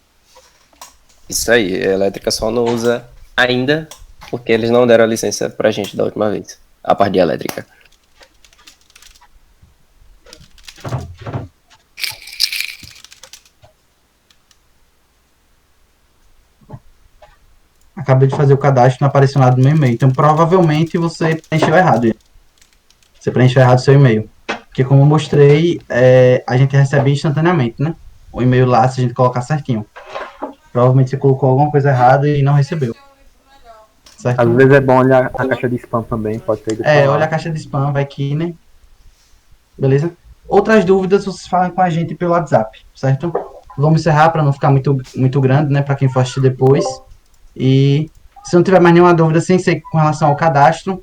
Isso aí, a elétrica só não usa ainda, porque eles não deram a licença pra gente da última vez, a parte de elétrica. Acabei de fazer o cadastro, não apareceu nada no meu e-mail. Então, provavelmente, você preencheu errado. Você preencheu errado o seu e-mail. Porque, como eu mostrei, a gente recebe instantaneamente, né? O e-mail lá, se a gente colocar certinho. Provavelmente você colocou alguma coisa errada e não recebeu. Certo? Às vezes é bom olhar a caixa de spam também, pode ter. Olha a caixa de spam, vai aqui, né? Beleza? Outras dúvidas, vocês falam com a gente pelo WhatsApp, certo? Vamos encerrar para não ficar muito grande, né? Para quem for assistir depois. E se não tiver mais nenhuma dúvida sem ser com relação ao cadastro,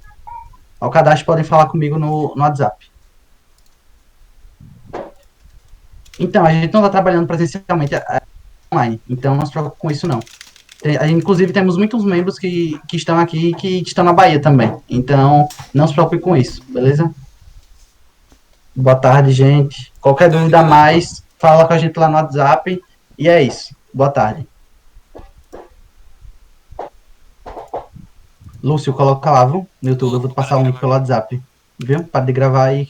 podem falar comigo no WhatsApp. Então, a gente não está trabalhando presencialmente online, então não se preocupe com isso não. Inclusive, temos muitos membros que estão aqui que estão na Bahia também, então não se preocupe com isso, beleza? Boa tarde, gente. Qualquer dúvida a mais, fala com a gente lá no WhatsApp, e é isso. Boa tarde. Lúcio, coloca lá, viu? No YouTube, eu vou te passar o link pelo WhatsApp. Viu? Para de gravar aí.